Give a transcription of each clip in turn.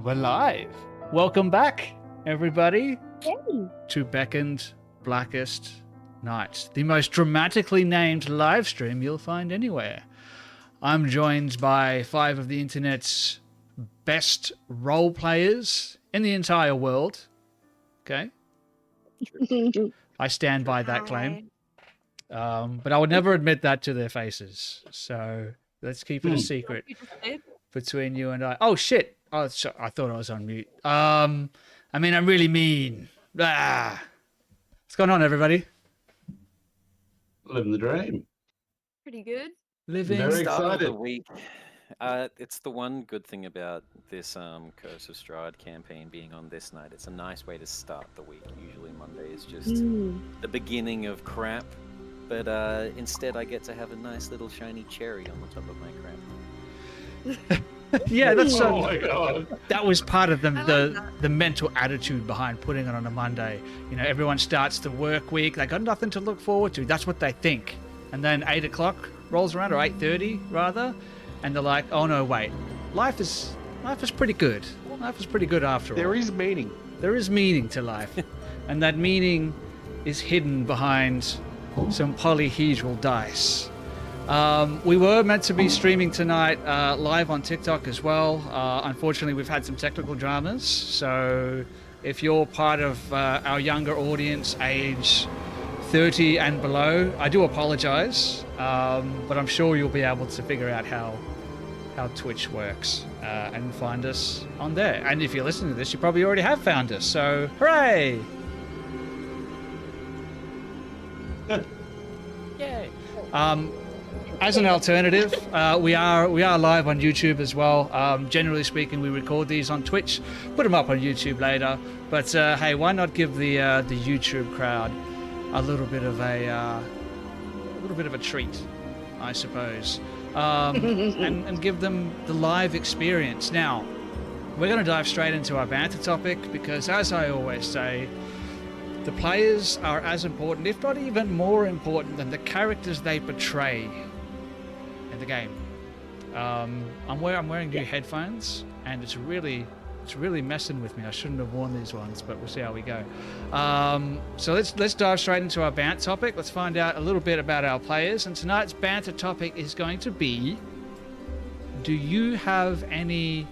We're live. Welcome back, everybody, Hey. to Beckoned Blackest Nights, the most dramatically named live stream you'll find anywhere. I'm joined by 5 of the internet's best role players in the entire world. Okay? I stand by that claim. But I would never admit that to their faces. So let's keep it a secret between you and I. Oh, shit. Oh, I thought I was on mute. I mean, I'm really mean. What's going on, everybody? Living the dream. Pretty good. Living. Very Start of the excited. week. It's the one good thing about this Curse of Strahd campaign being on this night. It's a nice way to start the week. Usually Monday is just the beginning of crap, but instead I get to have a nice little shiny cherry on the top of my crap. Yeah, that's Oh my god. that was part of I like the mental attitude behind putting it on a Monday. You know, everyone starts the work week. They got nothing to look forward to. That's what they think. And then 8 o'clock rolls around, or 8:30 rather, and they're like, "Oh no, wait, life is pretty good. Life is pretty good after all. There is meaning. There is meaning to life, and that meaning is hidden behind some polyhedral dice." We were meant to be streaming tonight live on TikTok as well. Unfortunately, we've had some technical dramas, so if you're part of our younger audience, age 30 and below, I do apologize, but I'm sure you'll be able to figure out how Twitch works and find us on there. And if you're listening to this, you probably already have found us, so hooray! Yay! As an alternative, we are live on YouTube as well. Generally speaking, we record these on Twitch, put them up on YouTube later. But hey, why not give the YouTube crowd a little bit of a treat, I suppose, and give them the live experience. Now, we're going to dive straight into our banter topic because, as I always say, the players are as important, if not even more important, than the characters they portray in the game. I'm wearing new headphones, and it's really messing with me. I shouldn't have worn these ones, but we'll see how we go. So let's dive straight into our banter topic. Let's find out a little bit about our players. And tonight's banter topic is going to be: do you have any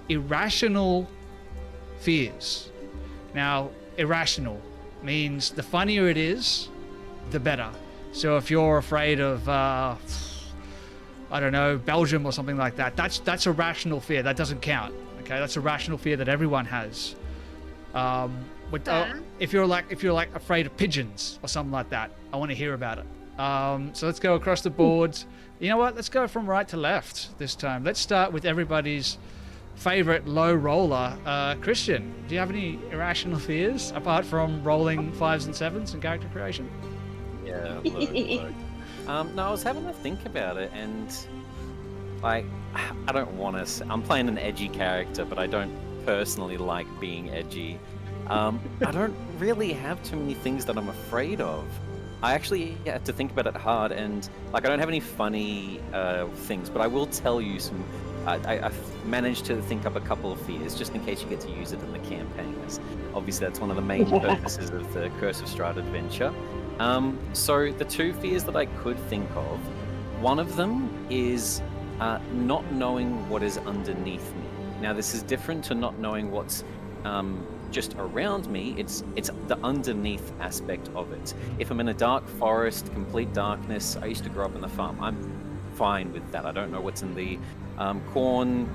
irrational fears? Now, irrational means the funnier it is, the better. So if you're afraid of I don't know, Belgium or something like that, that's a rational fear. That doesn't count. Okay, that's a rational fear that everyone has. If you're like afraid of pigeons or something like that, I want to hear about it. So let's go across the board. You know what? Let's go from right to left this time. Let's start with everybody's favorite low roller, Christian. Do you have any irrational fears apart from rolling 5s and 7s in character creation? Yeah, look. No, I was having to think about it, and like, I don't want to. I'm playing an edgy character, but I don't personally like being edgy. I don't really have too many things that I'm afraid of. I actually have to think about it hard, and like, I don't have any funny things, but I will tell you some. I've managed to think up a couple of fears, just in case you get to use it in the campaign. Obviously, that's one of the main purposes of the Curse of Strahd adventure. So the 2 fears that I could think of, one of them is not knowing what is underneath me. Now, this is different to not knowing what's just around me. It's the underneath aspect of it. If I'm in a dark forest, complete darkness, I used to grow up in the farm. I'm fine with that. I don't know what's in the corn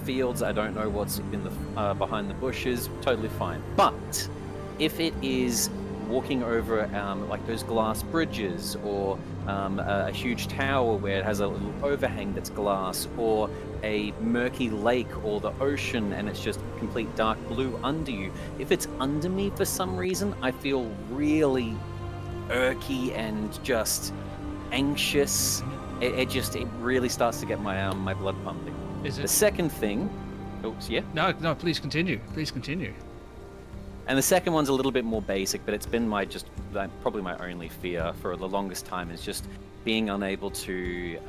fields. I don't know what's in the behind the bushes. Totally fine. But if it is walking over like those glass bridges, or a huge tower where it has a little overhang that's glass, or a murky lake or the ocean and it's just complete dark blue under you. If it's under me for some reason, I feel really irky and just anxious. It really starts to get my blood pumping. Is it The second thing, oops, yeah? No, please continue. And the second one's a little bit more basic, but it's been probably my only fear for the longest time, is just being unable to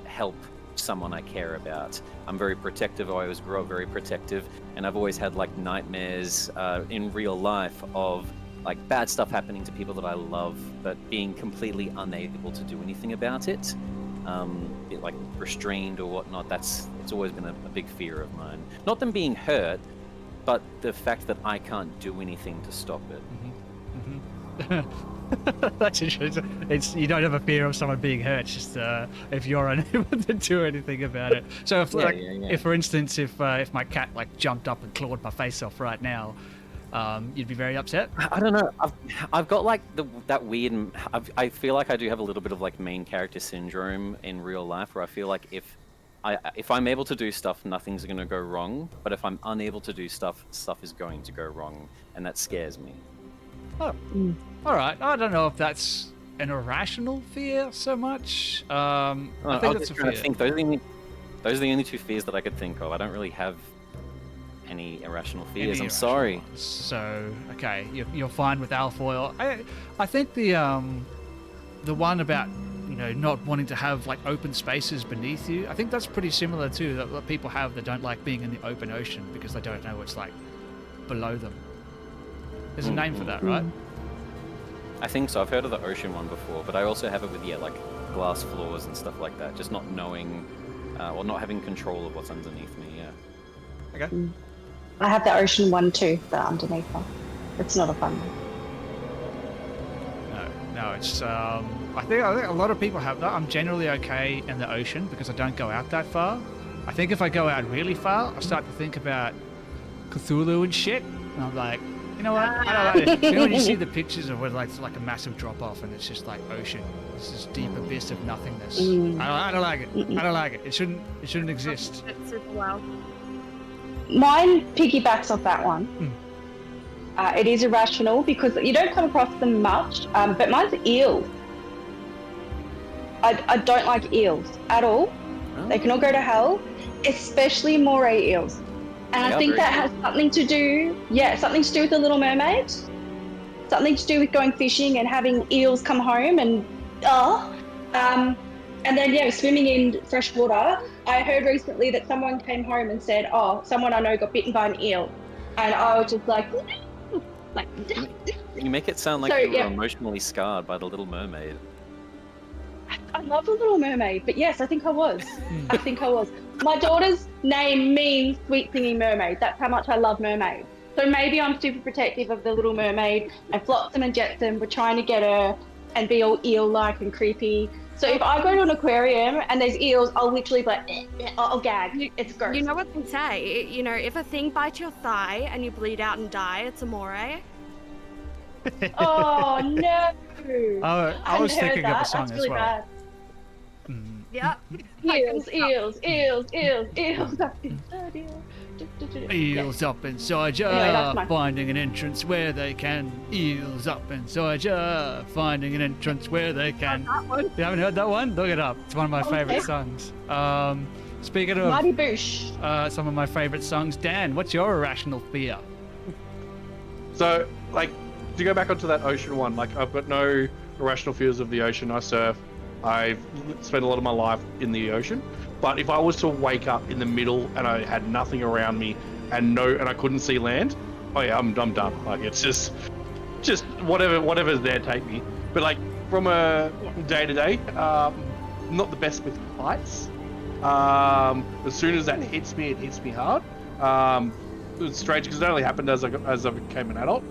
help someone I care about. I'm very protective. I always grow up very protective, and I've always had like nightmares in real life of like bad stuff happening to people that I love, but being completely unable to do anything about it. Like restrained or whatnot. It's always been a big fear of mine. Not them being hurt, but the fact that I can't do anything to stop it. That's interesting. You don't have a fear of someone being hurt, just if you're unable to do anything about it. So if for instance, if my cat like jumped up and clawed my face off right now, you'd be very upset. I don't know. I've got like that weird. I feel like I do have a little bit of like main character syndrome in real life, where I feel like if I'm able to do stuff, nothing's going to go wrong. But if I'm unable to do stuff, stuff is going to go wrong, and that scares me. Oh, all right. I don't know if that's an irrational fear so much. I think that's a fear. Those are the only two fears that I could think of. I don't really have any irrational fears. I'm sorry. So, okay, you're fine with alfoil. I think the one about not wanting to have like open spaces beneath you. I think that's pretty similar to that people have that don't like being in the open ocean because they don't know what's like below them. There's a name for that, right? I think so. I've heard of the ocean one before, but I also have it with like glass floors and stuff like that. Just not knowing, or not having control of what's underneath me. Yeah. Okay. I have the ocean one too, the underneath one. It's not a fun one. No, it's I think a lot of people have that. I'm generally okay in the ocean because I don't go out that far. I think if I go out really far, I start to think about Cthulhu and shit, and I'm like, you know what? I don't like it. When you see the pictures of where it's like a massive drop off and it's just like ocean, it's this deep abyss of nothingness. I don't like it. I don't like it. It shouldn't exist. It's super wild. Mine piggybacks off that one. It is irrational because you don't come across them much, but mine's eels. I don't like eels at all. Oh. They can all go to hell, especially moray eels. And I think that has something to do with the Little Mermaid. Something to do with going fishing and having eels come home and then swimming in fresh water. I heard recently that someone came home and said, someone I know got bitten by an eel. And I was just like You make it sound like you were emotionally scarred by the Little Mermaid. I love the Little Mermaid, but yes, I think I was. My daughter's name means sweet singing mermaid. That's how much I love mermaids. So maybe I'm super protective of the Little Mermaid, and Flotsam and Jetsam were trying to get her and be all eel-like and creepy. So if I go to an aquarium and there's eels, I'll literally be like, I'll gag. It's gross. You know what they say? If a thing bites your thigh and you bleed out and die, it's a moray. Oh no! I was thinking of a song as well. Bad. Yeah. Eels. Eels up inside ya, Anyway, finding an entrance where they can. Eels up inside ya, finding an entrance where they can. You haven't heard that one? Look it up. It's one of my favorite songs. Speaking of Mighty Boosh. some of my favorite songs, Dan, what's your irrational fear? So, like, to go back onto that ocean one, like, I've got no irrational fears of the ocean. I surf. I've spent a lot of my life in the ocean. But if I was to wake up in the middle and I had nothing around me and I couldn't see land, I'm done. Like, it's just whatever's there, take me. But like from a day to day, not the best with heights. As soon as that hits me, it hits me hard. It's strange because it only happened as I became an adult,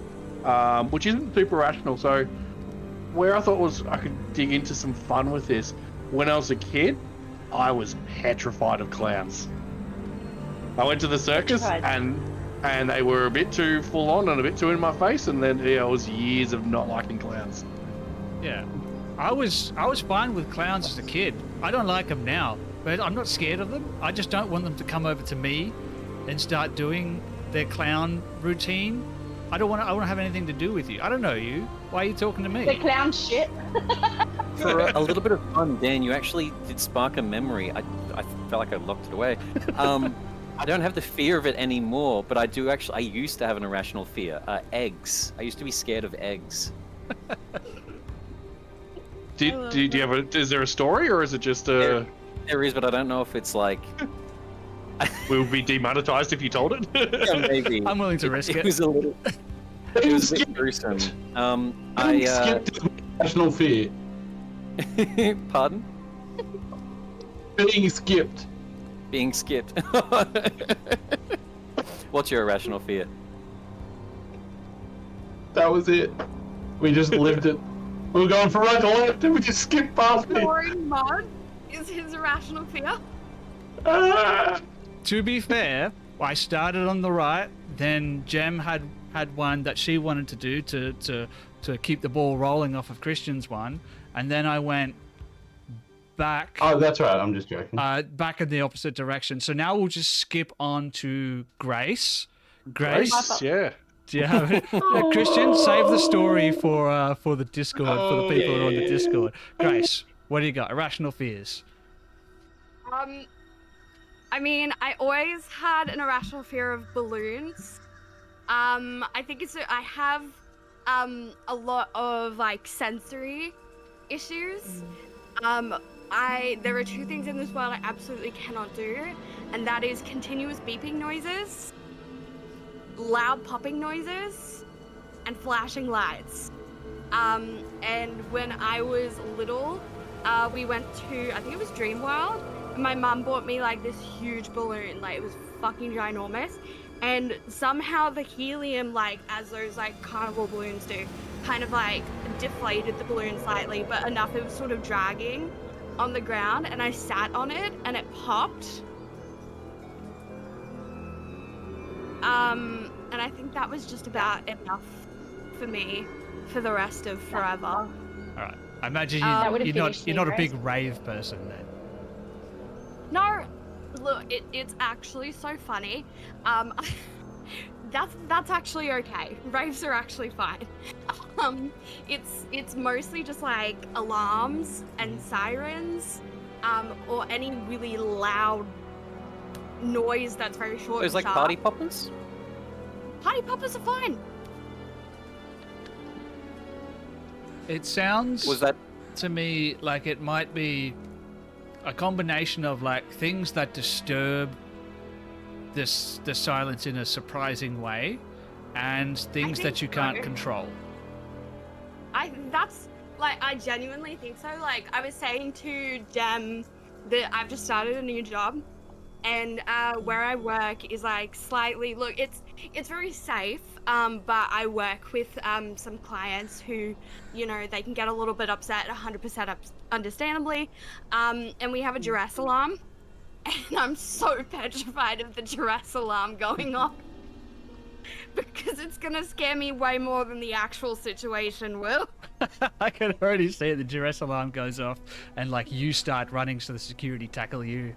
which isn't super rational. So where I thought I could dig into some fun with this, when I was a kid, I was petrified of clowns. I went to the circus and they were a bit too full on and a bit too in my face, and then it was years of not liking clowns. Yeah, I was fine with clowns as a kid. I don't like them now, but I'm not scared of them. I just don't want them to come over to me and start doing their clown routine. I want to have anything to do with you. I don't know you. Why are you talking to me? The clown shit. For a little bit of fun, Dan, you actually did spark a memory. I felt like I locked it away. I don't have the fear of it anymore, but I used to have an irrational fear. Eggs. I used to be scared of eggs. Do you have is there a story, or is it just a... There is, but I don't know if it's like. We would be demonetized if you told it. Yeah, maybe. I'm willing to risk it. It was a little. It was a bit gruesome. I skipped rational fear. Pardon? Being skipped. Being skipped. What's your irrational fear? That was it. We just lived it. We were going for right to left and we just skipped past me. Boring mod is his irrational fear. Ah! To be fair, I started on the right. Then Jem had one that she wanted to do to keep the ball rolling off of Christian's one, and then I went back. Oh, that's right. I'm just joking. Back in the opposite direction. So now we'll just skip on to Grace. Grace, Yeah. do you have it? Christian, save the story for the Discord, for the people who are on the Discord. Grace, what do you got? Irrational fears. I mean, I always had an irrational fear of balloons. I think I have a lot of like sensory issues. There are two things in this world I absolutely cannot do, and that is continuous beeping noises, loud popping noises, and flashing lights. And when I was little, we went to, I think it was Dreamworld, and my mum bought me like this huge balloon, like it was fucking ginormous, and somehow the helium, like as those like carnival balloons do, kind of like deflated the balloon slightly, but enough it was sort of dragging on the ground, and I sat on it and it popped. And I think that was just about enough for me for the rest of forever. All right. I imagine That would've you're finished not a me, big rave person then. No, look, it's actually so funny. That's actually okay. Raves are actually fine. It's mostly just like alarms and sirens, or any really loud noise that's very short. It's like and party sharp. poppers? Party poppers are fine. It sounds Was that to me like it might be a combination of like things that disturb the silence in a surprising way, and things think that you can't so. control. I genuinely think so. Like I was saying to Jem that I've just started a new job, and where I work is like slightly, look, it's very safe, but I work with some clients who, you know, they can get a little bit upset, 100% understandably, and we have a duress alarm, and I'm so petrified of the duress alarm going off because it's gonna scare me way more than the actual situation will. I can already see the duress alarm goes off, and like you start running so the security tackle you.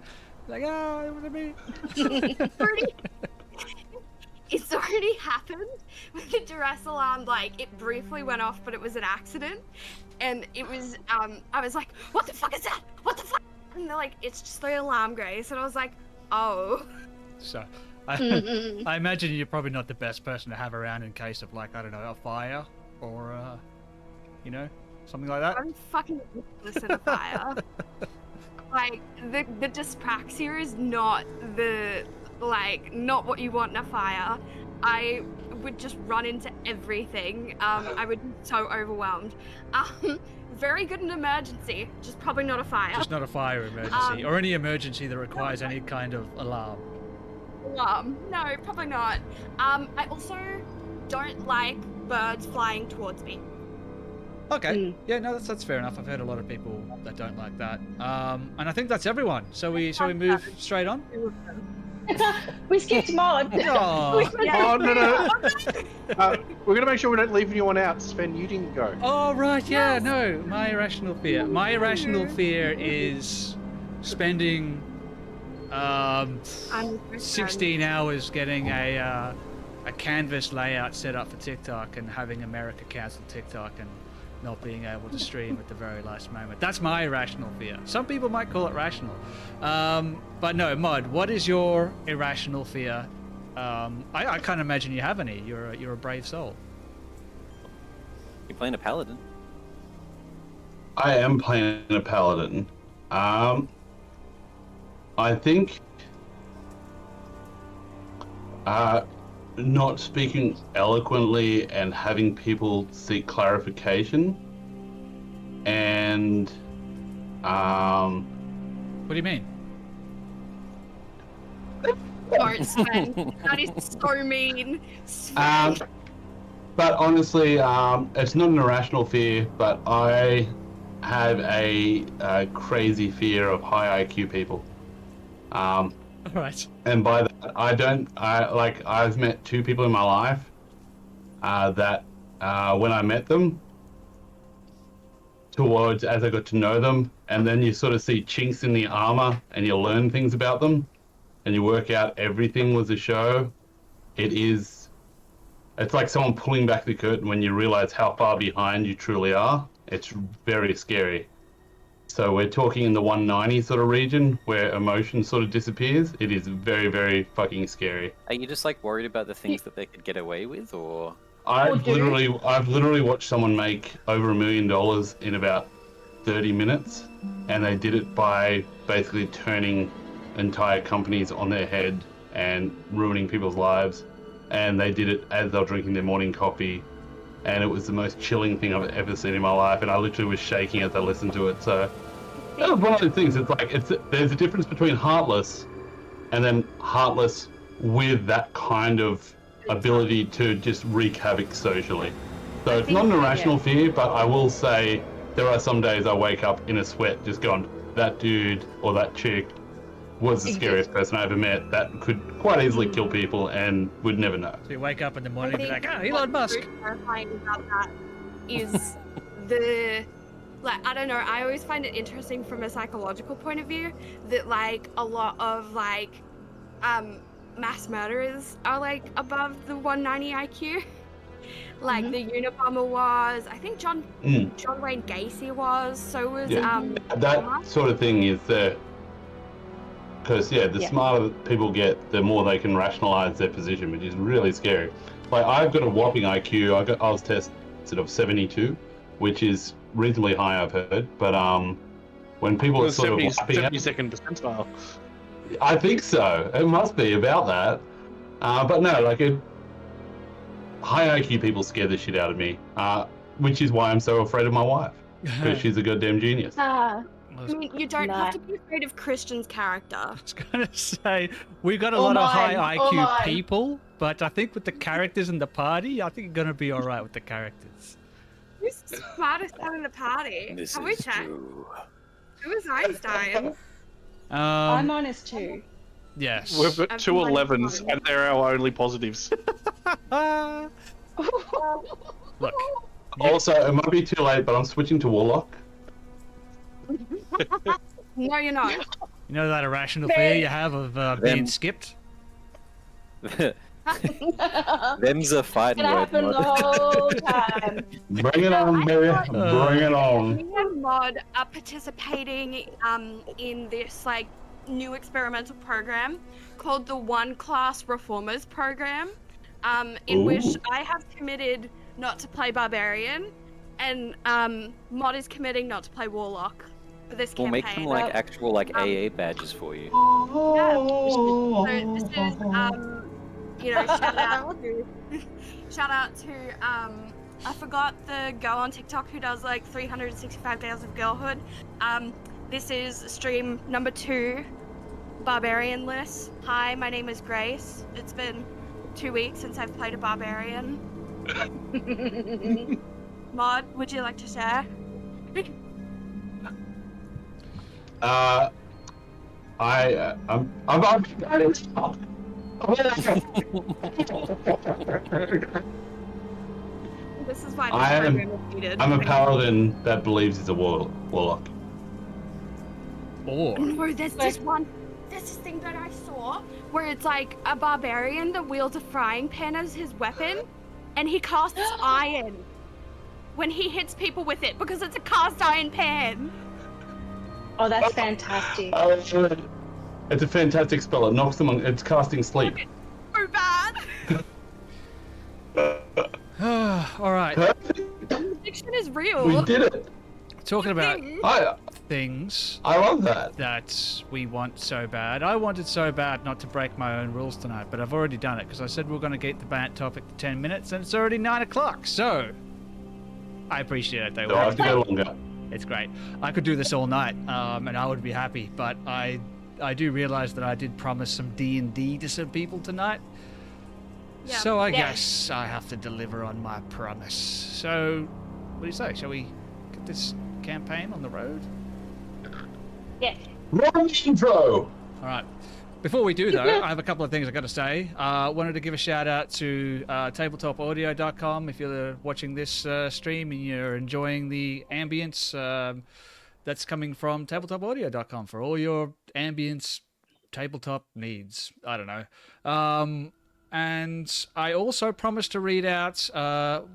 Like, oh, what do you mean? It's already happened with the duress alarm. Like, it briefly went off, but it was an accident. And it was, I was like, what the fuck is that? What the fuck? And they're like, it's just the alarm, Grace. And I was like, oh. So, I imagine you're probably not the best person to have around in case of, like, I don't know, a fire or, you know, something like that. I'm fucking useless in a fire. Like, the dyspraxia is not not what you want in a fire. I would just run into everything. I would be so overwhelmed. Very good in emergency, just probably not a fire. Just not a fire emergency, or any emergency that requires any kind of alarm. No, probably not. I also don't like birds flying towards me. Okay, yeah, no, that's fair enough. I've heard a lot of people that don't like that. And I think that's everyone. So we move straight on. We skipped Mod. Oh, Oh, no. We're going to make sure we don't leave anyone out. Sven, you didn't go. oh right, yeah, no. My irrational fear. My irrational fear is spending 16 hours getting a canvas layout set up for TikTok and having America cancel TikTok and not being able to stream at the very last moment. That's my irrational fear. Some people might call it rational. But no, Mod, what is your irrational fear? I can't imagine you have any. You're a brave soul. You're playing a paladin? I am playing a paladin. I think not speaking eloquently and having people seek clarification, and What do you mean? Don't, Sven. That is so mean. Sven. but honestly, it's not an irrational fear, but I have a crazy fear of high IQ people. All right. And by that, I've met two people in my life that when I met them, as I got to know them, and then you sort of see chinks in the armor and you learn things about them and you work out everything was a show. It's like someone pulling back the curtain when you realize how far behind you truly are. It's very scary. So we're talking in the 190 sort of region where emotion sort of disappears. It is very, very fucking scary. Are you just like worried about the things that they could get away with, or? I've literally watched someone make over $1 million in about 30 minutes, and they did it by basically turning entire companies on their head and ruining people's lives. And they did it as they were drinking their morning coffee, and it was the most chilling thing I've ever seen in my life, and I literally was shaking as I listened to it. So that was one of those things. It's like there's a difference between heartless and then heartless with that kind of ability to just wreak havoc socially. So it's not an irrational fear, but I will say there are some days I wake up in a sweat just going, that dude or that chick was the scariest person I ever met that could quite easily kill people and would never know. So you wake up in the morning and be like, Elon what's Musk. so terrifying about that is I don't know, I always find it interesting from a psychological point of view that like a lot of mass murderers are like above the 190 IQ. Like the Unabomber was, I think John Wayne Gacy was, so was that sort of thing is there. Because the smarter people get, the more they can rationalize their position, which is really scary. Like I've got a whopping IQ. I was tested of 72, which is reasonably high, I've heard. But when people are sort of 72nd percentile. I think so. It must be about that. But no, high IQ people scare the shit out of me, which is why I'm so afraid of my wife, because she's a goddamn genius. I mean, you don't have to be afraid of Christian's character. I was going to say, we got a lot of high IQ people, but I think with the characters in the party, I think you're going to be all right with the characters. Who's the smartest one in the party? Have we checked? Who is Einstein? I'm -2. Yes. We've got two 11s, and they're our only positives. Look. Also, it might be too late, but I'm switching to Warlock. No, you're not. You know that irrational fear you have of being skipped? Them's a fighting It word. happened the whole time. Bring it on, baby. Bring it on. Me and Mod are participating in this new experimental program called the One Class Reformers program, in which I have committed not to play Barbarian, and Mod is committing not to play Warlock for this We'll campaign. make them actual AA badges for you. Yeah. So this is shout out to I forgot the girl on TikTok who does 365 days of girlhood. This is stream number 2, Barbarian list. Hi, my name is Grace. It's been 2 weeks since I've played a Barbarian. Mod, would you like to share? This is why this program is needed. I'm a paladin that believes he's a warlock. Or No, there's this thing that I saw where it's like a barbarian that wields a frying pan as his weapon, and he casts iron when he hits people with it because it's a cast iron pan. Oh, that's fantastic. It's a fantastic spell. It knocks them on. It's casting sleep. So bad. all right. Perfect. Addiction is real. We did it. Talking about things I love that. that we want so bad. I wanted so bad not to break my own rules tonight, but I've already done it because I said we are going to keep the band topic to 10 minutes and it's already 9 o'clock. So I appreciate it. Though. No, I have to go longer. It's great. I could do this all night, and I would be happy. But I do realize that I did promise some D&D to some people tonight. Yeah. So I guess I have to deliver on my promise. So, what do you say? Shall we get this campaign on the road? Yes. Wrong intro. All right. Before we do, though, I have a couple of things I got to say. Wanted to give a shout out to tabletopaudio.com. If you're watching this stream and you're enjoying the ambience that's coming from tabletopaudio.com for all your ambience tabletop needs. I don't know. And I also promised to read out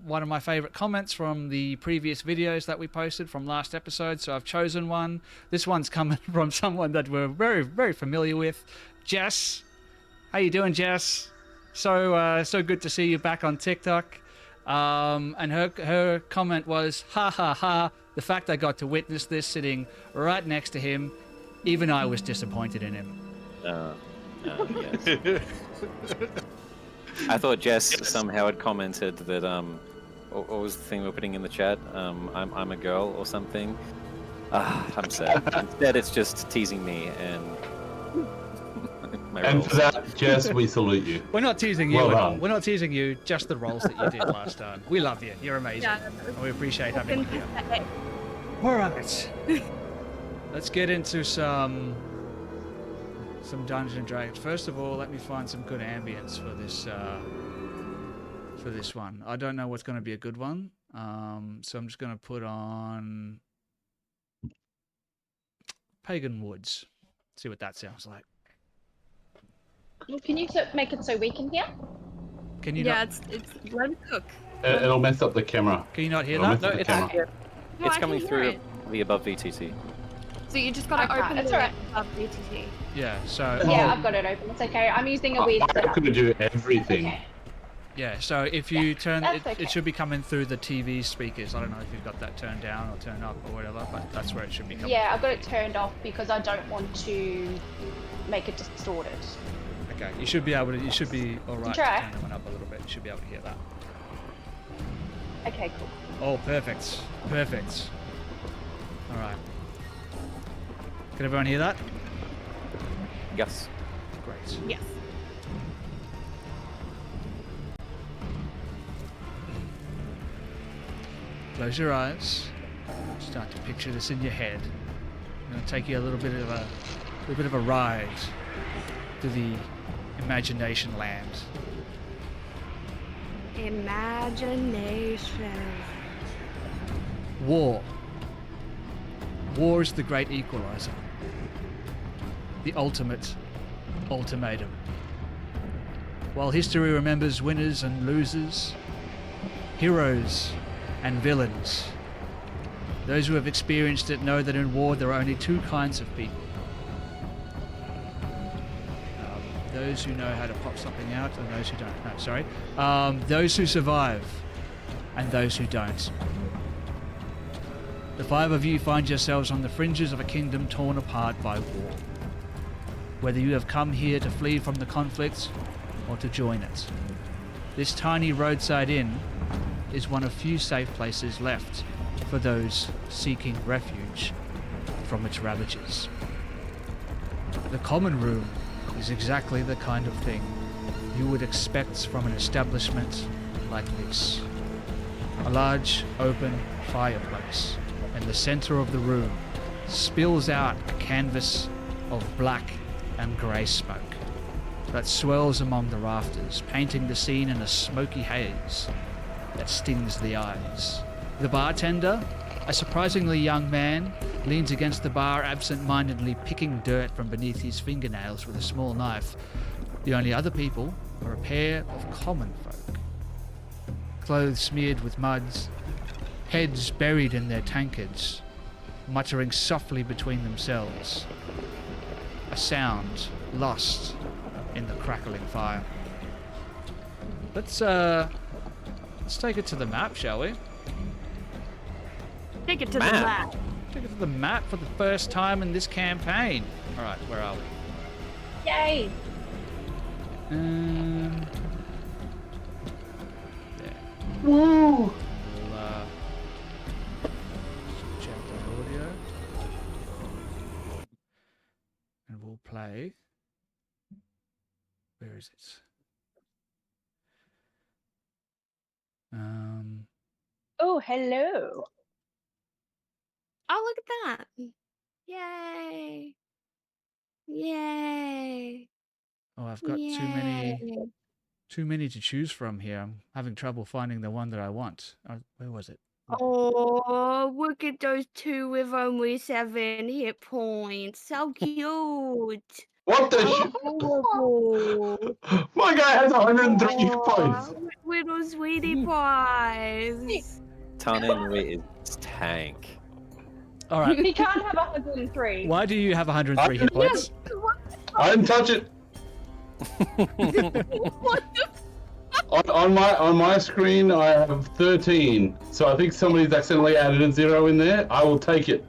one of my favorite comments from the previous videos that we posted from last episode. So I've chosen one. This one's coming from someone that we're very, very familiar with. Jess, how you doing, Jess? So good to see you back on TikTok. And her comment was, ha ha ha, the fact I got to witness this sitting right next to him, even I was disappointed in him. Yes. I thought Jess somehow had commented that what was the thing we were putting in the chat? I'm a girl or something. I'm sad. Instead, it's just teasing me and my And roles. for that, Jess, we salute you. We're not teasing you Well at all. done. We're not teasing you, just the roles that you did last time. We love you. You're amazing. Yeah, And we appreciate having you here. All right. Let's get into some Dungeons and Dragons. First of all, let me find some good ambience for this one. I don't know what's going to be a good one, so I'm just going to put on Pagan Woods. See what that sounds like. Well, can you make it so we can hear? Can you Yeah, not? it's let it cook. It'll mess up the camera. Can you not hear It'll that? mess up the it's camera. No, It's I coming can through hear it. the above VTC. So you just gotta Okay, open that's the alright. VTT. Yeah. So Yeah, I've got it open. It's okay. I'm using a weird I'm setup. going to do everything. Okay. yeah. So if you turn that's it, okay. it should be coming through the TV speakers. I don't know if you've got that turned down or turned up or whatever, but that's where it should be coming. Yeah, I've got it turned off because I don't want to make it distorted. Okay. You should be able to. You should be all right. To Try. turn that one up a little bit. You should be able to hear that. Okay, cool. Oh, perfect. Perfect. All right. Can everyone hear that? Yes. Great. Yes. Close your eyes. Start to picture this in your head. I'm going to take you a little bit of a ride through the imagination land. Imagination. War. War is the great equalizer. The ultimate ultimatum. While history remembers winners and losers, heroes and villains, those who have experienced it know that in war there are only two kinds of people. Those who know how to pop something out and those who don't. No, sorry. Those who survive and those who don't. The five of you find yourselves on the fringes of a kingdom torn apart by war. Whether you have come here to flee from the conflict or to join it. This tiny roadside inn is one of few safe places left for those seeking refuge from its ravages. The common room is exactly the kind of thing you would expect from an establishment like this. A large open fireplace in the center of the room spills out a canvas of black and grey smoke that swirls among the rafters, painting the scene in a smoky haze that stings the eyes. The bartender, a surprisingly young man, leans against the bar absent-mindedly picking dirt from beneath his fingernails with a small knife. The only other people are a pair of common folk. Clothes smeared with muds, heads buried in their tankards, muttering softly between themselves. A sound lost in the crackling fire. Let's take it to the map, shall we? Take it to the Map. lab. Take it to the map for the first time in this campaign. All right, where are we? Yay! There. Woo! We'll check the audio. And we'll play. Where is it? Oh, hello. Oh, look at that. Yay. Yay. Oh, I've got Yay. too many to choose from here. I'm having trouble finding the one that I want. Where was it? Oh, look at those two with only 7 hit points. So cute. What the shit? Adorable. My guy has 103 hit points. Aw, little sweetie pies. Tane is tank. All right. He can't have 103. Why do you have 103 hit points? I didn't touch it. What the On my screen, I have 13. So I think somebody's accidentally added a 0 in there. I will take it.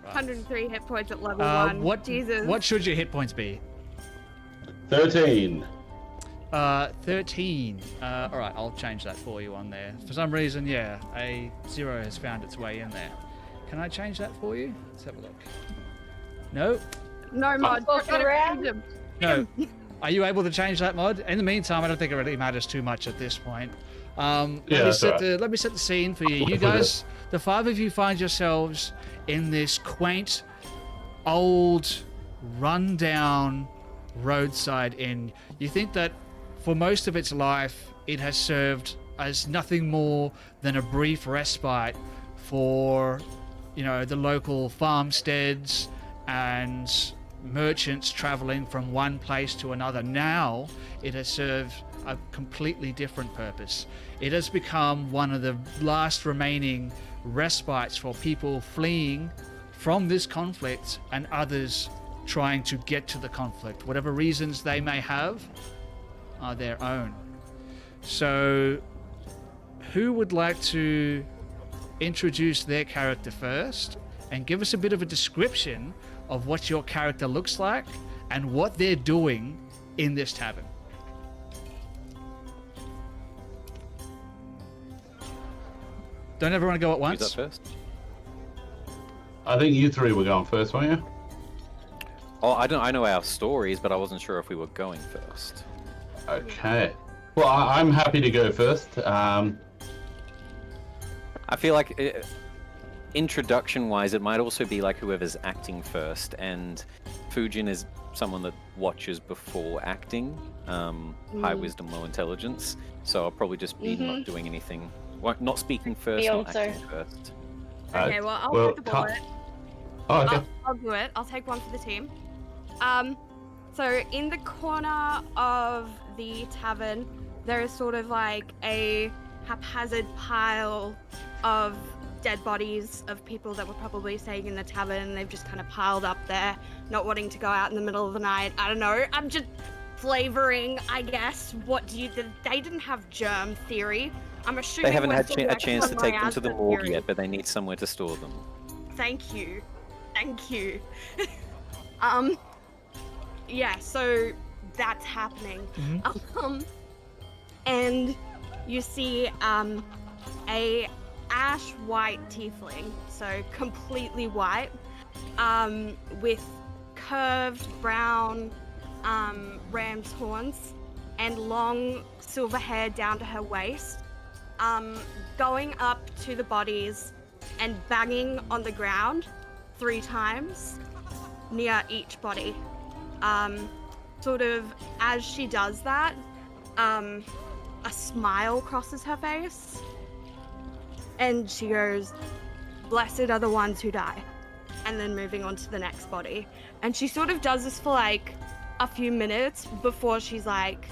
103 hit points at level 1. Jesus. What should your hit points be? 13. 13. All right, I'll change that for you on there. For some reason, yeah, a 0 has found its way in there. Can I change that for you? Let's have a look. No? No mod. Swap it around. No. Are you able to change that mod? In the meantime, I don't think it really matters too much at this point. Yeah, that's all right. Let me set the scene for you. You guys, the 5 of you find yourselves in this quaint, old, run-down roadside inn. You think that for most of its life, it has served as nothing more than a brief respite for, the local farmsteads and merchants traveling from one place to another. Now it has served a completely different purpose. It has become one of the last remaining respites for people fleeing from this conflict and others trying to get to the conflict. Whatever reasons they may have are their own. So who would like to introduce their character first and give us a bit of a description of what your character looks like and what they're doing in this tavern? Don't everyone go at once? Who's up first? I think you three were going first, weren't you? Oh, I know our stories, but I wasn't sure if we were going first. Okay. Well, I'm happy to go first. I feel like introduction-wise, it might also be like whoever's acting first, and Fujin is someone that watches before acting. High wisdom, low intelligence. So I'll probably just be not doing anything. Not speaking first, Me not also. acting first. Okay, well, I'll take the bullet. Oh, okay. I'll do it. I'll take one for the team. So in the corner of the tavern, there is sort of like a haphazard pile of dead bodies of people that were probably staying in the tavern. They've just kind of piled up there, not wanting to go out in the middle of the night. I don't know. I'm just flavoring, I guess. They didn't have germ theory. I'm assuming They haven't we're had still a chance to working take on them to the miasma morgue theory. yet, but they need somewhere to store them. Thank you. Yeah, so that's happening. And you see a ash white tiefling, so completely white, with curved brown ram's horns and long silver hair down to her waist, going up to the bodies and banging on the ground 3 times near each body. Sort of as she does that, a smile crosses her face, and she goes, "Blessed are the ones who die," and then moving on to the next body. And she sort of does this for like a few minutes before she's like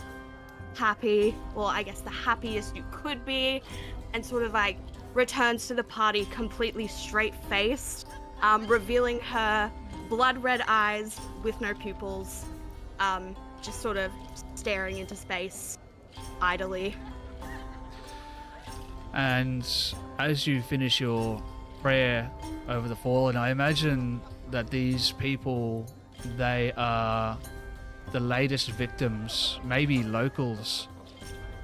happy, well, I guess the happiest you could be, and sort of like returns to the party completely straight-faced, revealing her blood red eyes with no pupils, just sort of staring into space idly. And as you finish your prayer over the fallen, I imagine that these people, they are the latest victims, maybe locals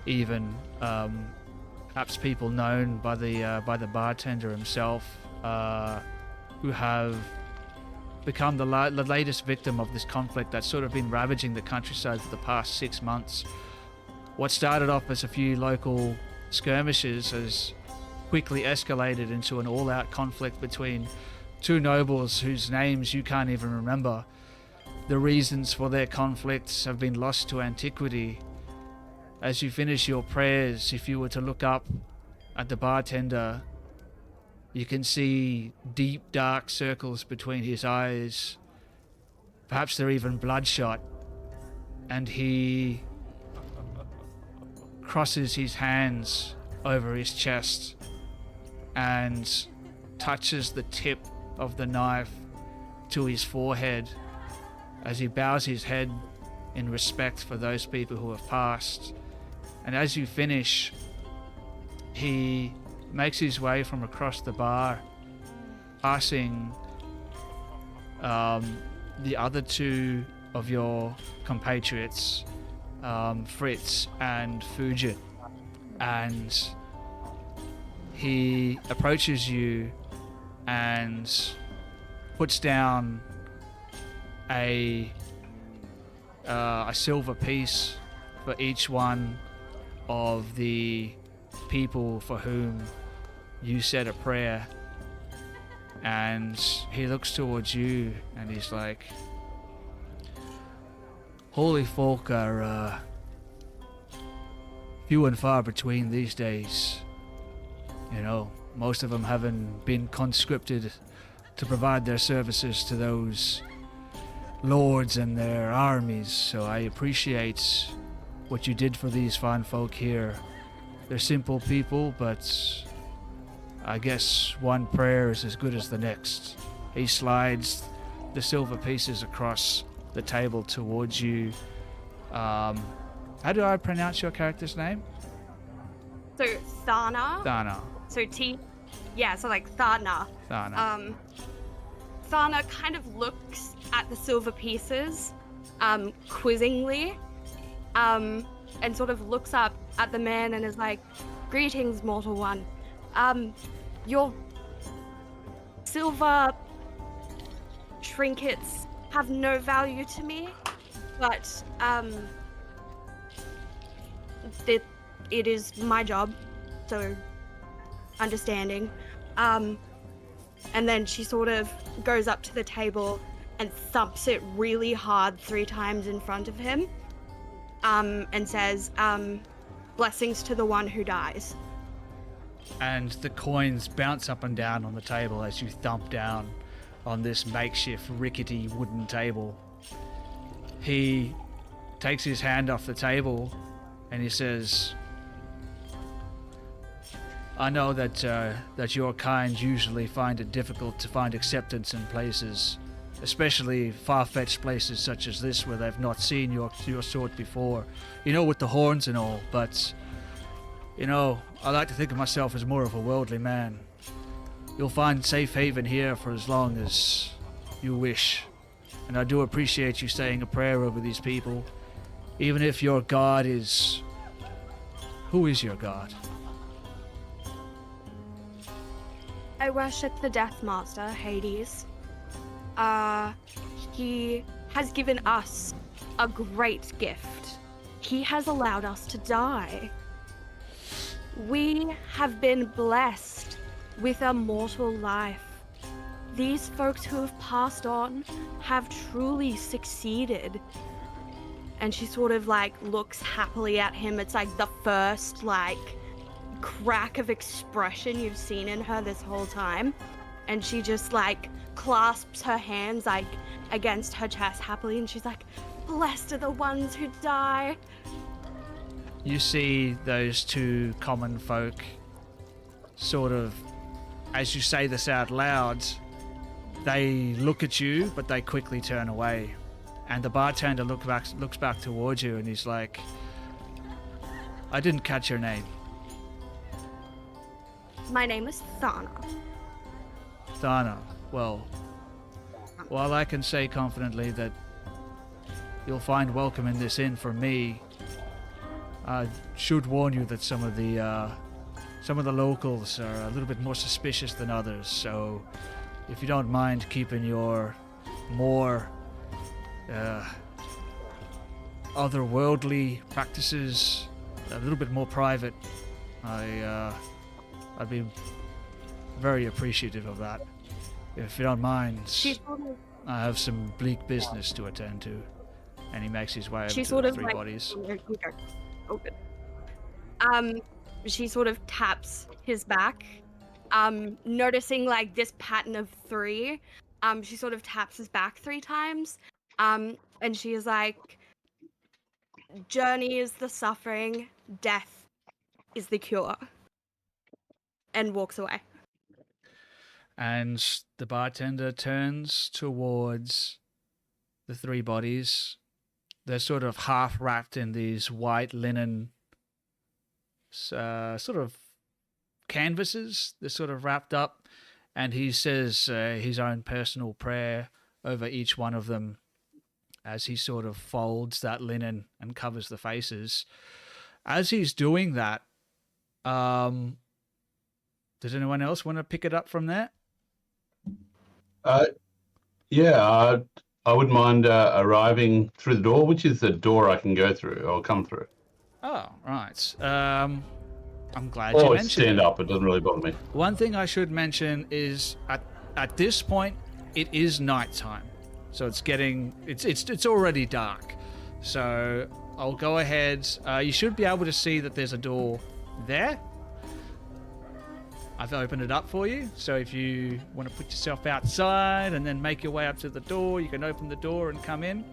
even, perhaps people known by the bartender himself, who have become the latest victim of this conflict that's sort of been ravaging the countryside for the past 6 months. What started off as a few local skirmishes has quickly escalated into an all-out conflict between two nobles whose names you can't even remember. The reasons for their conflicts have been lost to antiquity. As you finish your prayers, if you were to look up at the bartender, you can see deep, dark circles between his eyes. Perhaps they're even bloodshot. And he crosses his hands over his chest and touches the tip of the knife to his forehead as he bows his head in respect for those people who have passed. And as you finish, he makes his way from across the bar, passing the other two of your compatriots, Fritz and Fujin, and he approaches you and puts down a silver piece for each one of the people for whom you said a prayer. And he looks towards you and he's like, holy folk are few and far between these days. You know, most of them haven't been conscripted to provide their services to those lords and their armies, so I appreciate what you did for these fine folk here. They're simple people, but I guess one prayer is as good as the next. He slides the silver pieces across the table towards you. How do I pronounce your character's name? So Thana. Thana. So so like Thana. Thana. Thana kind of looks at the silver pieces, quizzingly, and sort of looks up at the man and is like, greetings, mortal one. Your silver trinkets have no value to me, but, it is my job, so understanding. And then she sort of goes up to the table and thumps it really hard 3 times in front of him, and says, blessings to the one who dies. And the coins bounce up and down on the table as you thump down on this makeshift rickety wooden table. He takes his hand off the table and he says, I know that your kind usually find it difficult to find acceptance in places, especially far-fetched places such as this where they've not seen your sort before. You know, with the horns and all, but, you know, I like to think of myself as more of a worldly man. You'll find safe haven here for as long as you wish. And I do appreciate you saying a prayer over these people, even if your god is... Who is your god? I worship the Death Master, Hades. He has given us a great gift. He has allowed us to die. We have been blessed with a mortal life. These folks who have passed on have truly succeeded. And she sort of like looks happily at him. It's like the first like crack of expression you've seen in her this whole time. And she just like clasps her hands like against her chest happily, and she's like, blessed are the ones who die. You see those two common folk sort of, as you say this out loud, they look at you, but they quickly turn away. And the bartender looks back towards you and he's like, I didn't catch your name. My name is Thana. Thana, well, while I can say confidently that you'll find welcome in this inn from me, I should warn you that some of the locals are a little bit more suspicious than others, so if you don't mind keeping your more otherworldly practices a little bit more private, I'd be very appreciative of that. If you don't mind, I have some bleak business to attend to. And he makes his way over to the three bodies. Open. She sort of taps his back, noticing like this pattern of 3. She sort of taps his back 3 times, and she is like, "Journey is the suffering, death is the cure," and walks away. And the bartender turns towards the 3 bodies. They're sort of half wrapped in these white linen sort of canvases. They're sort of wrapped up, and he says his own personal prayer over each one of them as he sort of folds that linen and covers the faces. As he's doing that, does anyone else want to pick it up from there? Yeah, I wouldn't mind arriving through the door. Which is the door I can go through or come through? Oh, right. I'm glad you Or mentioned stand it. up. It doesn't really bother me. One thing I should mention is at this point it is nighttime, so it's already dark. So I'll go ahead. You should be able to see that there's a door there. I've opened it up for you, so if you want to put yourself outside and then make your way up to the door, you can open the door and come in.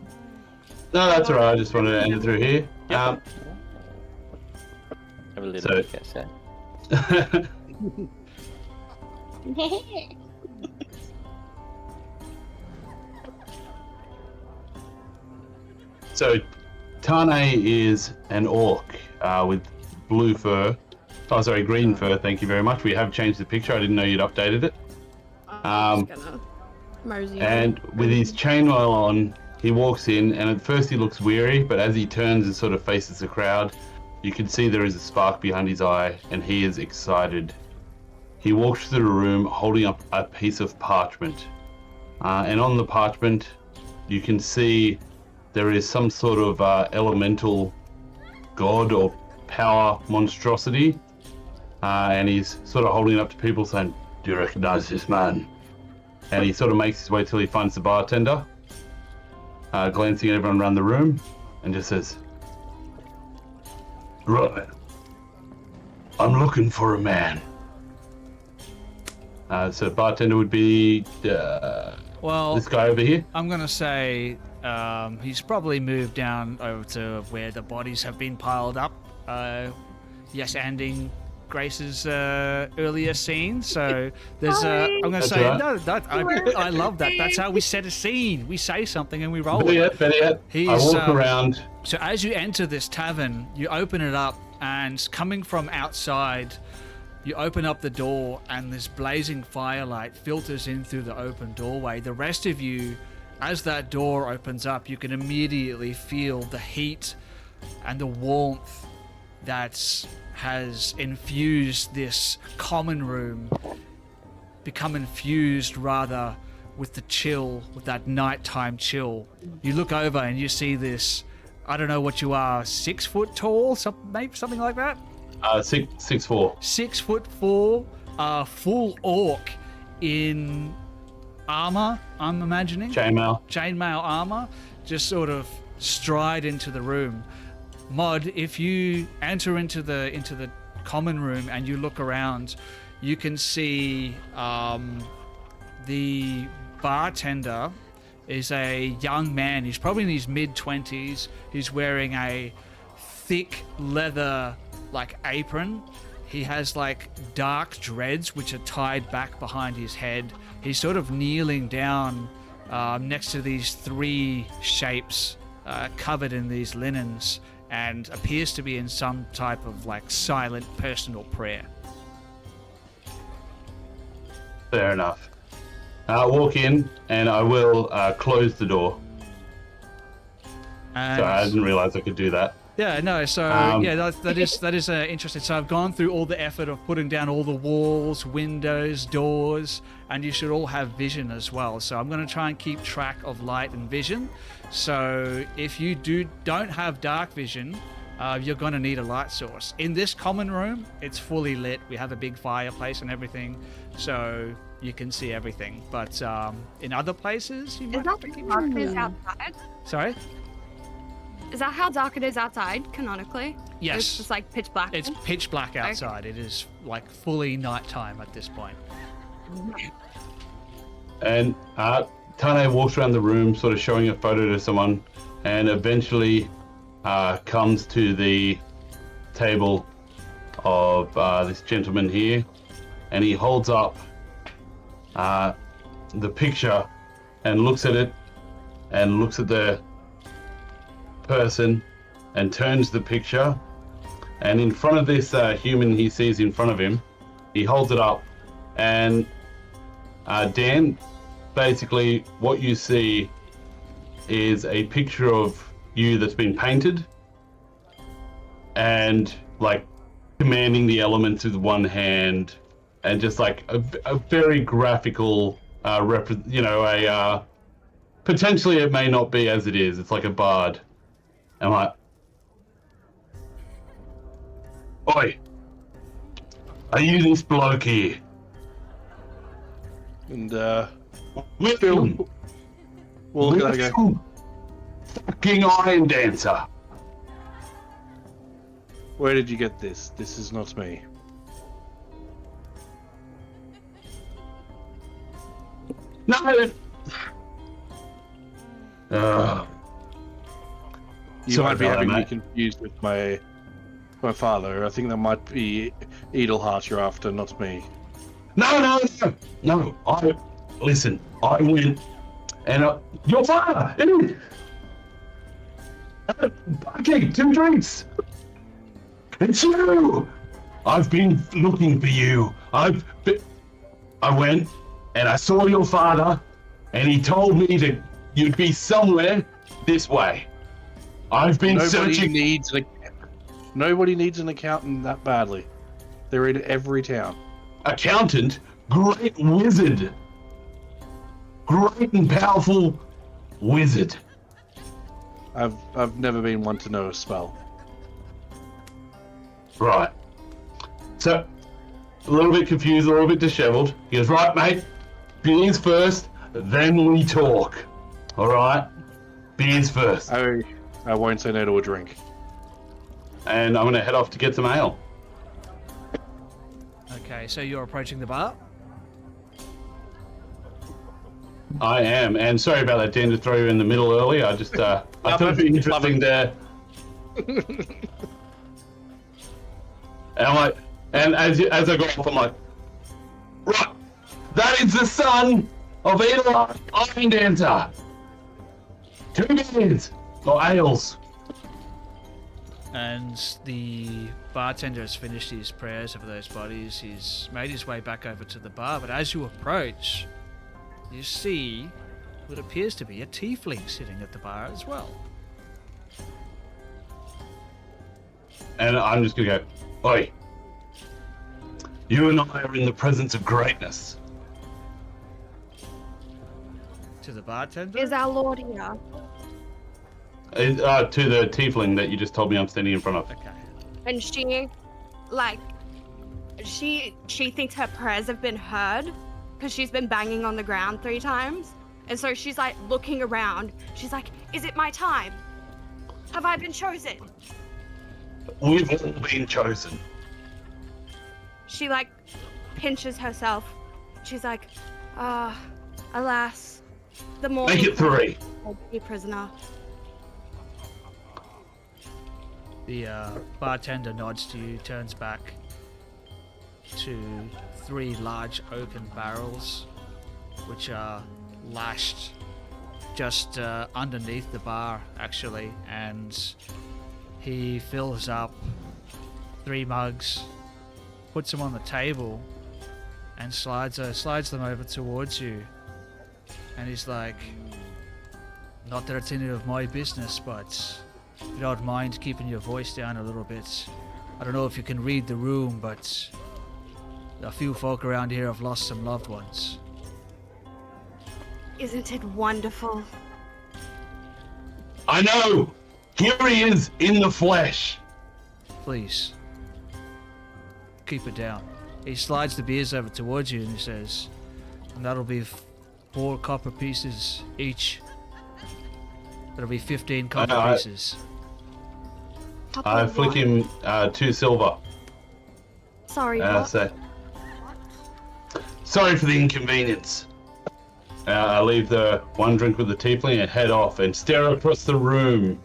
No, that's all right. I just wanted to enter through here. Have a little So- look outside. So, Tane is an orc with blue fur. Oh, sorry, green fur. Thank you very much. We have changed the picture. I didn't know you'd updated it. I'm just gonna mosey And with his chainmail on, he walks in, and at first he looks weary, but as he turns and sort of faces the crowd, you can see there is a spark behind his eye, and he is excited. He walks through the room holding up a piece of parchment. And on the parchment, you can see there is some sort of elemental god or power monstrosity. And he's sort of holding it up to people saying, "Do you recognize this man?" And he sort of makes his way till he finds the bartender, glancing at everyone around the room, and just says, "Right, I'm looking for a man." So bartender would be Well, this guy over here. I'm going to say he's probably moved down over to where the bodies have been piled up. Yes, ending Grace's earlier scene. So there's I'm going to That's say, right. no, I love that. That's how we set a scene. We say something and we roll Better it. yet, better yet. I He's, walk around. So as you enter this tavern, you open it up, and coming from outside, you open up the door, and this blazing firelight filters in through the open doorway. The rest of you, as that door opens up, you can immediately feel the heat and the warmth that has infused this common room, become infused rather with the chill, with that nighttime chill. You look over and you see this, I don't know what you are, 6 foot tall, maybe something like that? 6'4". 6'4", full orc in armor, I'm imagining. Chainmail armor, just sort of stride into the room. Mod, if you enter into the common room and you look around, you can see the bartender is a young man. He's probably in his mid-20s. He's wearing a thick leather apron. He has dark dreads which are tied back behind his head. He's sort of kneeling down next to these 3 shapes covered in these linens, and appears to be in some type of silent personal prayer. Fair enough. I'll walk in and I will close the door. And Sorry, I didn't realize I could do that. yeah, no. So that is interesting. So I've gone through all the effort of putting down all the walls, windows, doors, and you should all have vision as well. So I'm going to try and keep track of light and vision. So if you don't have dark vision, you're going to need a light source. In this common room, it's fully lit. We have a big fireplace and everything, so you can see everything. But in other places, you Is might that have to keep dark is outside? Sorry? Is that how dark it is outside, canonically? Yes. It's just like pitch black. It's pitch black outside. It is like fully nighttime at this point. And Tane walks around the room, sort of showing a photo to someone, and eventually comes to the table of this gentleman here, and he holds up the picture and looks at it and looks at the person and turns the picture, and in front of this human he sees in front of him, he holds it up, and Dan, basically what you see is a picture of you that's been painted and like commanding the elements with one hand, and just like a very graphical potentially it may not be as it is. It's like a bard. I'm like, oi, are you this bloke here? And William, we'll look at that and go, fucking Iron Dancer. where did you get this? This is not me. No. You Sorry might be about that, having me mate. confused with my father. I think that might be Edelhart you're after, not me. No. Listen, I went and your father. Okay, 2 drinks. It's you. I've been looking for you. I went and I saw your father, and he told me that you'd be somewhere this way. I've been searching. Nobody needs an accountant that badly. They're in every town. Accountant, great wizard, great and powerful wizard. I've never been one to know a spell. Right. So, a little bit confused, a little bit disheveled. He goes, right, mate, beers first, then we talk. All right? Beers first. I won't say no to a drink. And I'm going to head off to get some ale. Okay, so you're approaching the bar? I am. And sorry about that, Dan, to throw you in the middle early. I just, I thought it'd be interesting there. And I'm like, and as I go off, I'm like, right, that is the son of Edelhart Iron Dancer. 2 beers or ales. And the bartender has finished his prayers over those bodies. He's made his way back over to the bar, but as you approach, you see what appears to be a tiefling sitting at the bar as well. And I'm just gonna go, oi, you and I are in the presence of greatness. To the bartender? Is our lord here? To the tiefling that you just told me I'm standing in front of. Okay. And she, like, she thinks her prayers have been heard because she's been banging on the ground 3 times. And so she's like looking around. She's like, is it my time? Have I been chosen? We've all been chosen. She like pinches herself. She's like, alas, the more Make it 3. I'll be a prisoner. The bartender nods to you, turns back to 3 large oaken barrels, which are lashed just underneath the bar, actually, and he fills up 3 mugs, puts them on the table, and slides them over towards you. And he's like, not that it's any of my business, but if you don't mind keeping your voice down a little bit. I don't know if you can read the room, but a few folk around here have lost some loved ones. Isn't it wonderful? I know! Here he is, in the flesh! Please, keep it down. He slides the beers over towards you and he says, and that'll be 4 copper pieces each. That'll be 15 copper pieces. I flick him 2 silver. Sorry, I what? say, sorry for the inconvenience. I leave the 1 drink with the tiefling and head off and stare across the room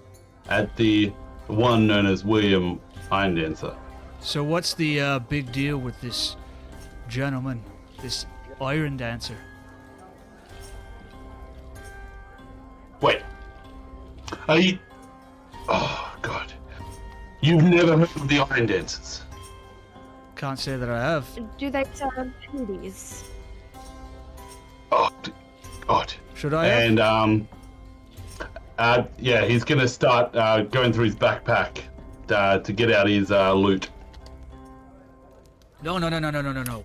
at the one known as William Iron Dancer. So what's the big deal with this gentleman, this Iron Dancer? Wait. Are you... Oh, God. You've never heard of the Iron Dancers? Can't say that I have. Do they serve pennies? Oh, God. Should I have? And, yeah, he's gonna start going through his backpack to get out his loot. No.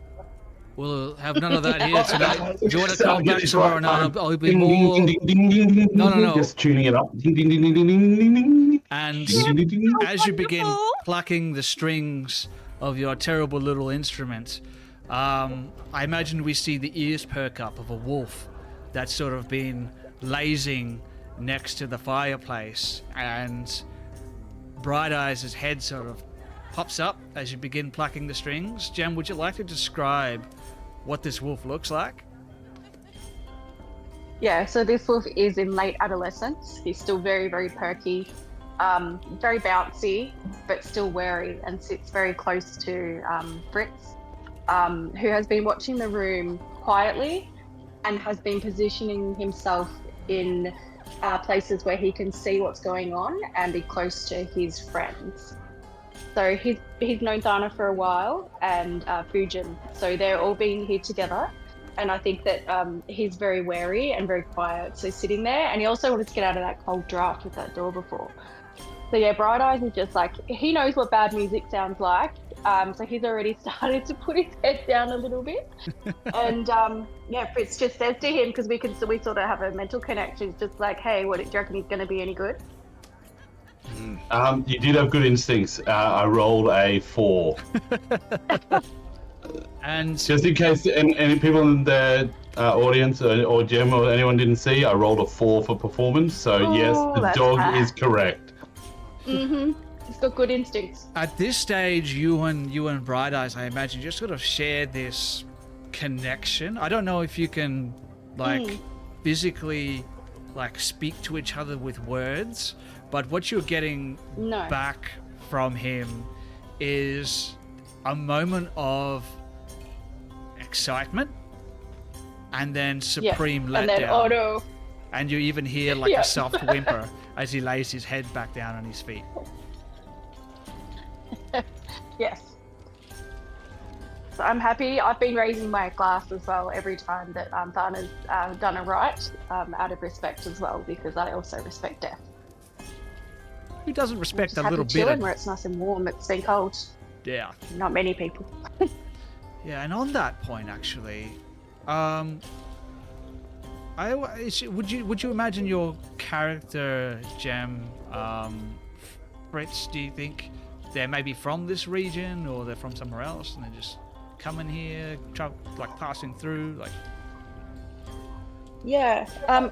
We'll have none of that here tonight. Do you want to come back tomorrow night? I'll be more... No. Just tuning it up. And as you begin plucking the strings of your terrible little instrument, I imagine we see the ears perk up of a wolf that's sort of been lazing next to the fireplace, and Bright Eyes' head sort of pops up as you begin plucking the strings. Jem, would you like to describe what this wolf looks like? Yeah, so this wolf is in late adolescence. He's still very, very perky, very bouncy, but still wary, and sits very close to Fritz, who has been watching the room quietly and has been positioning himself in places where he can see what's going on and be close to his friends. So he's known Thana for a while, and Fujin. So they're all been here together. And I think that he's very wary and very quiet. So sitting there, and he also wanted to get out of that cold draft with that door before. So yeah, Bright Eyes is just like, he knows what bad music sounds like. So he's already started to put his head down a little bit. And yeah, Fritz just says to him, because we sort of have a mental connection, just like, hey, what do you reckon he's going to be any good? You did have good instincts. I rolled a 4. And Just in case any people in the audience or Jem or anyone didn't see, I rolled a 4 for performance. So yes, the dog is correct. Mm-hmm. He's got good instincts. at this stage, you and Bright Eyes, I imagine, just sort of share this connection. I don't know if you can, like, physically, like, speak to each other with words, but what you're getting back from him is a moment of excitement and then supreme letdown. And then auto. And you even hear, like, a soft whimper as he lays his head back down on his feet. Yes. So I'm happy. I've been raising my glass as well every time that Thana's done it right, out of respect as well, because I also respect death. Who doesn't respect Just a little bit chilling of... where it's nice and warm. It's been cold. Yeah. Not many people. Yeah, and on that point, actually, would you imagine your character, Jem, Fritz, do you think they're maybe from this region or they're from somewhere else and they're just coming here, like passing through, like? Yeah,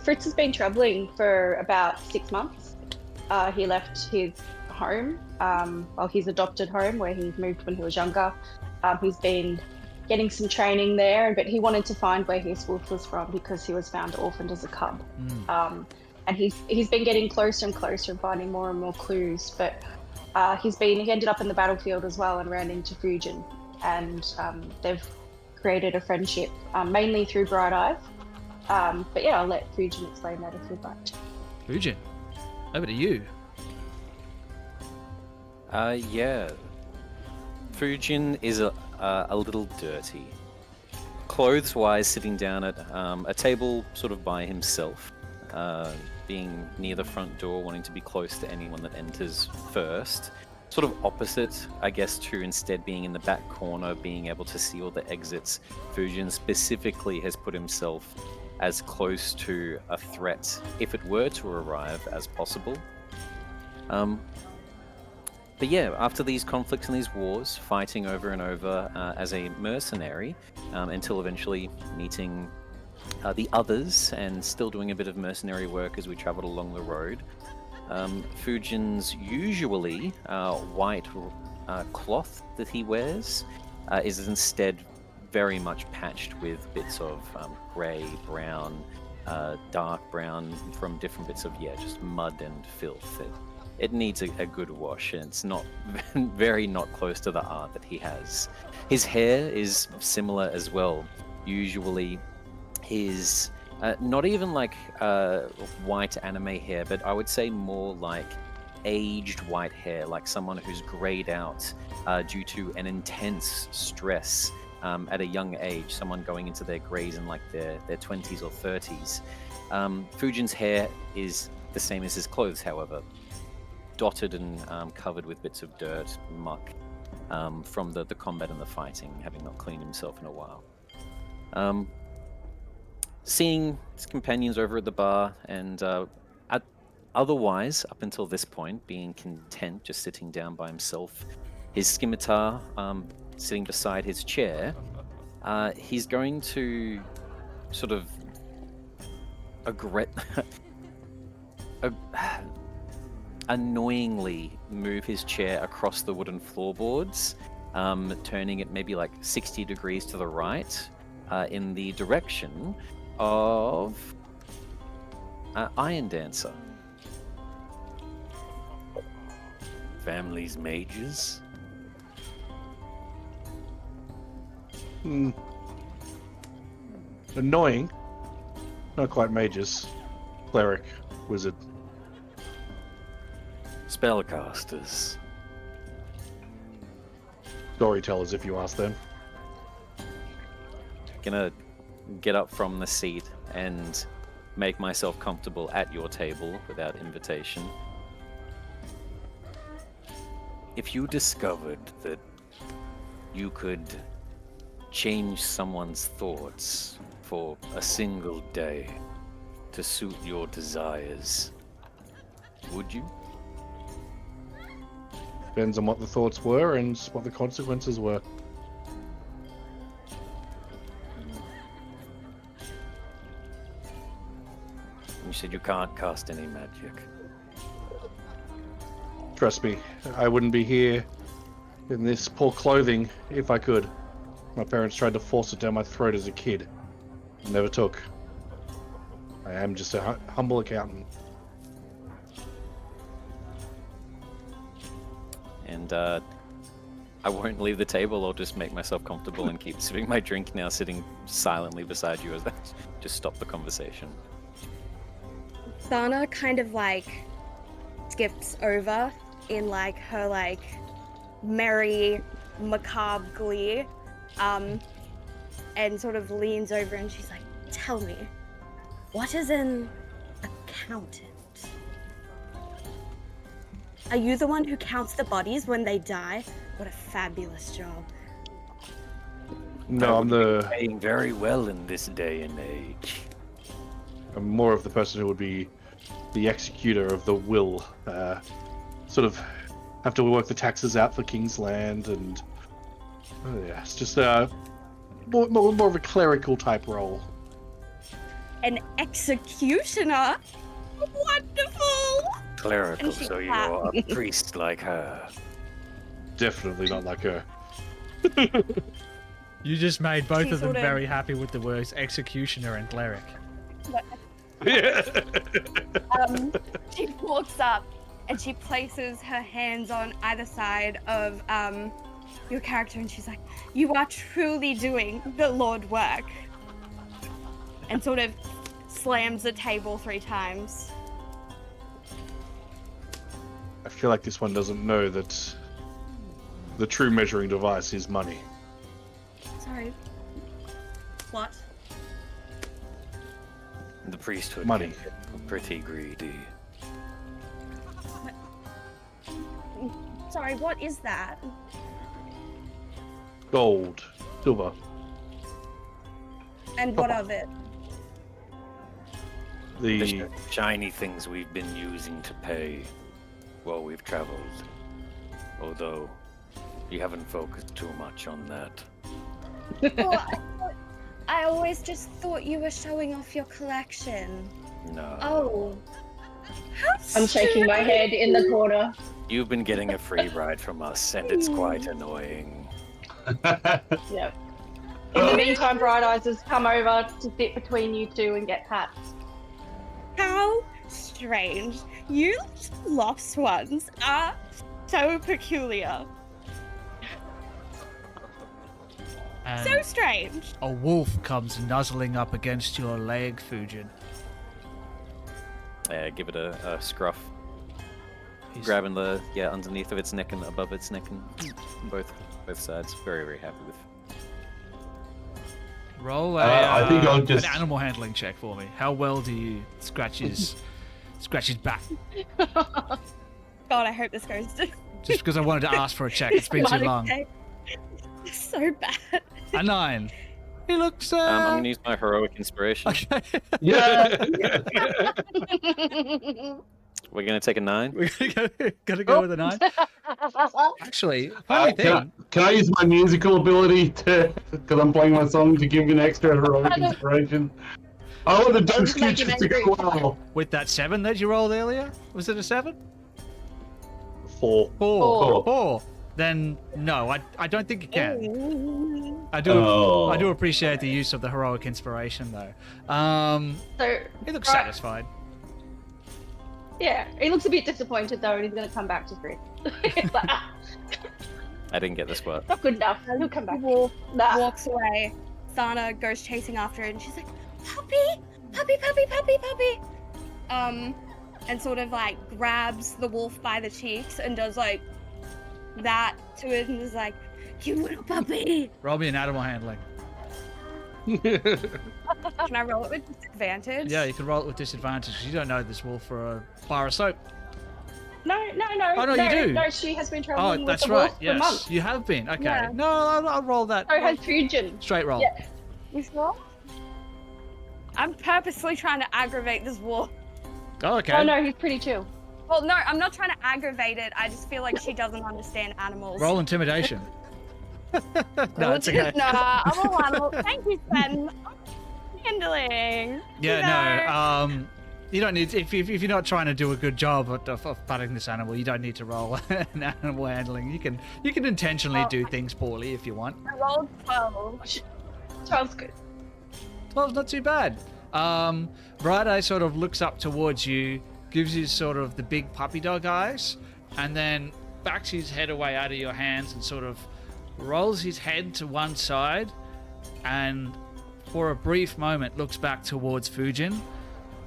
Fritz has been traveling for about 6 months. He left his home, his adopted home where he moved when he was younger. He's been getting some training there, but he wanted to find where his wolf was from because he was found orphaned as a cub. And he's been getting closer and closer and finding more and more clues, but he ended up in the battlefield as well and ran into Fujin, and they've created a friendship, mainly through Bright Eyes. But yeah, I'll let Fujin explain that if you'd like. Fujin, over to you. Yeah. Fujin is a little dirty. clothes-wise, sitting down at a table sort of by himself, being near the front door, wanting to be close to anyone that enters first. Sort of opposite, I guess, to instead being in the back corner, being able to see all the exits. Fujin specifically has put himself as close to a threat, if it were to arrive, as possible. But yeah, after these conflicts and these wars, fighting over and over as a mercenary, until eventually meeting the others and still doing a bit of mercenary work as we traveled along the road. Fujin's usually white cloth that he wears is instead very much patched with bits of grey, brown, dark brown from different bits of, just mud and filth. It needs a good wash, and it's not very not close to the art that he has. His hair is similar as well. Usually his not even like white anime hair, but I would say more like aged white hair, like someone who's grayed out due to an intense stress at a young age, someone going into their grays in like their 20s or 30s. Fujin's hair is the same as his clothes, however, dotted and covered with bits of dirt, muck, from the combat and the fighting, having not cleaned himself in a while. Seeing his companions over at the bar, and otherwise, up until this point, being content, just sitting down by himself, his scimitar sitting beside his chair, he's going to sort of annoyingly move his chair across the wooden floorboards, turning it maybe like 60 degrees to the right, in the direction of Iron Dancer. Family's mages? Annoying. Not quite mages. Cleric. Wizard. Spellcasters. Storytellers, if you ask them. Gonna get up from the seat and make myself comfortable at your table without invitation. If you discovered that you could change someone's thoughts for a single day to suit your desires, would you? Depends on what the thoughts were and what the consequences were. You said you can't cast any magic. Trust me, I wouldn't be here in this poor clothing if I could. My parents tried to force it down my throat as a kid. Never took. I am just a humble accountant. And I won't leave the table. I'll just make myself comfortable and keep sipping my drink now, sitting silently beside you as that just stop the conversation. Thana kind of like skips over in like her like merry macabre glee, and sort of leans over and she's like, "Tell me, what is an accountant? Are you the one who counts the bodies when they die? What a fabulous job." No, I'm paying very well in this day and age. I'm more of the person who would be the executor of the will. Sort of have to work the taxes out for King's Land, and it's just more of a clerical type role. An executioner? Wonderful! Clerical, And she so clapped. you're a priest like her. Definitely not like her. You just made both She of them sort of- very happy with the words executioner and cleric. Yeah. She walks up and she places her hands on either side of your character and she's like, "You are truly doing the Lord work." And sort of slams the table 3 times. I feel like this one doesn't know that the true measuring device is money. Sorry. What? The priesthood Money. can get pretty greedy. Sorry, what is that? Gold, silver. And what of it? The shiny things we've been using to pay while we've traveled. Although, you haven't focused too much on that. I always just thought you were showing off your collection. No. Oh. I'm shaking my head in the corner. You've been getting a free ride from us, and it's quite annoying. Yep. In the meantime, Bright Eyes has come over to sit between you two and get hats. How strange. You lost ones are so peculiar. And So strange. a wolf comes nuzzling up against your leg, Fujin. Give it a scruff. He's- Grabbing the underneath of its neck and above its neck and both sides. Very, very happy with. Roll I think I'll just- an animal handling check for me. How well do you scratch his back? God, I hope this goes to Just because I wanted to ask for a check. It's been too long. So bad. A 9. He looks. I'm gonna use my heroic inspiration. Okay. Yeah. We're gonna take a 9. We're gonna go with a 9. Actually, funny thing. Can I use my musical ability because I'm playing my song to give you an extra heroic inspiration? I want the dog scooches to go well. With that 7 that you rolled earlier, was it a 7? 4. 4. Four. Then no, I don't think you can. I do Oh. appreciate the use of the heroic inspiration though. So He looks Right. satisfied. yeah, he looks a bit disappointed though, and he's gonna come back to Fritz. He's like, ah, I didn't get the squat. not good enough. He'll come back. Wolf Nah. walks away. Thana goes chasing after it, and she's like, "Puppy, puppy, puppy, puppy, puppy." And sort of like grabs the wolf by the cheeks and does like that to it, and is like, "You little puppy." Roll me an animal handling. Can I roll it with disadvantage? Yeah, you can roll it with disadvantage because you don't know this wolf for a bar of soap. No. Oh, no, you do. No, she has been Oh, traveling with that's the right. wolf for Yes, months. you have been. Okay. Yeah. No, I'll roll that. So has Fujin. Straight roll. Yeah. You sure? I'm purposely trying to aggravate this wolf. Oh, okay. Oh no, he's pretty chill. Well, no, I'm not trying to aggravate it. I just feel like she doesn't understand animals. Roll intimidation. No, it's okay. Nah, I'm a animal. Thank you, Sven. Handling. Yeah, no. You don't need if you're not trying to do a good job of patting this animal, you don't need to roll an animal handling. You can intentionally do things poorly if you want. I rolled 12. 12's good. 12's not too bad. Bright Eye sort of looks up towards you, gives you sort of the big puppy dog eyes, and then backs his head away out of your hands and sort of rolls his head to one side, and for a brief moment looks back towards Fujin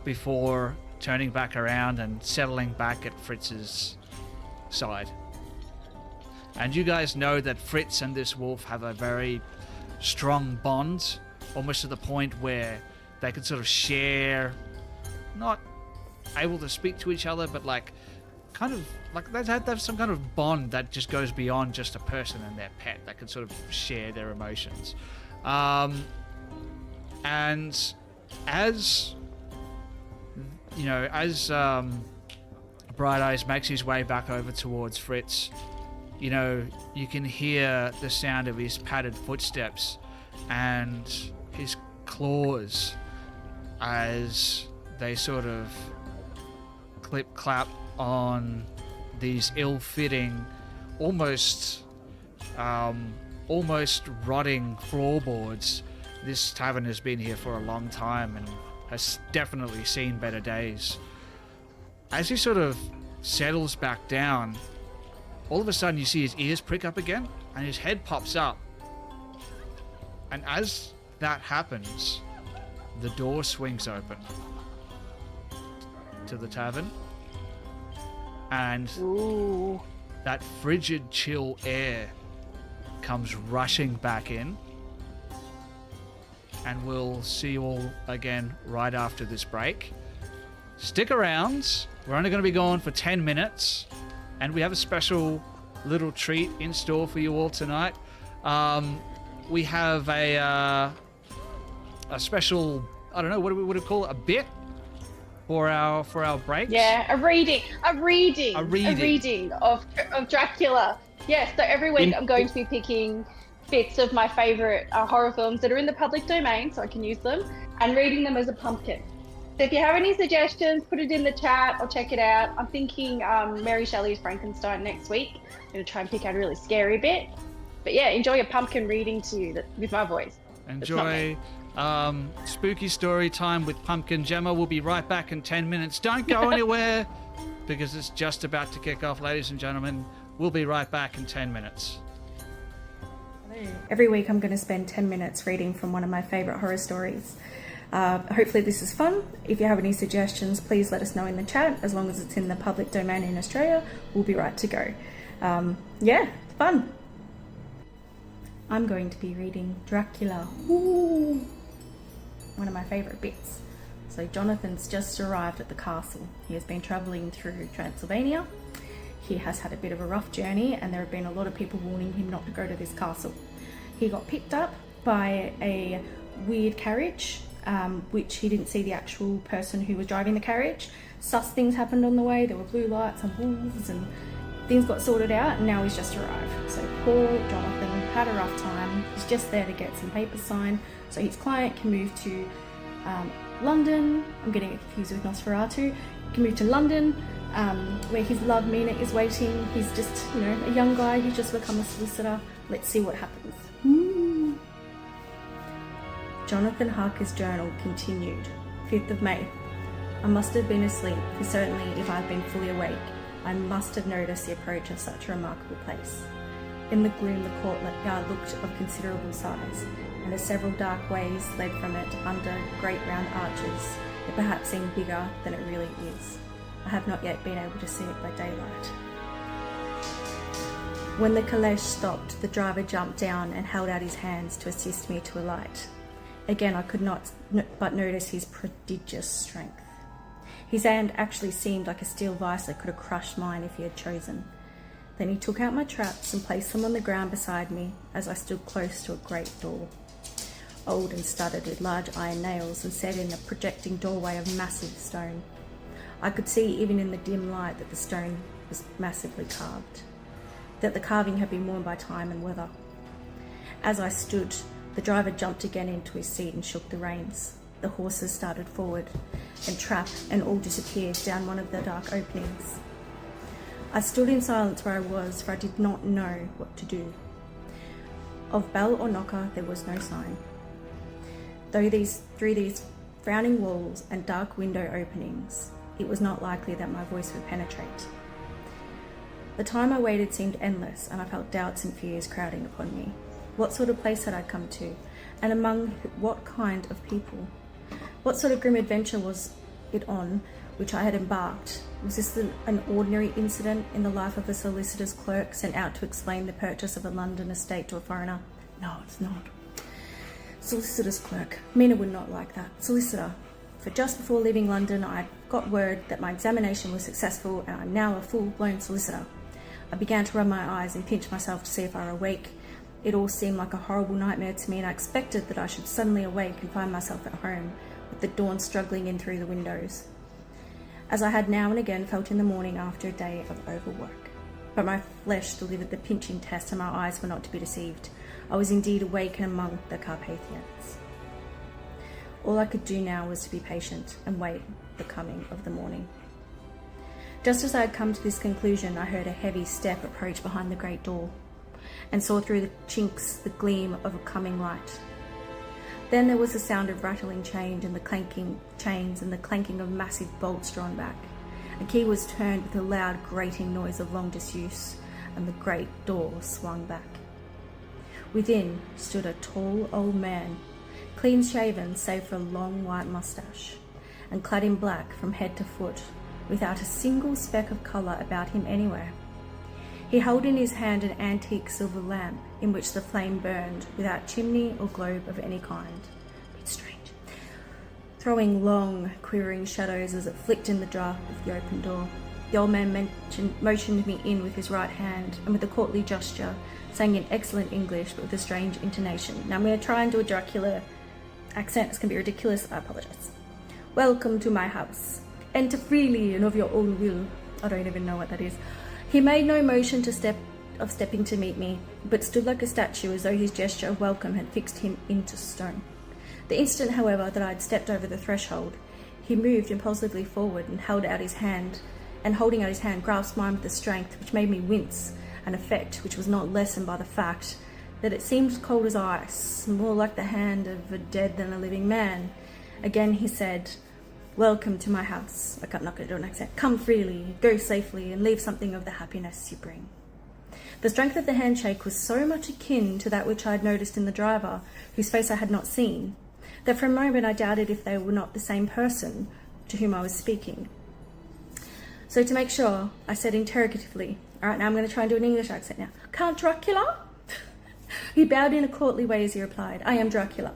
before turning back around and settling back at Fritz's side. And you guys know that Fritz and this wolf have a very strong bond, almost to the point where they could sort of share, not able to speak to each other, but like kind of like they have some kind of bond that just goes beyond just a person and their pet that can sort of share their emotions. And as you know, as Bright Eyes makes his way back over towards Fritz, you know, you can hear the sound of his padded footsteps and his claws as they sort of clip-clap on these ill-fitting, almost rotting floorboards. This tavern has been here for a long time and has definitely seen better days. As he sort of settles back down, all of a sudden you see his ears prick up again and his head pops up. And as that happens, the door swings open to the tavern, and that frigid, chill air comes rushing back in, and we'll see you all again right after this break. Stick around. We're only going to be gone for 10 minutes, and we have a special little treat in store for you all tonight. We have a special, I don't know, what do we call it? A bit for our breaks. Yeah, a reading of Dracula. Yes, so every week I'm going to be picking bits of my favorite horror films that are in the public domain, so I can use them, and reading them as a pumpkin. So if you have any suggestions, put it in the chat or check it out. I'm thinking Mary Shelley's Frankenstein next week. I'm going to try and pick out a really scary bit. But yeah, enjoy a pumpkin reading to you with my voice. Enjoy spooky story time with Pumpkin Gemma. We'll be right back in 10 minutes. Don't go anywhere because it's just about to kick off, ladies and gentlemen. We'll be right back in 10 minutes. Every week I'm going to spend 10 minutes reading from one of my favourite horror stories. Hopefully this is fun. If you have any suggestions, please let us know in the chat. As long as it's in the public domain in Australia, we'll be right to go. Yeah, fun. I'm going to be reading Dracula. Ooh. One of my favourite bits. So Jonathan's just arrived at the castle. He has been travelling through Transylvania. He has had a bit of a rough journey, and there have been a lot of people warning him not to go to this castle. He got picked up by a weird carriage, which he didn't see the actual person who was driving the carriage. Sus things happened on the way. There were blue lights and wolves, and things got sorted out, and now he's just arrived. So poor Jonathan had a rough time. He's just there to get some papers signed so his client can move to London. I'm getting it confused with Nosferatu. Can move to London, where his love Mina is waiting. He's just, a young guy. He's just become a solicitor. Let's see what happens. Ooh. Jonathan Harker's journal continued. 5th of May. I must have been asleep, for certainly if I had been fully awake, I must have noticed the approach of such a remarkable place. In the gloom, the courtyard looked of considerable size, and as several dark ways led from it under great round arches, it perhaps seemed bigger than it really is. I have not yet been able to see it by daylight. When the calèche stopped, the driver jumped down and held out his hands to assist me to alight. Again, I could not but notice his prodigious strength. His hand actually seemed like a steel vice that could have crushed mine if he had chosen. Then he took out my traps and placed them on the ground beside me as I stood close to a great door, old and studded with large iron nails and set in a projecting doorway of massive stone. I could see even in the dim light that the stone was massively carved, that the carving had been worn by time and weather. As I stood, the driver jumped again into his seat and shook the reins. The horses started forward, and trap and all disappeared down one of the dark openings. I stood in silence where I was, for I did not know what to do. Of bell or knocker there was no sign, though through these frowning walls and dark window openings, it was not likely that my voice would penetrate. The time I waited seemed endless, and I felt doubts and fears crowding upon me. What sort of place had I come to, and among what kind of people? What sort of grim adventure was it on which I had embarked? Was this an ordinary incident in the life of a solicitor's clerk sent out to explain the purchase of a London estate to a foreigner? No, it's not. Solicitor's clerk. Mina would not like that. Solicitor. For just before leaving London, I got word that my examination was successful and I'm now a full-blown solicitor. I began to rub my eyes and pinch myself to see if I were awake. It all seemed like a horrible nightmare to me, and I expected that I should suddenly awake and find myself at home, with the dawn struggling in through the windows, as I had now and again felt in the morning after a day of overwork. But my flesh delivered the pinching test, and my eyes were not to be deceived. I was indeed awake and among the Carpathians. All I could do now was to be patient and wait the coming of the morning. Just as I had come to this conclusion, I heard a heavy step approach behind the great door, and saw through the chinks the gleam of a coming light. Then there was the sound of rattling chains and the clanking of massive bolts drawn back. A key was turned with a loud grating noise of long disuse, and the great door swung back. Within stood a tall old man, clean-shaven save for a long white moustache, and clad in black from head to foot, without a single speck of colour about him anywhere. He held in his hand an antique silver lamp in which the flame burned without chimney or globe of any kind. throwing long, quivering shadows as it flicked in the draft of the open door. The old man motioned me in with his right hand, and with a courtly gesture, saying in excellent English but with a strange intonation. Now I'm going to try and do a Dracula accent. It's going to be ridiculous. I apologize. Welcome to my house. Enter freely and of your own will. I don't even know what that is. He made no motion of stepping to meet me, but stood like a statue as though his gesture of welcome had fixed him into stone. The instant, however, that I had stepped over the threshold, he moved impulsively forward and held out his hand, and holding out his hand, grasped mine with a strength which made me wince, an effect which was not lessened by the fact that it seemed cold as ice, more like the hand of a dead than a living man. Again he said, "Welcome to my house." I'm not going to do an accent. "Come freely, go safely, and leave something of the happiness you bring." The strength of the handshake was so much akin to that which I had noticed in the driver, whose face I had not seen, that for a moment I doubted if they were not the same person to whom I was speaking. So to make sure, I said interrogatively, "All right, now I'm going to try and do an English accent now. Count Dracula?" He bowed in a courtly way as he replied, "I am Dracula,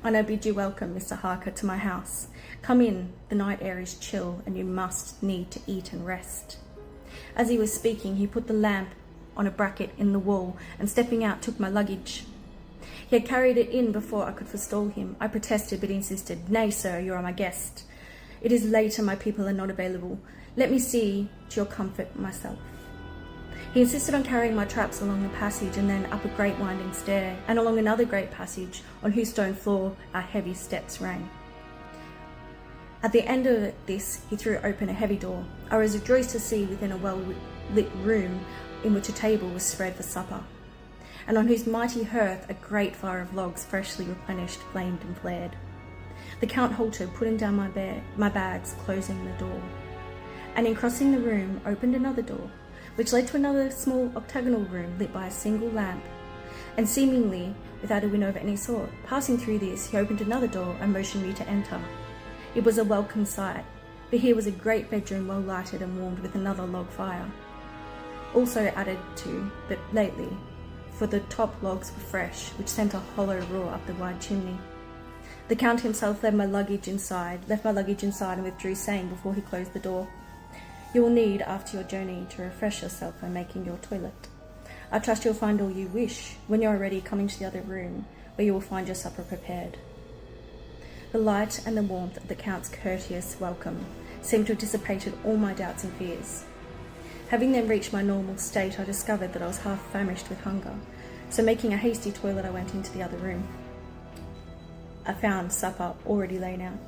and I bid you welcome, Mr. Harker, to my house. Come in, the night air is chill, and you must need to eat and rest." As he was speaking, he put the lamp on a bracket in the wall, and stepping out, took my luggage. He had carried it in before I could forestall him. I protested, but he insisted, "Nay, sir, you are my guest. It is late and my people are not available. Let me see to your comfort myself." He insisted on carrying my traps along the passage and then up a great winding stair, and along another great passage, on whose stone floor our heavy steps rang. At the end of this, he threw open a heavy door. I was rejoiced to see within a well-lit room in which a table was spread for supper, and on whose mighty hearth a great fire of logs, freshly replenished, flamed and flared. The Count halted, putting down my bags, closing the door, and in crossing the room, opened another door, which led to another small octagonal room lit by a single lamp, and seemingly without a window of any sort. Passing through this, he opened another door and motioned me to enter. It was a welcome sight, for here was a great bedroom well lighted and warmed with another log fire, also added to, but lately, for the top logs were fresh, which sent a hollow roar up the wide chimney. The Count himself left my luggage inside and withdrew, saying before he closed the door, "You will need, after your journey, to refresh yourself by making your toilet. I trust you'll find all you wish. When you are ready, come into the other room, where you will find your supper prepared." The light and the warmth of the Count's courteous welcome seemed to have dissipated all my doubts and fears. Having then reached my normal state, I discovered that I was half famished with hunger, so making a hasty toilet, I went into the other room. I found supper already laid out.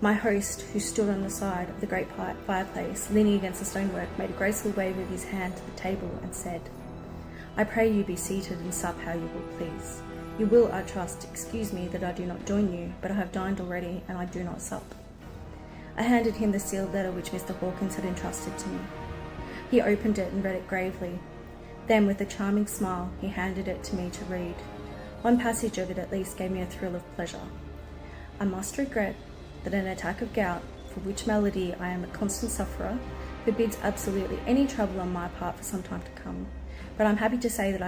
My host, who stood on the side of the great fireplace, leaning against the stonework, made a graceful wave with his hand to the table and said, "I pray you be seated and sup how you will please. You will, I trust, excuse me that I do not join you, but I have dined already and I do not sup." I handed him the sealed letter which Mr. Hawkins had entrusted to me. He opened it and read it gravely. Then, with a charming smile, he handed it to me to read. One passage of it at least gave me a thrill of pleasure. "I must regret that an attack of gout, for which malady I am a constant sufferer, forbids absolutely any trouble on my part for some time to come, but I'm happy to say that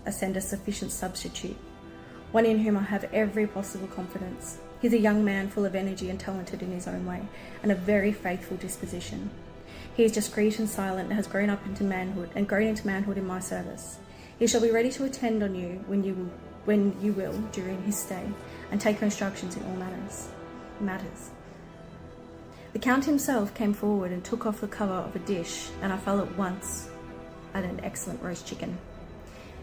I send a sufficient substitute, one in whom I have every possible confidence. He's a young man full of energy and talented in his own way, and a very faithful disposition. He is discreet and silent and has grown into manhood in my service. He shall be ready to attend on you when you will during his stay, and take your instructions in all matters." The Count himself came forward and took off the cover of a dish, and I fell at once at an excellent roast chicken.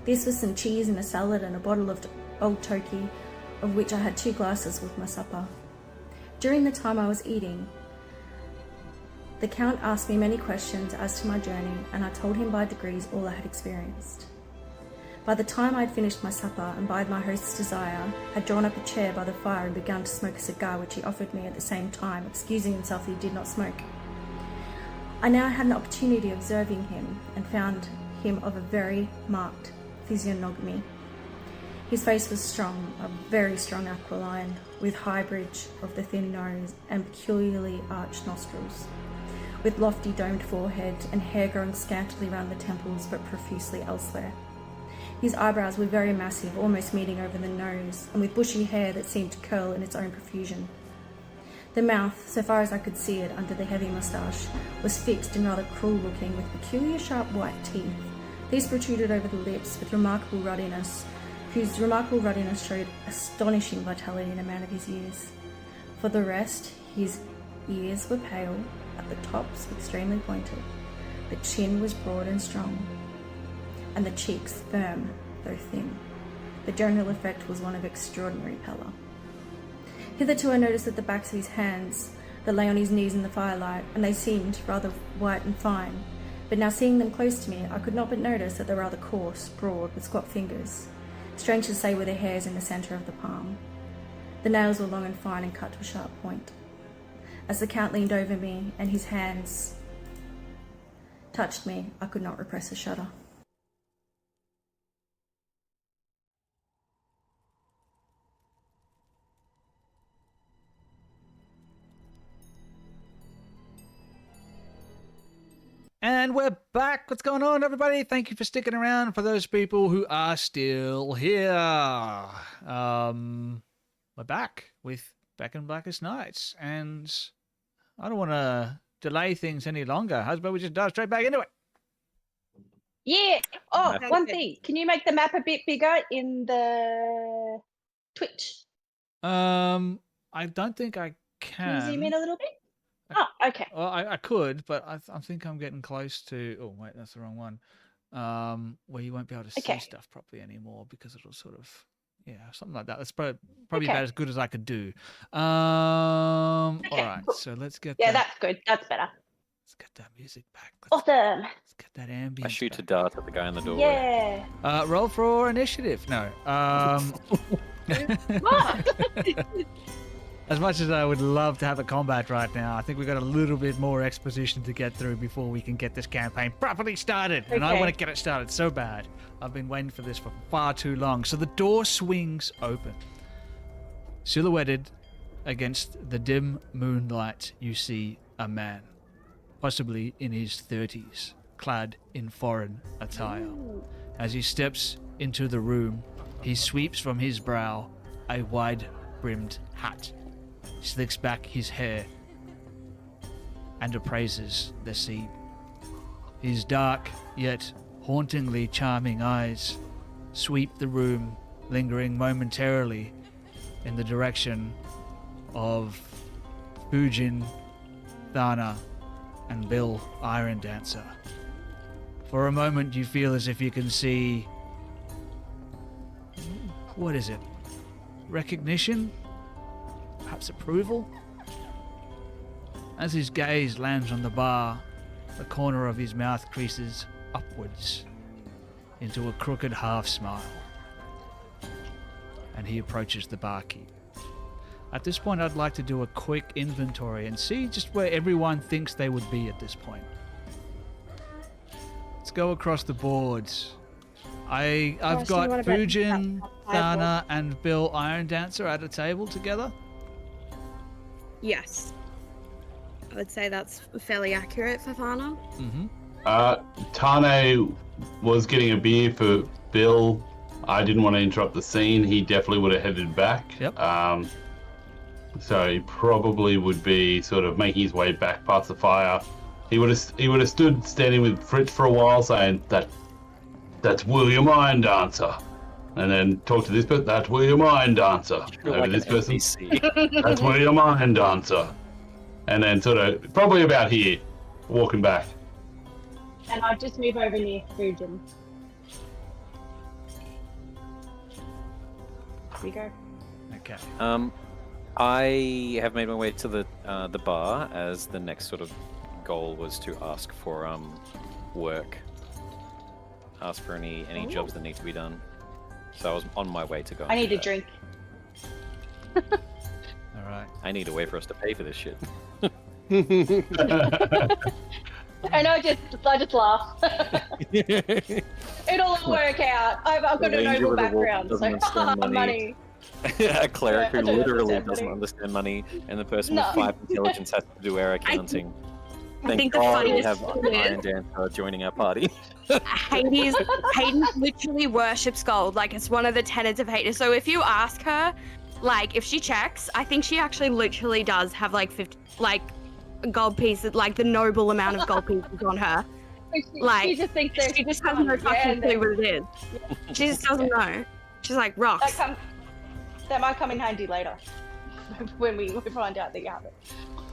This was some cheese and a salad and a bottle of old Toki, of which I had 2 glasses with my supper. During the time I was eating, the Count asked me many questions as to my journey, and I told him by degrees all I had experienced. By the time I had finished my supper, and by my host's desire, had drawn up a chair by the fire and begun to smoke a cigar which he offered me at the same time, excusing himself that he did not smoke. I now had an opportunity of observing him, and found him of a very marked physiognomy. His face was strong, a very strong aquiline, with high bridge of the thin nose and peculiarly arched nostrils, with lofty domed forehead and hair growing scantily round the temples but profusely elsewhere. His eyebrows were very massive, almost meeting over the nose, and with bushy hair that seemed to curl in its own profusion. The mouth, so far as I could see it under the heavy moustache, was fixed and rather cruel looking with peculiar sharp white teeth. These protruded over the lips with remarkable ruddiness, whose remarkable ruddiness showed astonishing vitality in a man of his years. For the rest, his ears were pale, at the tops extremely pointed. The chin was broad and strong, and the cheeks firm, though thin. The general effect was one of extraordinary pallor. Hitherto I noticed that the backs of his hands that lay on his knees in the firelight, and they seemed rather white and fine, but now seeing them close to me, I could not but notice that they were rather coarse, broad, with squat fingers. Strange to say were the hairs in the centre of the palm. The nails were long and fine and cut to a sharp point. As the Count leaned over me and his hands touched me, I could not repress a shudder. And we're back. What's going on, everybody? Thank you for sticking around. For those people who are still here, we're back with Beckoned Blackest Nights, and I don't want to delay things any longer. How about we just dive straight back into it? Yeah. Oh, Okay. one thing. Can you make the map a bit bigger in the Twitch? I don't think I Can you zoom in can. a little bit? Oh, okay. Well, I could, but I think I'm getting close to. Oh wait, that's the wrong one. Where you won't be able to see Okay. stuff properly anymore because it'll sort of, something like that. That's probably Okay. about as good as I could do. All right, cool. so let's get Yeah, that. that's good. That's better. Let's get that music back. Awesome. Let's get that ambience. I shoot a back. dart at the guy in the doorway. Yeah. Roll for initiative. No. What? As much as I would love to have a combat right now, I think we've got a little bit more exposition to get through before we can get this campaign properly started. And I Okay. want to get it started so bad. I've been waiting for this for far too long. So the door swings open. Silhouetted against the dim moonlight, you see a man, possibly in his 30s, clad in foreign attire. As he steps into the room, he sweeps from his brow a wide-brimmed hat, slicks back his hair, and appraises the scene. His dark yet hauntingly charming eyes sweep the room, lingering momentarily in the direction of Fujin, Thana, and Bill Iron Dancer. For a moment, you feel as if you can see. What is it? Recognition? Perhaps approval? As his gaze lands on the bar, the corner of his mouth creases upwards into a crooked half smile, and he approaches the barkeep. At this point, I'd like to do a quick inventory and see just where everyone thinks they would be at this point. Let's go across the boards. I've so you got wanna bet Fujin, that Thana, and Bill Iron Dancer at a table together. Yes. I would say that's fairly accurate for Thana. Mm-hmm. Tane was getting a beer for Bill. I didn't want to interrupt the scene. He definitely would have headed back. Yep. So he probably would be sort of making his way back past the fire. He would have stood standing with Fritz for a while, saying that's William Iron Dancer, and then talk to this person. That's William Iron Dancer. You're Over like this an person. NPC. That's William Iron Dancer, and then sort of probably about here, walking back. And I'll just move over near Fujin. Here we go. Okay. I have made my way to the bar, as the next sort of goal was to ask for work. Ask for any jobs that need to be done. So I was on my way to go. I and need do a that. drink. All right. I need a way for us to pay for this shit. And I just laugh. It'll all work out. I've got The a ranger noble with the wolf background, so doesn't understand money. money. A cleric Yeah, I who don't literally understand doesn't money. understand money, and the person No. with 5 intelligence has to do our accounting. I think the God we funniest have thing Iron is Dancer joining our party. Hayden literally worships gold. Like, it's one of the tenets of Hayden. So if you ask her, like if she checks, I think she actually literally does have like 50 like gold pieces, like the noble amount of gold pieces on her. Like she just thinks they're she just has no fun, fucking yeah, clue what it is. She just doesn't know. She's like rocks. That might come in handy later when we find out that you have it.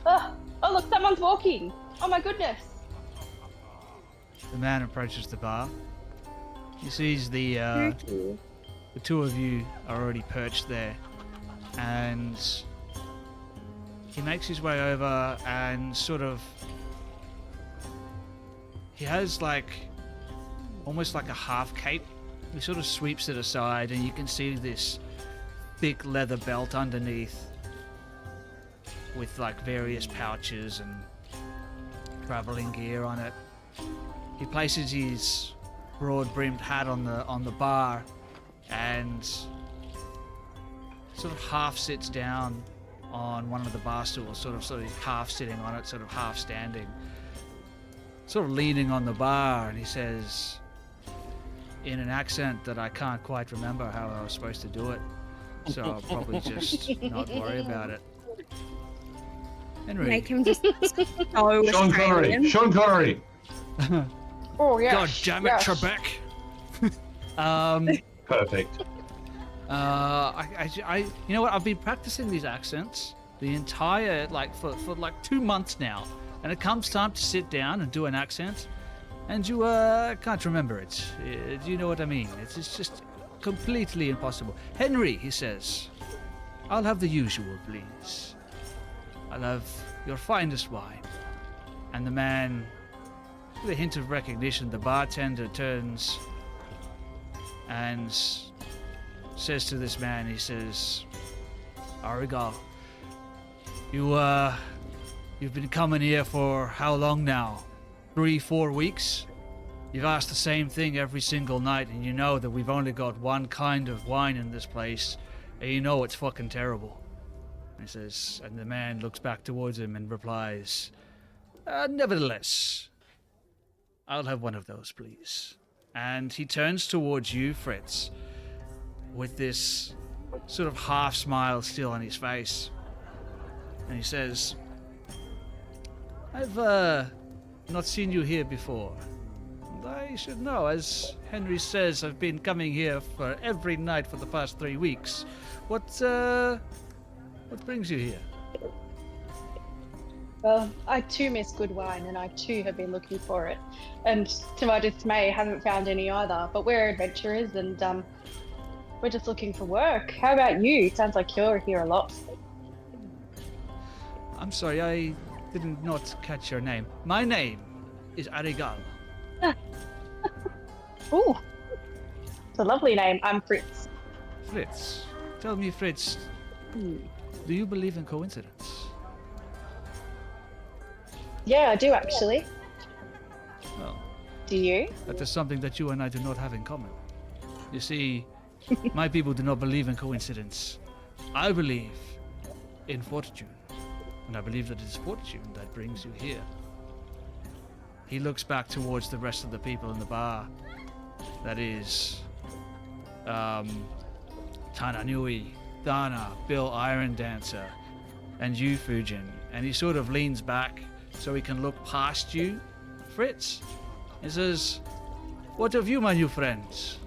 Oh, look, someone's walking. Oh my goodness. The man approaches the bar. He sees the two of you are already perched there, and he makes his way over and sort of. He has like almost like a half cape. He sort of sweeps it aside, and you can see this thick leather belt underneath with like various pouches and traveling gear on it. He places his broad-brimmed hat on the bar and sort of half sits down on one of the bar stools, sort of half sitting on it, sort of half standing, sort of leaning on the bar, and he says, in an accent that I can't quite remember how I was supposed to do it, so I'll probably just not worry about it. Henry. Make him just so Sean Connery. Sean Connery. Oh yeah. God damn it, Trebek. Perfect. I you know what? I've been practicing these accents the entire for like 2 months now, and it comes time to sit down and do an accent, and you can't remember it. Do you know what I mean? It's just completely impossible. Henry, he says, I'll have the usual, please. I'll have your finest wine. And the man, with a hint of recognition, the bartender turns and says to this man, he says, Arigal, you've been coming here for how long now? 3-4 weeks? You've asked the same thing every single night, and you know that we've only got one kind of wine in this place, and you know it's fucking terrible. He says, and the man looks back towards him and replies, nevertheless, I'll have one of those, please. And he turns towards you, Fritz, with this sort of half smile still on his face. And he says, I've not seen you here before. And I should know, as Henry says, I've been coming here for every night for the past 3 weeks. What brings you here? Well, I too miss good wine, and I too have been looking for it. And to my dismay, haven't found any either. But we're adventurers, and we're just looking for work. How about you? Sounds like you're here a lot. I'm sorry, I did not catch your name. My name is Arigal. Ooh, it's a lovely name. I'm Fritz. Fritz. Tell me, Fritz, do you believe in coincidence? Yeah, I do actually. Well, Do you? that is something that you and I do not have in common. You see, my people do not believe in coincidence. I believe in fortune. And I believe that it is fortune that brings you here. He looks back towards the rest of the people in the bar. That is, Tana Nui, Thana, Bill Iron Dancer, and you, Fujin. And he sort of leans back so he can look past you, Fritz. He says, what of you, my new friends?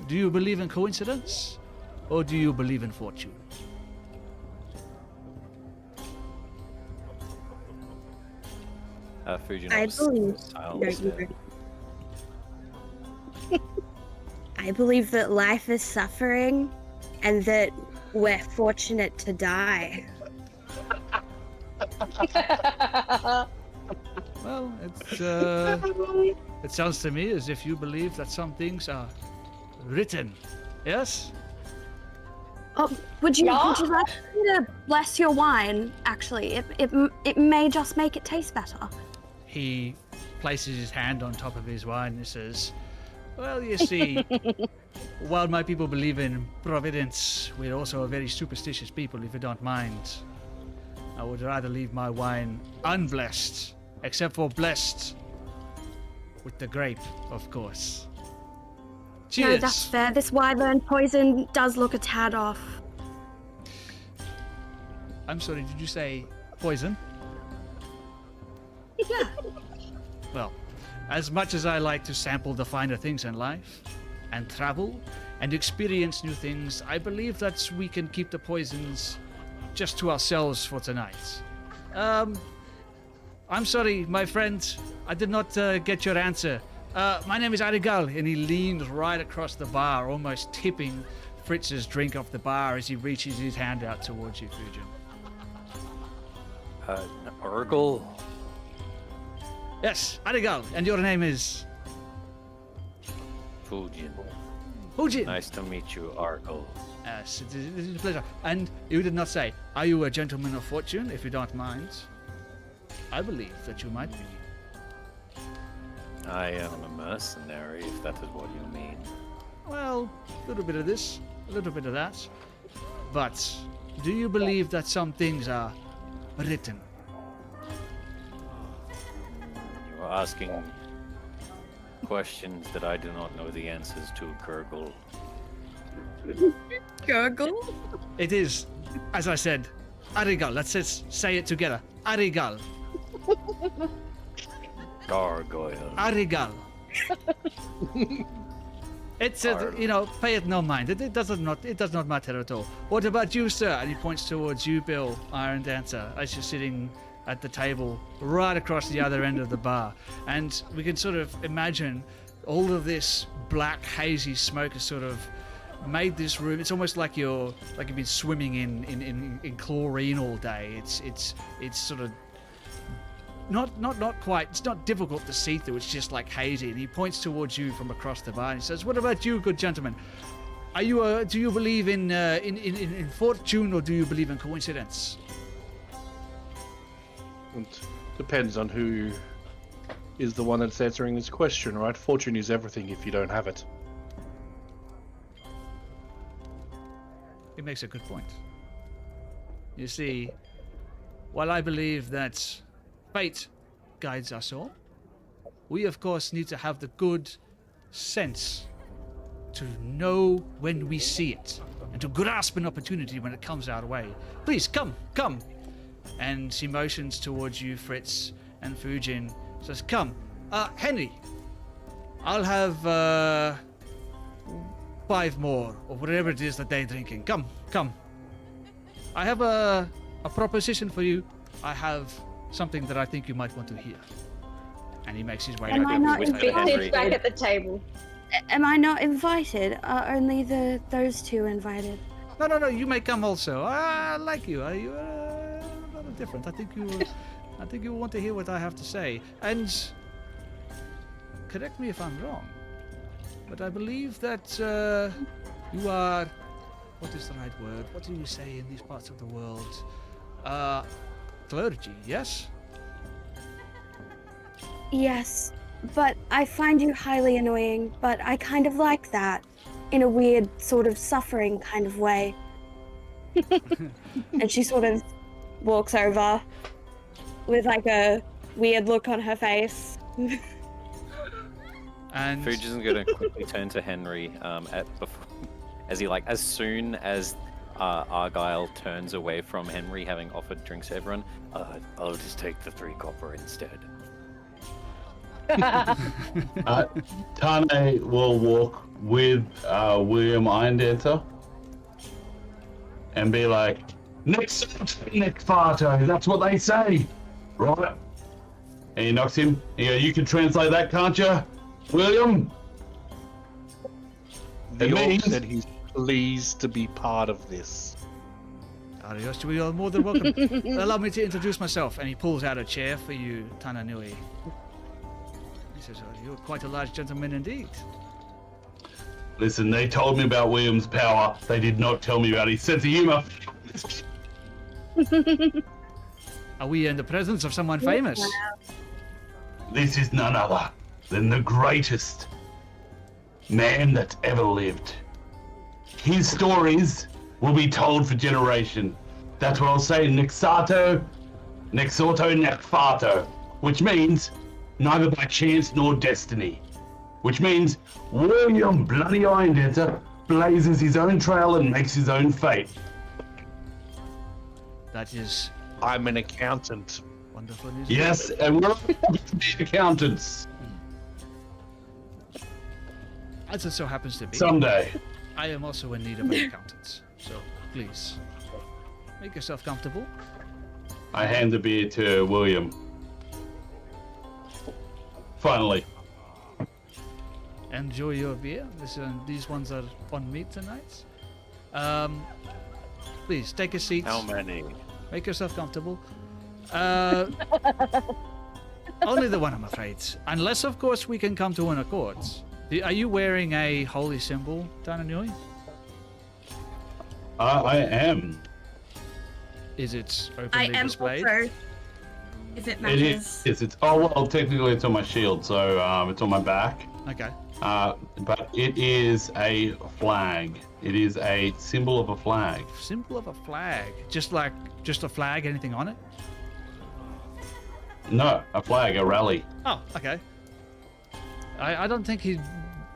Do you believe in coincidence? Or do you believe in fortune? Fujin I was believe. silent No, you there. I believe that life is suffering and that we're fortunate to die. Well, it sounds to me as if you believe that some things are written. Yes? Oh, would you like me to bless your wine? Actually, it may just make it taste better. He places his hand on top of his wine and says, well, you see, while my people believe in providence, we're also a very superstitious people, if you don't mind. I would rather leave my wine unblessed, except for blessed with the grape, of course. Cheers. No, that's fair. This wyvern poison does look a tad off. I'm sorry, did you say poison? Yeah. Well, as much as I like to sample the finer things in life, and travel, and experience new things, I believe that we can keep the poisons just to ourselves for tonight. I'm sorry, my friend, I did not get your answer. My name is Arigal, and he leans right across the bar, almost tipping Fritz's drink off the bar as he reaches his hand out towards you, Fujin. Oracle? Yes, Arigal, and your name is? Fujin. Fujin. Nice to meet you, Oracle. Yes, it is a pleasure. And you did not say, are you a gentleman of fortune, if you don't mind? I believe that you might be. I am a mercenary, if that is what you mean. Well, a little bit of this, a little bit of that. But do you believe that some things are written? You are asking questions that I do not know the answers to, Gurgle. Gurgle? It is, as I said, Arigal. Let's just say it together. Arigal. Gargoyle. Arigal. It's pay it no mind. It does not matter at all. What about you, sir? And he points towards you, Bill, Iron Dancer, as you're sitting at the table right across the other end of the bar. And we can sort of imagine all of this black, hazy smoke has sort of made this room. It's almost like you've been swimming in chlorine all day. It's sort of not quite. It's not difficult to see through. It's just like hazy. And he points towards you from across the bar and he says, "What about you, good gentleman? Are you do you believe in fortune, or do you believe in coincidence?" It depends on who is the one that's answering this question, right? Fortune is everything if you don't have it. He makes a good point. You see, while I believe that fate guides us all, we of course need to have the good sense to know when we see it and to grasp an opportunity when it comes our way. Please, come. And he motions towards you, Fritz, and Fujin says, "Come. Henry, I'll have 5 more, or whatever it is that they're drinking. Come. I have a proposition for you. I have something that I think you might want to hear." And he makes his way Am back I up not to Fritz Henry. sits back at the table. Am I not invited? Are only those two invited? No, you may come also. I like you. You not different. I think you want to hear what I have to say. And correct me if I'm wrong, but I believe that you are, what is the right word? What do you say in these parts of the world? Clergy, yes? Yes, but I find you highly annoying, but I kind of like that. In a weird, sort of suffering kind of way. And she sort of walks over with like a weird look on her face. And Fujin's gonna quickly turn to Henry as soon as Argyle turns away from Henry, having offered drinks to everyone. I'll just take the 3 copper instead. Tane will walk with William Irondancer and be like, next farto, that's what they say, right? And he knocks him. You can translate that, can't you, William? The It orc means- said he's pleased to be part of this. Arios, we are more than welcome. Allow me to introduce myself. And he pulls out a chair for you, Tananui. He says, "Oh, you're quite a large gentleman indeed." Listen, they told me about William's power. They did not tell me about his sense of humor. Are we in the presence of someone famous? This is none other than the greatest man that's ever lived. His stories will be told for generation. That's what I'll say, Nexato, Necfato, which means neither by chance nor destiny. Which means William Bloody Irondancer blazes his own trail and makes his own fate. That is I'm an accountant. wonderful news. Yes, and we're accountants As it so happens to be, someday. I am also in need of an accountant. So please, make yourself comfortable. I hand the beer to William. Finally. Enjoy your beer. These ones are on me tonight. Please take a seat. How many? Make yourself comfortable. Only the one, I'm afraid. Unless, of course, we can come to an accord. Are you wearing a holy symbol, Thana? I am. Is it I openly am displayed? also. If it It matters. is. It's. Oh well, technically it's on my shield, so it's on my back. Okay. But it is a flag. It is a symbol of a flag. Symbol of a flag. Just a flag, anything on it? No, a flag, a rally. Oh, okay. I don't think he'd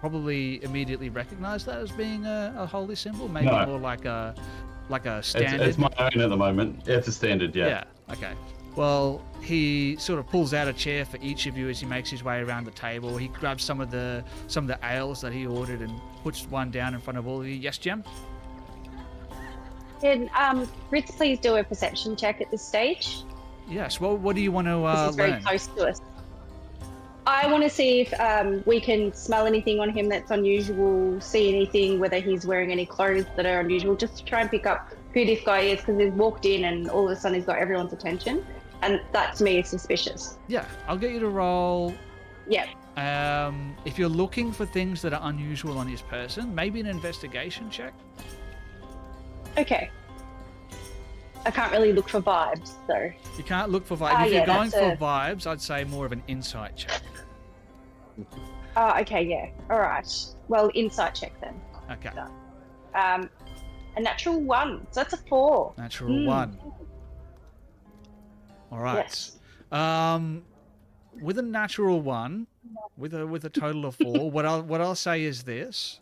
probably immediately recognize that as being a holy symbol. Maybe No. more like a standard. It's my own at the moment. It's a standard, yeah. Yeah, okay. Well, he sort of pulls out a chair for each of you as he makes his way around the table. He grabs some of the ales that he ordered and puts one down in front of all of you. Yes, Jem? Can Fritz please do a perception check at this stage? Yes. Well, what do you want to This is very learn? close to us. I want to see if we can smell anything on him that's unusual, see anything, whether he's wearing any clothes that are unusual, just to try and pick up who this guy is, because he's walked in and all of a sudden he's got everyone's attention. And that to me is suspicious. Yeah, I'll get you to roll. Yeah. If you're looking for things that are unusual on his person, maybe an investigation check. Okay. I can't really look for vibes, though. You can't look for vibes. If yeah, you're going that's for vibes, I'd say more of an insight check. Okay, yeah. All right. Well, insight check then. Okay. A natural 1. So that's a 4. Natural 1. All right. Yes. With a natural 1, with a total of 4, what I'll say is this: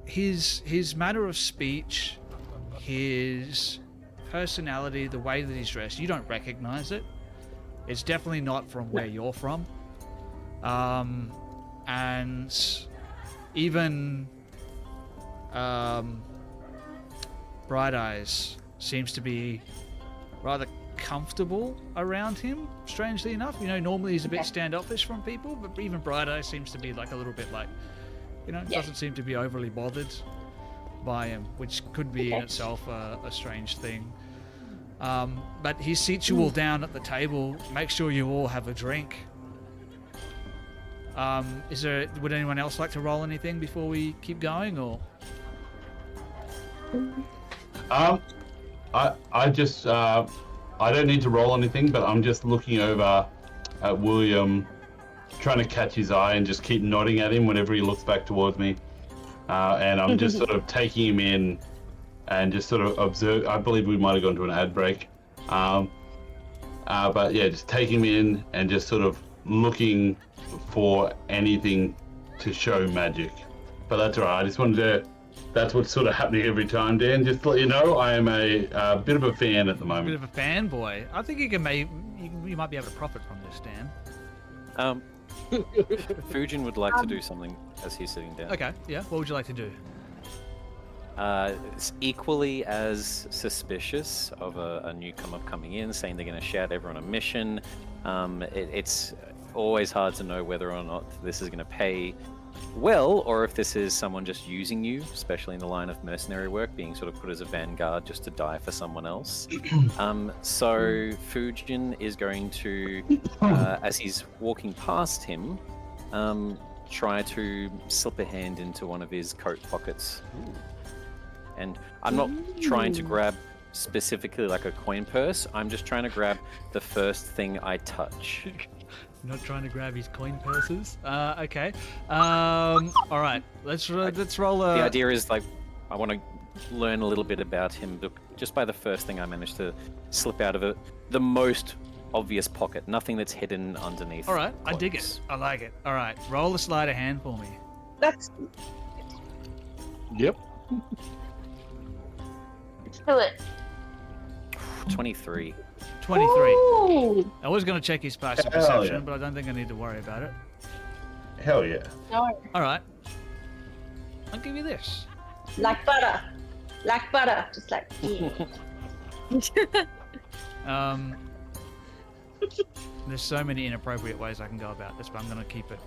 his manner of speech, his personality, the way that he's dressed, you don't recognize it. It's definitely not from where you're from. And even Bright Eyes seems to be rather comfortable around him, strangely enough. Normally he's a bit standoffish from people, but even Bright Eyes seems to be like a little bit like, doesn't seem to be overly bothered by him, which could be in itself a strange thing. But he seats you all down at the table, makes sure you all have a drink. Would anyone else like to roll anything before we keep going, or? I just I don't need to roll anything, but I'm just looking over at William, trying to catch his eye and just keep nodding at him whenever he looks back towards me. And I'm just sort of taking him in and just sort of observe. I believe we might have gone to an ad break. But yeah, just taking him in and just sort of looking for anything to show magic. But that's all right. I just wanted to. That's what's sort of happening every time, Dan. Just to let you know, I am a bit of a fan at the moment. Bit of a fanboy. I think you might be able to profit from this, Dan. Fujin would like to do something as he's sitting down. Okay, yeah. What would you like to do? It's equally as suspicious of a newcomer coming in, saying they're going to shout everyone a mission. It's always hard to know whether or not this is going to pay well, or if this is someone just using you, especially in the line of mercenary work, being sort of put as a vanguard just to die for someone else. So Fujin is going to, as he's walking past him, try to slip a hand into one of his coat pockets. And I'm not trying to grab specifically like a coin purse. I'm just trying to grab the first thing I touch. Not trying to grab his coin purses. Okay. All right. Let's roll. The idea is like I want to learn a little bit about him. Look, just by the first thing I managed to slip out of it, the most obvious pocket, nothing that's hidden underneath. All right. I dig clothes. it. I like it. All right. Roll a sleight of hand for me. That's Yep. do it. 23. 23. Ooh, I was going to check his passive Hell perception, yeah. but I don't think I need to worry about it. Hell yeah. no, All right. I'll give you this. like butter, just like yeah. There's so many inappropriate ways I can go about this, but I'm going to keep it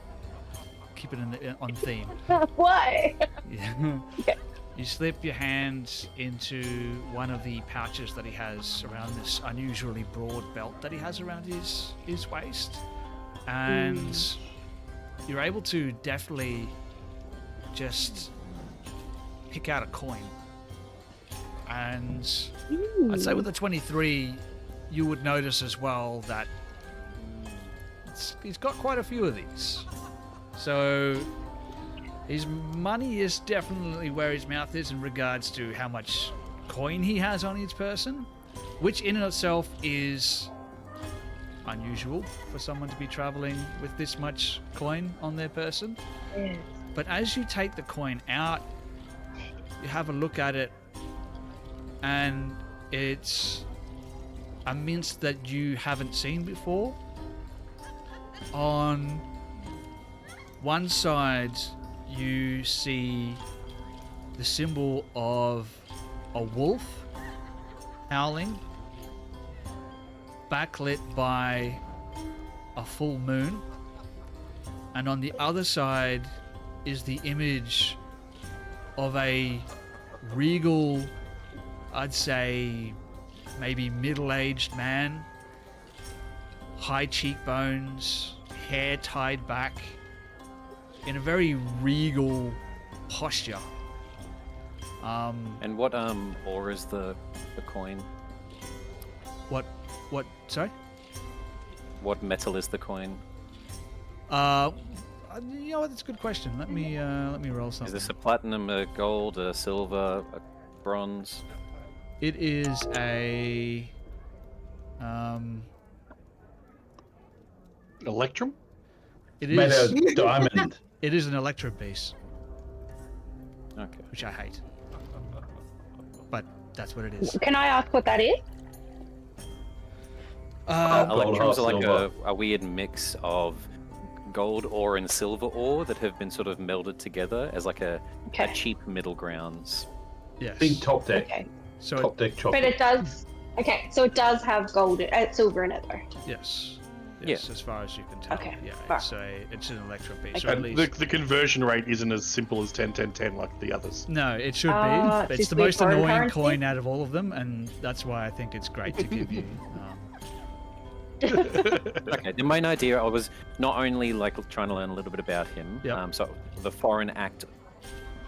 on theme. Why? Yeah. Okay. You slip your hands into one of the pouches that he has around this unusually broad belt that he has around his waist, and you're able to definitely just pick out a coin. And I'd say with the 23, you would notice as well that he's got quite a few of these. So his money is definitely where his mouth is in regards to how much coin he has on his person, which in itself is unusual for someone to be traveling with this much coin on their person. Yes. But as you take the coin out, you have a look at it, and it's a mint that you haven't seen before. On one side, you see the symbol of a wolf howling, backlit by a full moon. And on the other side is the image of a regal, I'd say maybe middle-aged man, high cheekbones, hair tied back, in a very regal posture. And what ore is the coin? What? Sorry? What metal is the coin? You know what? That's a good question. Let me roll something. Is this a platinum, a gold, a silver, a bronze? It is a Electrum? it Made is out of diamond. it is an electro piece, Okay. which I hate. But that's what it is. Can I ask what that is? Gold, Electrums are half like silver. a weird mix of gold ore and silver ore that have been sort of melded together as like a Okay. cheap middle grounds. Yes. Big top deck. Okay. So Top deck But chocolate. it does. Okay, so it does have gold, silver in it though. yes. Yeah. Yes, as far as you can tell. Okay, Yeah. fine. It's an electro piece. Okay. So at And least the conversion rate isn't as simple as 10, 10, 10 like the others. no, it should Ah, be. it's It's the just weird most foreign annoying currency? coin out of all of them, and that's why I think it's great to give you. Okay, the main idea, I was not only like trying to learn a little bit about him. Yep. So the foreign act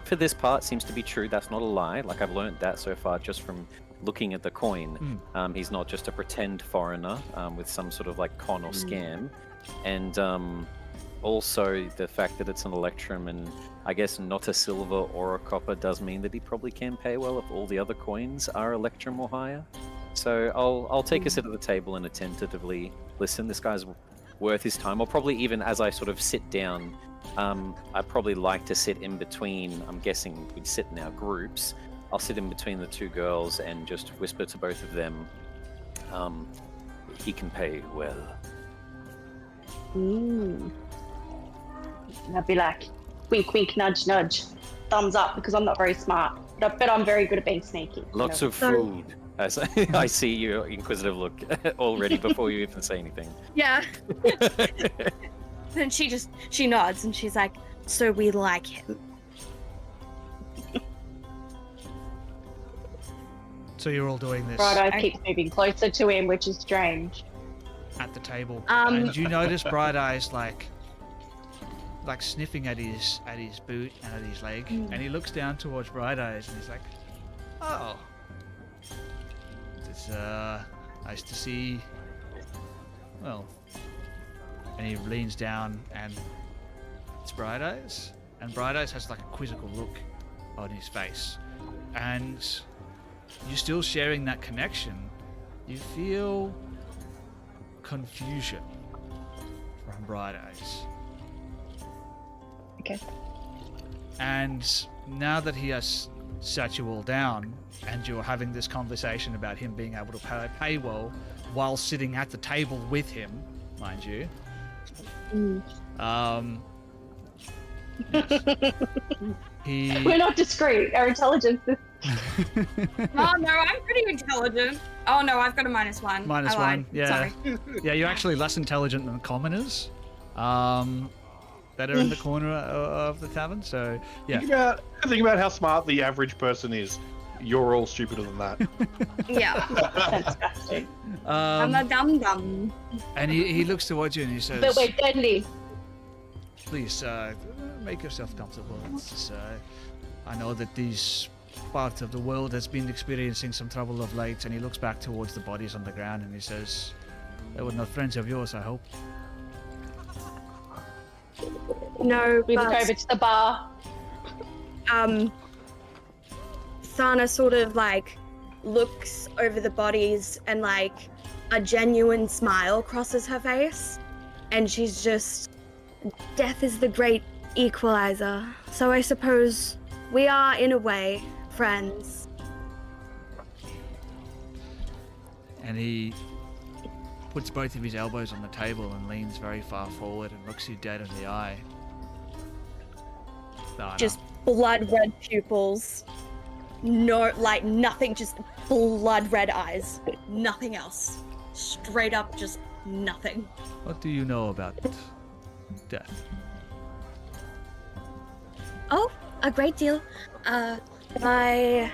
for this part seems to be true. That's not a lie. Like I've learned that so far just from looking at the coin. He's not just a pretend foreigner with some sort of like con or scam. And also the fact that it's an electrum and I guess not a silver or a copper does mean that he probably can pay well if all the other coins are electrum or higher. So I'll take a sit at the table and attentively listen. This guy's worth his time. I'll probably even as I sort of sit down, I'd probably like to sit in between. I'm guessing we'd sit in our groups. I'll sit in between the two girls and just whisper to both of them. He can pay well. And I'd be like, wink, wink, nudge, nudge, thumbs up because I'm not very smart, but I'm very good at being sneaky. Lots of food. As I see your inquisitive look already before you even say anything. Yeah. Then she nods and she's like, so we like him. So you're all doing this Right, I keep moving closer to him, which is strange. at the table, Um, and you notice Bright Eyes like sniffing at his boot and at his leg, and he looks down towards Bright Eyes and he's like, "Oh, it's nice to see." Well, and he leans down and it's Bright Eyes, and Bright Eyes has like a quizzical look on his face, and you're still sharing that connection. You feel confusion from Bright Eyes. Okay. And now that he has sat you all down, and you're having this conversation about him being able to pay well while sitting at the table with him, mind you. Yes. We're not discreet. Our intelligence is... Oh no, I'm pretty intelligent. Oh no, I've got a -1. Minus I one, lied. yeah. Sorry. Yeah, you're actually less intelligent than commoners that are in the corner of the tavern. So, yeah. Think about how smart the average person is. You're all stupider than that. Yeah. Fantastic. I'm a dum-dum. And he looks towards you and he says, But we're deadly. please, make yourself comfortable. I know that this part of the world has been experiencing some trouble of late. And he looks back towards the bodies on the ground and he says, they were not friends of yours, I hope. No, We look but over to the bar. Thana sort of like looks over the bodies and like a genuine smile crosses her face, and she's just, death is the great equalizer. So I suppose we are in a way friends. And he puts both of his elbows on the table and leans very far forward and looks you dead in the eye. Thana. Just blood red pupils. No, like nothing, just blood red eyes. Nothing else. Straight up, just nothing. What do you know about death? Oh, a great deal. My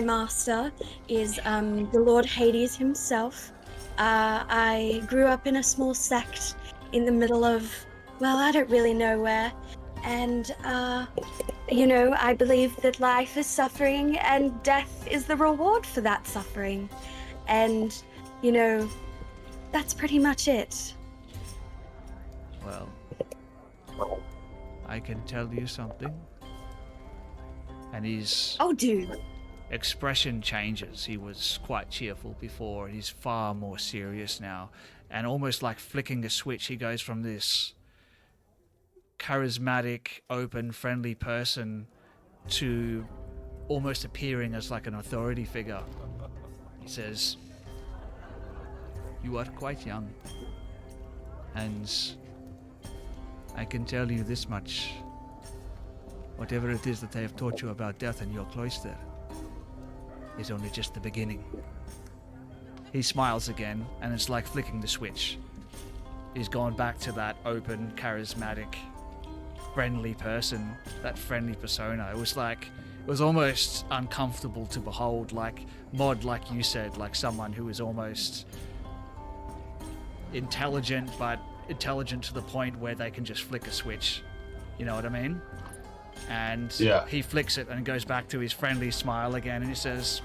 master is the Lord Hades himself. I grew up in a small sect in the middle of, well, I don't really know where. And, I believe that life is suffering and death is the reward for that suffering. And, that's pretty much it. Well, I can tell you something. And his Oh, dude. expression changes. He was quite cheerful before. He's far more serious now. And almost like flicking a switch, he goes from this charismatic, open, friendly person to almost appearing as like an authority figure. He says, you are quite young, and I can tell you this much. Whatever it is that they have taught you about death in your cloister is only just the beginning. He smiles again, and it's like flicking the switch. He's gone back to that open, charismatic, friendly person, that friendly persona. It was almost uncomfortable to behold, like Mod, like you said, like someone who is almost intelligent, but intelligent to the point where they can just flick a switch. You know what I mean? And he flicks it and goes back to his friendly smile again, and he says,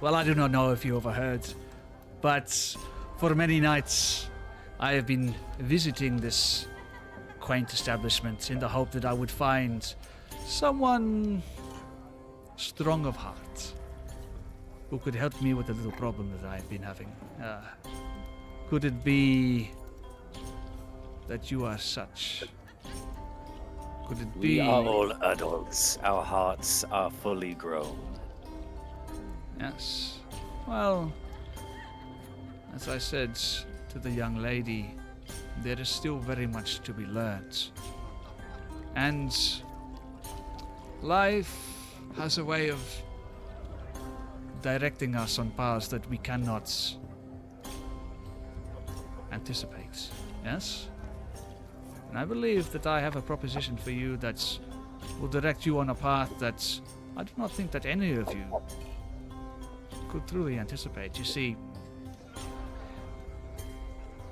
well, I do not know if you overheard, but for many nights I have been visiting this quaint establishment in the hope that I would find someone strong of heart who could help me with a little problem that I've been having. Could it be that you are such? Could it be? We are all adults. Our hearts are fully grown. Yes. Well, as I said to the young lady, there is still very much to be learned. And life has a way of directing us on paths that we cannot anticipate. Yes? And I believe that I have a proposition for you that will direct you on a path that I do not think that any of you could truly anticipate. You see,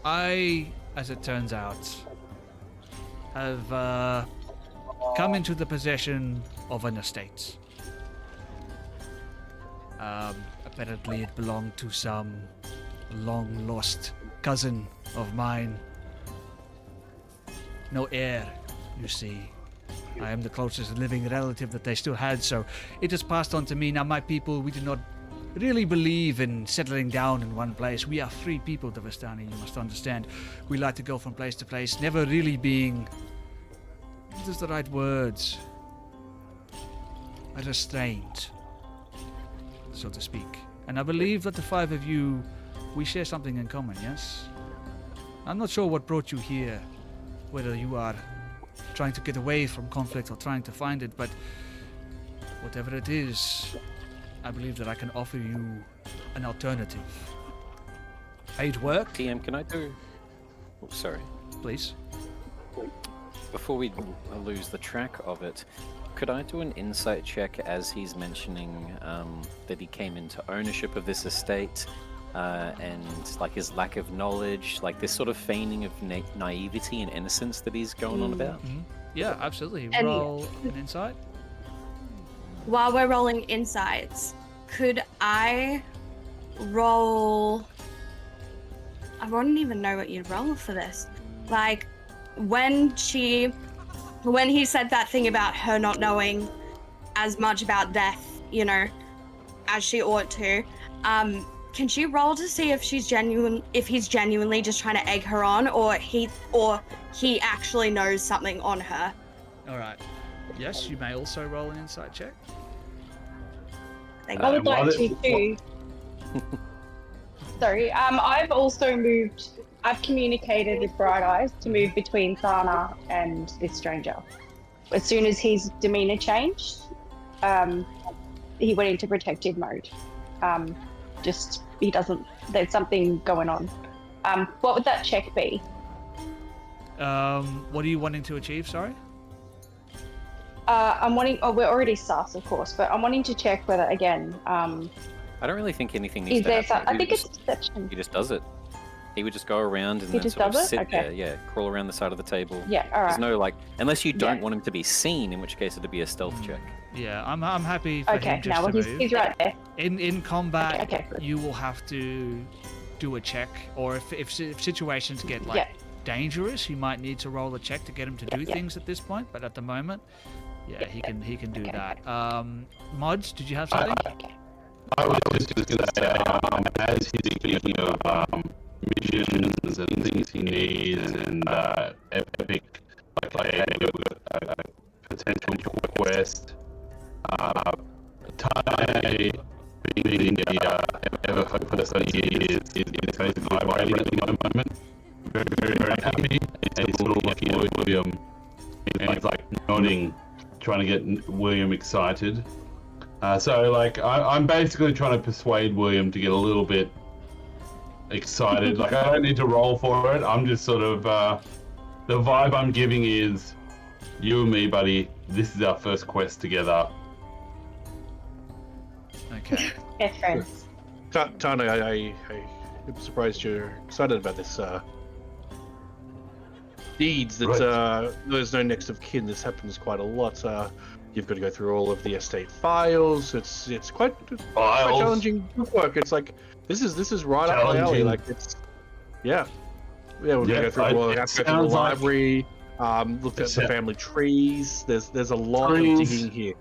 I, as it turns out, have come into the possession of an estate. Apparently it belonged to some long-lost cousin of mine. No heir, you see. I am the closest living relative that they still had, so it is passed on to me. Now, my people, we do not really believe in settling down in one place. We are free people, the Vistani, you must understand. We like to go from place to place, never really being... What is the right words? restrained, so to speak. And I believe that the five of you, we share something in common, yes? I'm not sure what brought you here, whether you are trying to get away from conflict or trying to find it, but whatever it is, I believe that I can offer you an alternative. Paid work? TM, can I do... Oh, sorry. Please. Before we lose the track of it, could I do an insight check as he's mentioning that he came into ownership of this estate and like his lack of knowledge, like this sort of feigning of naivety and innocence that he's going on about? Mm-hmm. Yeah, absolutely. And- Roll an insight. While we're rolling insights, could I roll... I wouldn't even know what you'd roll for this. Like, when he said that thing about her not knowing as much about death, you know, as she ought to, can she roll to see if he's genuinely just trying to egg her on, or he actually knows something on her? All right. Yes, you may also roll an insight check. Thank I you. would like to too. Sorry, I've also moved. I've communicated with Bright Eyes to move between Thana and this stranger. As soon as his demeanor changed, he went into protective mode. He doesn't. There's something going on. What would that check be? What are you wanting to achieve? Sorry. I'm wanting. Oh, we're already sus, of course, but I'm wanting to check whether again. I don't really think anything needs Is to there happen. some, I think it's deception. He just does it. He would just go around and He then just sort of does it? sit Okay. there, yeah, crawl around the side of the table. Yeah, all There's right. no like, unless you don't Yeah. want him to be seen, in which case it'd be a stealth check. Yeah, I'm happy for Okay, him just now well, to move. he's right there. In combat, Okay, good. you will have to do a check, or if situations get like Yeah. dangerous, you might need to roll a check to get him to do Yeah. things at this point. But at the moment, yeah, he can do Okay. that. Mods, did you have something? Okay. I was just going to say, as he's thinking of missions and things he needs and epic, like a potential quest, Tane, being the ever hopeless that he is basically vibrating at the moment. Very, very, very happy. And he's sort of looking at William, and he's like nodding, trying to get William excited. So, like, I'm basically trying to persuade William to get a little bit excited. Like, I don't need to roll for it. I'm just sort of, the vibe I'm giving is, you and me, buddy, this is our first quest together. Okay. Best friends. Tana, I'm surprised you're excited about this. Deeds that Right. there's no next of kin. This happens quite a lot. You've got to go through all of the estate files. It's quite challenging work. It's like this is right up my alley. Challenging. Like it's we're gonna Yeah, go through. We'll have to go through the sounds like- library. Looked at the family trees. There's a lot of Trees. digging here.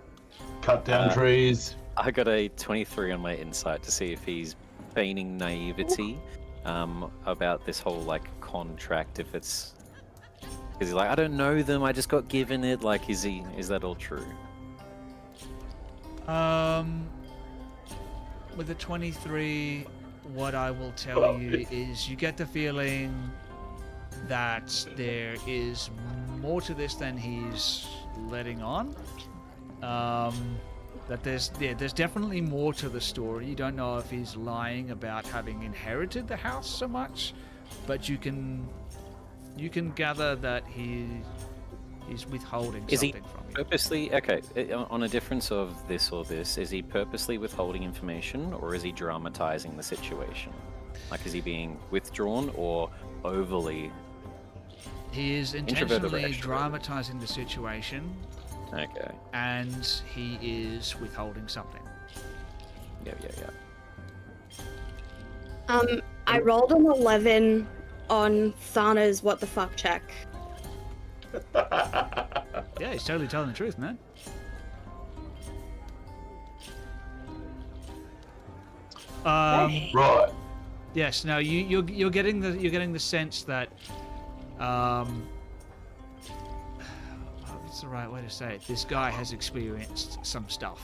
Cut down trees. I got a 23 on my insight to see if he's feigning naivety about this whole like contract. If it's because he's like, I don't know them. I just got given it. Like, is that all true? With a 23, what I will tell you is you get the feeling that there is more to this than he's letting on. That there's definitely more to the story. You don't know if he's lying about having inherited the house so much, but you can gather that he's withholding Is he something from you. purposely on a difference of this or this? Is he purposely withholding information, or is he dramatizing the situation? Like, is he being withdrawn or overly? He is Introverted or intentionally extroverted? dramatizing the situation, Okay. and he is withholding something. Yeah. I rolled an 11 on Thana's what the fuck check. Yeah, he's totally telling the truth, man. Right. Yes. No, you're getting the sense that what's the right way to say it? This guy has experienced some stuff,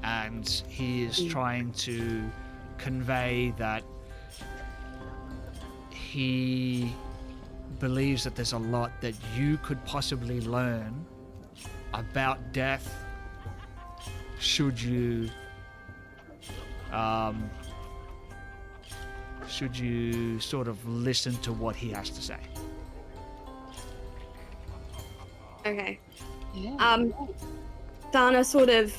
and he is trying to convey that he believes that there's a lot that you could possibly learn about death should you sort of listen to what he has to say. Okay. Thana sort of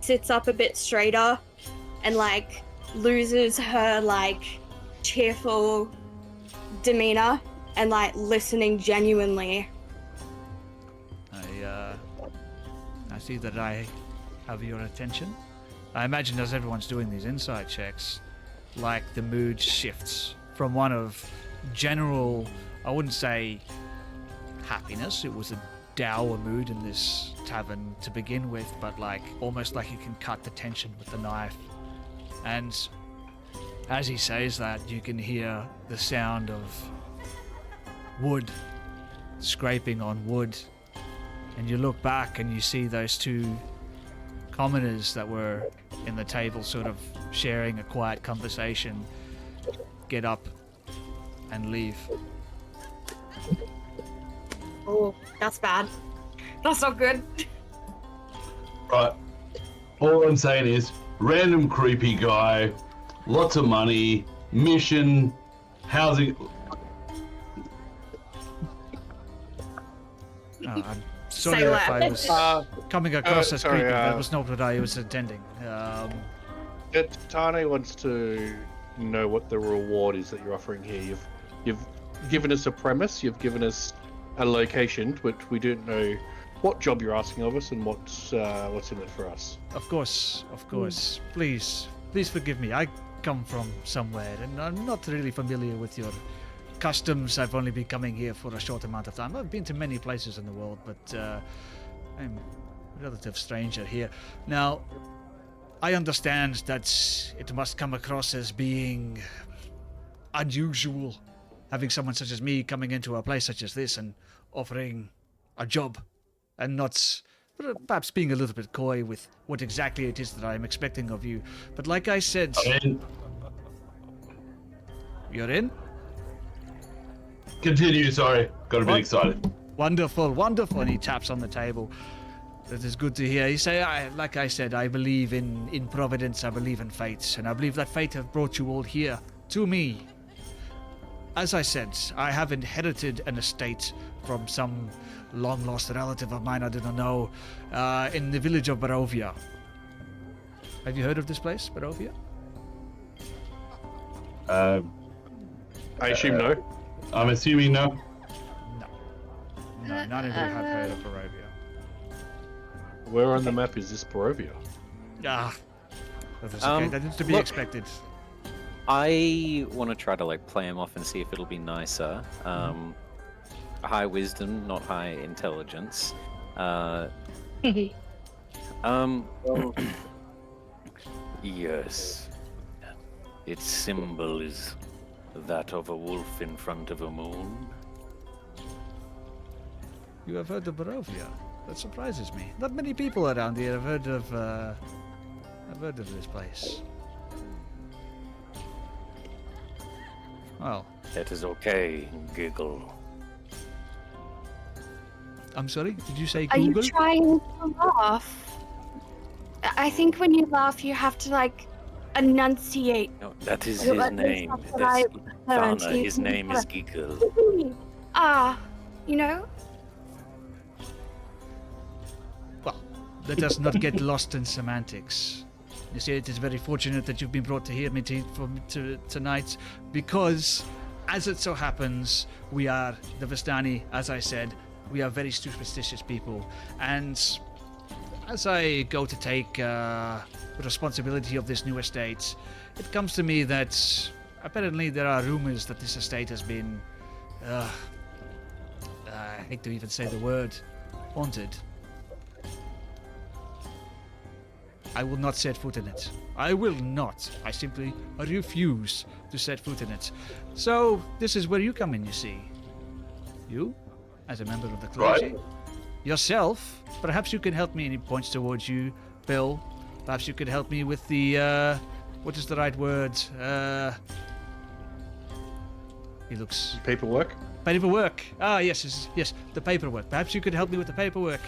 sits up a bit straighter and like loses her like cheerful demeanor and like listening genuinely. I see that I have your attention. I imagine as everyone's doing these insight checks, like the mood shifts from one of general, I wouldn't say happiness, it was a dour mood in this tavern to begin with, but like almost like you can cut the tension with the knife. And as he says that, you can hear the sound of wood scraping on wood, and you look back and you see those two commoners that were in the table sort of sharing a quiet conversation get up and leave. Oh, that's bad. That's not good. Right. All I'm saying is, random creepy guy, lots of money, mission, housing. I'm sorry Say if less. I was coming across as sorry, creepy. That was not what I was intending. Tane wants to know what the reward is that you're offering here. You've given us a premise, you've given us a location, but we don't know what job you're asking of us and what's in it for us. Of course. Please forgive me. I come from somewhere, and I'm not really familiar with your customs. I've only been coming here for a short amount of time. I've been to many places in the world, but I'm a relative stranger here. Now, I understand that it must come across as being unusual, having someone such as me coming into a place such as this and offering a job, and not perhaps being a little bit coy with what exactly it is that I'm expecting of you. But like I said, you're in? Continue, sorry. Got a bit excited. Wonderful. And he taps on the table. That is good to hear. You say, like I said, I believe in providence, I believe in fate, and I believe that fate have brought you all here to me. As I said, I have inherited an estate from some long-lost relative of mine I didn't know, in the village of Barovia. Have you heard of this place, Barovia? I assume no. I'm assuming no. No, none of you have heard of Barovia. Where on the map is this Barovia? That is okay. That is to be look, expected. I want to try to like play him off and see if it'll be nicer. High wisdom, not high intelligence. Yes. Its symbol is that of a wolf in front of a moon. You have heard of Barovia? That surprises me. Not many people around here have heard of this place. Well, That is okay, giggle. I'm sorry, did you say Are Google? you trying to laugh? I think when you laugh, you have to like enunciate. No, that is Well, his at least name. that's what That's I learned. Thana. His name is Giggle. You know? Well, let us not get lost in semantics. You see, it is very fortunate that you've been brought to hear me tonight, because, as it so happens, we are the Vistani, as I said, we are very superstitious people, and as I go to take responsibility of this new estate, it comes to me that apparently there are rumors that this estate has been, I hate to even say the word, haunted. I will not set foot in it. I will not. I simply refuse to set foot in it. So, this is where you come in, you see. You, as a member of the clergy, yourself, perhaps you can help me. And he points towards you, Bill. Perhaps you could help me with the, what is the right word? He looks... Paperwork. Paperwork. Ah, yes, the paperwork. Perhaps you could help me with the paperwork.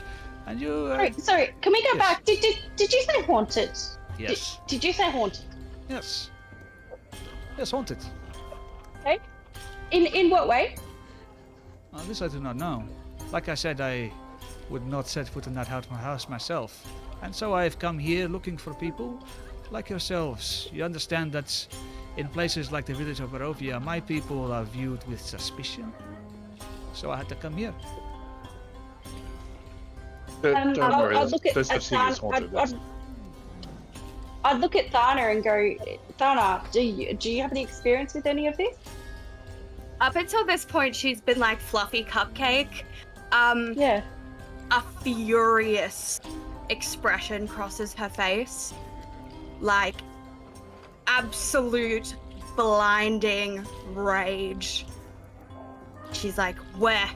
And you... Sorry, can we go yes. back? Did you say haunted? Yes. Did you say haunted? Yes. Yes, haunted. Okay. In what way? This I do not know. Like I said, I would not set foot in that house myself. And so I have come here looking for people like yourselves. You understand that in places like the village of Barovia, my people are viewed with suspicion. So I had to come here. Don't worry, I'd look at there's such thing as haunted. I'd look at Thana and go, Thana, do you have any experience with any of this? Up until this point, she's been like fluffy cupcake. Yeah. A furious expression crosses her face. Like, absolute blinding rage. She's like, where?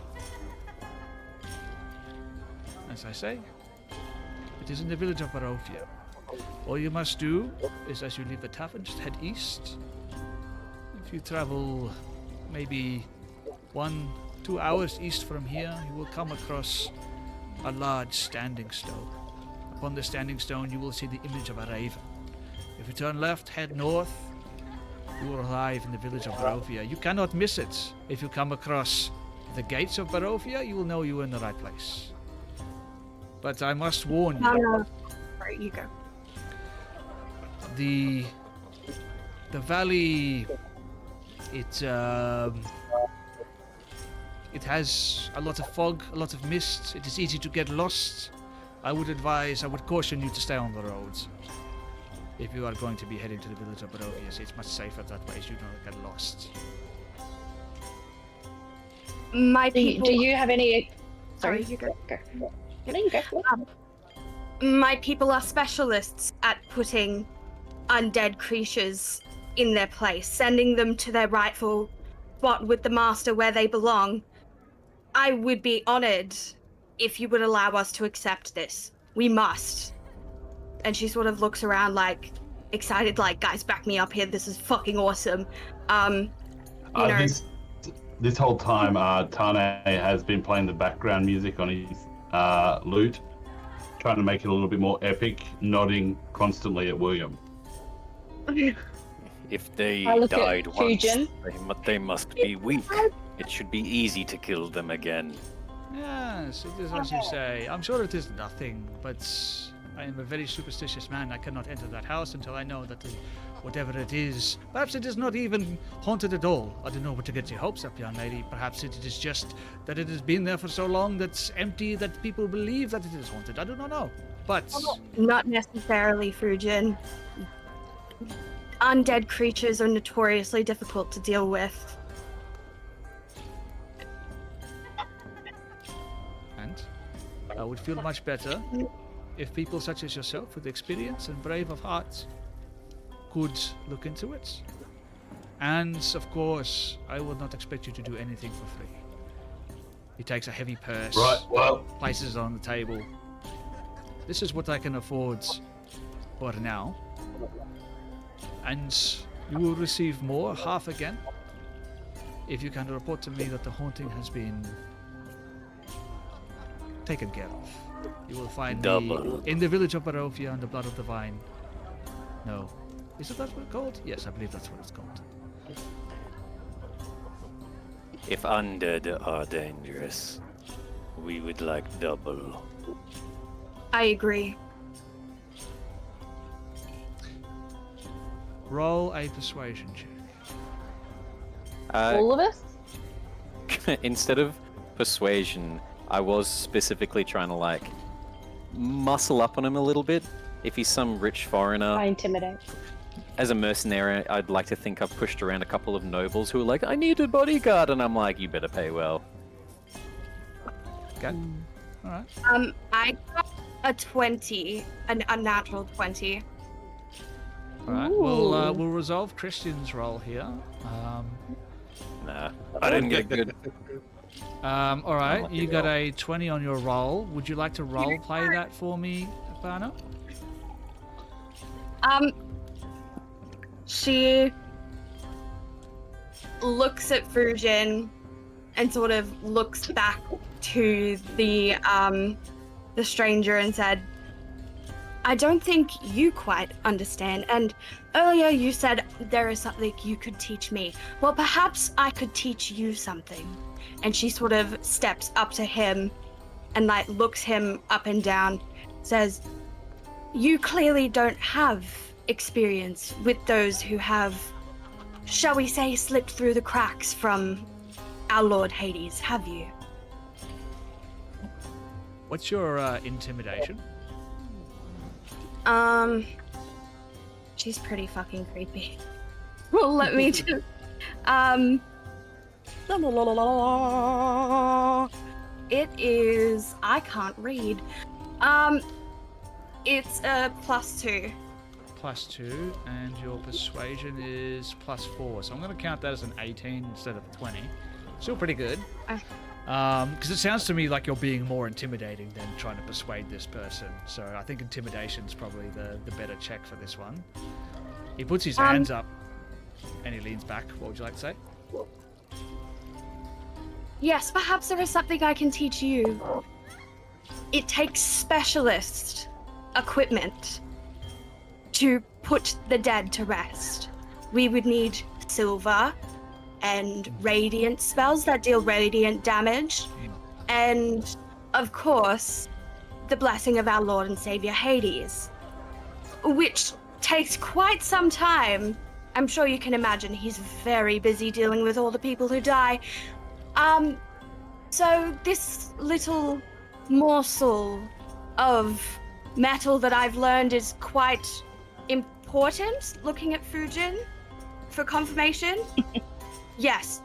As I say, it is in the village of Barovia. All you must do is, as you leave the tavern, just head east. If you travel maybe 1-2 hours east from here, you will come across a large standing stone. Upon the standing stone, you will see the image of a raven. If you turn left, head north, you will arrive in the village of Barovia. You cannot miss it. If you come across the gates of Barovia, you will know you are in the right place. But I must warn you. Right, you go. The valley, it has a lot of fog, a lot of mist. It is easy to get lost. I would caution you to stay on the roads. If you are going to be heading to the village of Barovia, it's much safer that way, so you don't get lost. My people... Do you have any... Sorry, you go. No, you go. My people are specialists at putting undead creatures in their place, sending them to their rightful spot with the master where they belong. I would be honored if you would allow us to accept this. We must. And she sort of looks around like excited, like, guys, back me up here. This is fucking awesome. This whole time, Tane has been playing the background music on his lute, trying to make it a little bit more epic, nodding constantly at William. If they I look died at once, Fujin. they must be weak. It should be easy to kill them again. Yes, it is as you say. I'm sure it is nothing, but I am a very superstitious man. I cannot enter that house until I know that whatever it is, perhaps it is not even haunted at all. I don't know what to get your hopes up, young lady. Perhaps it is just that it has been there for so long that's empty that people believe that it is haunted. I do not know. But Not necessarily, Fujin. Undead creatures are notoriously difficult to deal with. and I would feel much better if people such as yourself with experience and brave of heart could look into it. And of course, I will not expect you to do anything for free. He takes a heavy purse, Right, well, places it on the table. This is what I can afford for now. And you will receive more, half again, if you can report to me that the haunting has been taken care of. You will find Double. me in the village of Barovia on the Blood of the Vine. No. Is it that what it's called? Yes, I believe that's what it's called. If undead are dangerous, we would like double. I agree. Roll a persuasion check. All of us? Instead of persuasion, I was specifically trying to like muscle up on him a little bit. If he's some rich foreigner, I intimidate. as a mercenary, I'd like to think I've pushed around a couple of nobles who are like, I need a bodyguard, and I'm like, you better pay well. Okay. Alright. I got a 20, an unnatural 20. Alright. We'll resolve Christian's roll here. Nah, I didn't get good. All right, lucky you got roll. a 20 on your roll. Would you like to role play that for me, Thana? She looks at Fujin and sort of looks back to the stranger and said, I don't think you quite understand. And earlier you said there is something you could teach me. Well, perhaps I could teach you something. And she sort of steps up to him and like looks him up and down, says, you clearly don't have experience with those who have, shall we say, slipped through the cracks from our Lord Hades, have you? What's your intimidation? She's pretty fucking creepy. Well, let me just, it is, I can't read. It's a +2. +2, and your persuasion is +4. So I'm going to count that as an 18 instead of 20. Still pretty good. Because it sounds to me like you're being more intimidating than trying to persuade this person. So I think intimidation's probably the better check for this one. He puts his hands up and he leans back. What would you like to say? Yes, perhaps there is something I can teach you. It takes specialist equipment to put the dead to rest. We would need silver and radiant spells that deal radiant damage, and of course, the blessing of our Lord and Savior Hades, which takes quite some time. I'm sure you can imagine he's very busy dealing with all the people who die. So this little morsel of metal that I've learned is quite important, looking at Fujin for confirmation. Yes,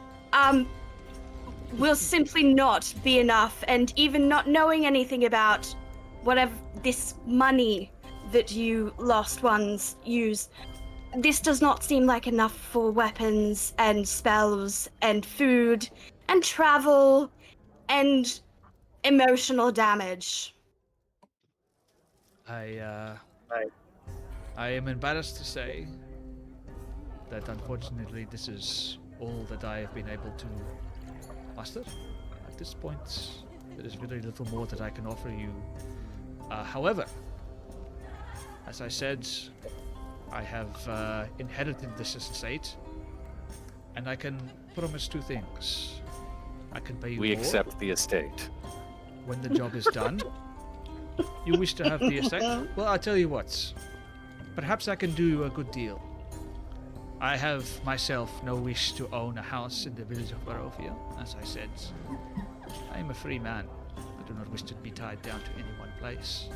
will simply not be enough, and even not knowing anything about whatever this money that you lost ones use, this does not seem like enough for weapons and spells and food and travel and emotional damage. I am embarrassed to say that unfortunately this is all that I have been able to muster. At this point, there is very little more that I can offer you. However, as I said, I have inherited this estate, and I can promise two things. I can pay you We more accept the estate. when the job is done. You wish to have the estate? Well, I'll tell you what. Perhaps I can do you a good deal. I have myself no wish to own a house in the village of Barovia. As I said, I am a free man. I do not wish to be tied down to any one place.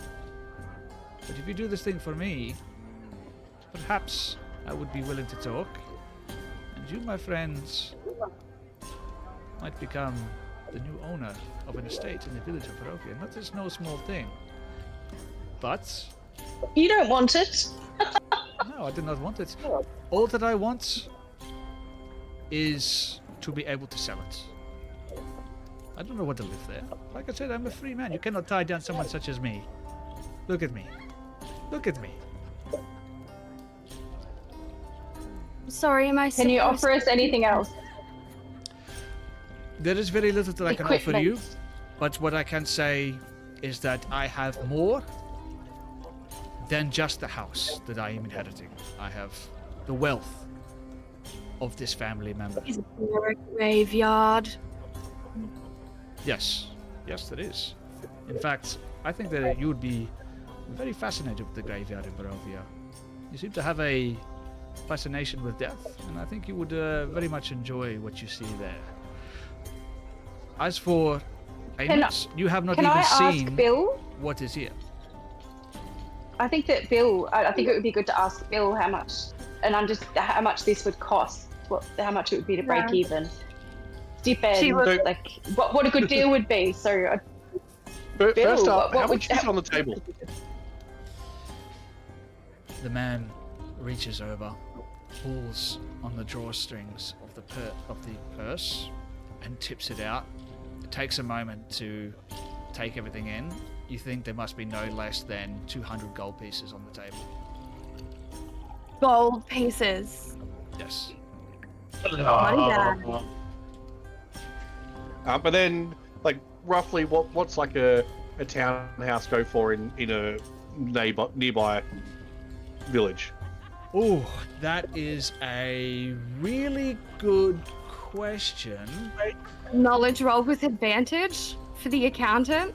But if you do this thing for me, perhaps I would be willing to talk. And you, my friends, might become the new owner of an estate in the village of Barovia. That is no small thing. But You don't want it. no, I do not want it. All that I want is to be able to sell it. I don't know what to live there. Like I said, I'm a free man. You cannot tie down someone such as me. Look at me. Look at me. Sorry, am I Can you supposed- offer us anything else? There is very little that I can offer you, Equipment. but what I can say is that I have more than just the house that I am inheriting. I have the wealth of this family member. Is there a graveyard? Yes, yes, there is. In fact, I think that you would be very fascinated with the graveyard in Barovia. You seem to have a fascination with death, and I think you would very much enjoy what you see there. As for payments, you have not Can even I ask seen Bill? what is here. I think that Bill. I think it would be good to ask Bill how much, and how much this would cost. How much it would be to break even. Depends. She was- Like what a good deal would be. So But Bill, first up, what how would- much is on the table? The man reaches over, pulls on the drawstrings of the purse, and tips it out. takes a moment to take everything in. You think there must be no less than 200 gold pieces on the table. Gold pieces. Yes. Money bag. But then, like, roughly, what's like a townhouse go for in a nearby village? Oh, that is a really good question. Knowledge roll with advantage for the accountant.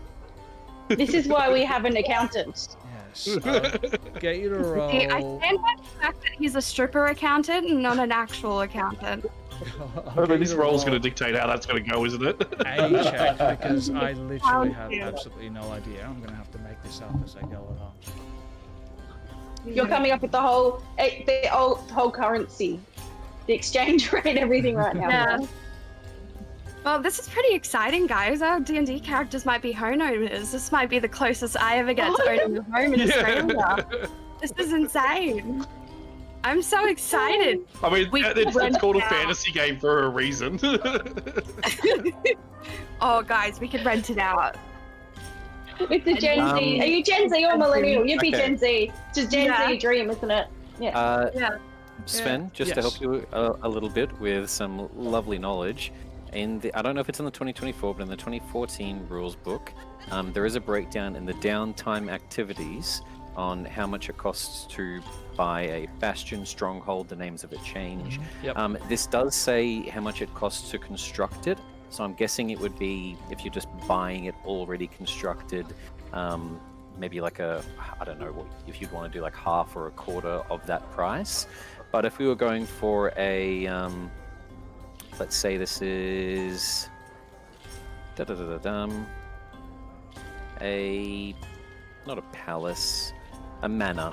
This is why we have an accountant. Yes. Get you to roll. See, I stand by the fact that he's a stripper accountant and not an actual accountant. I mean, this roll's going to dictate how that's going to go, isn't it? A check, because I literally have absolutely no idea. I'm going to have to make this up as I go along. You're coming up with the whole currency, the exchange rate, everything right now. Yeah. Well, this is pretty exciting, guys. Our D&D characters might be home owners. This might be the closest I ever get to owning a home in Australia. This is insane. I'm so excited. I mean, it's called a fantasy game for a reason. Oh, guys, we could rent it out. With the Gen Z. Are you Gen Z or millennial? You'd be Gen Z. It's a Gen Z dream, isn't it? Yeah. Sven, just to help you a little bit with some lovely knowledge, I don't know if it's in the 2024, but in the 2014 rules book, there is a breakdown in the downtime activities on how much it costs to buy a bastion, stronghold, the names of it change. This does say how much it costs to construct it, so I'm guessing it would be, if you're just buying it already constructed, maybe like I don't know, if you'd want to do like half or a quarter of that price. But if we were going for a, let's say this is not a palace, a manor.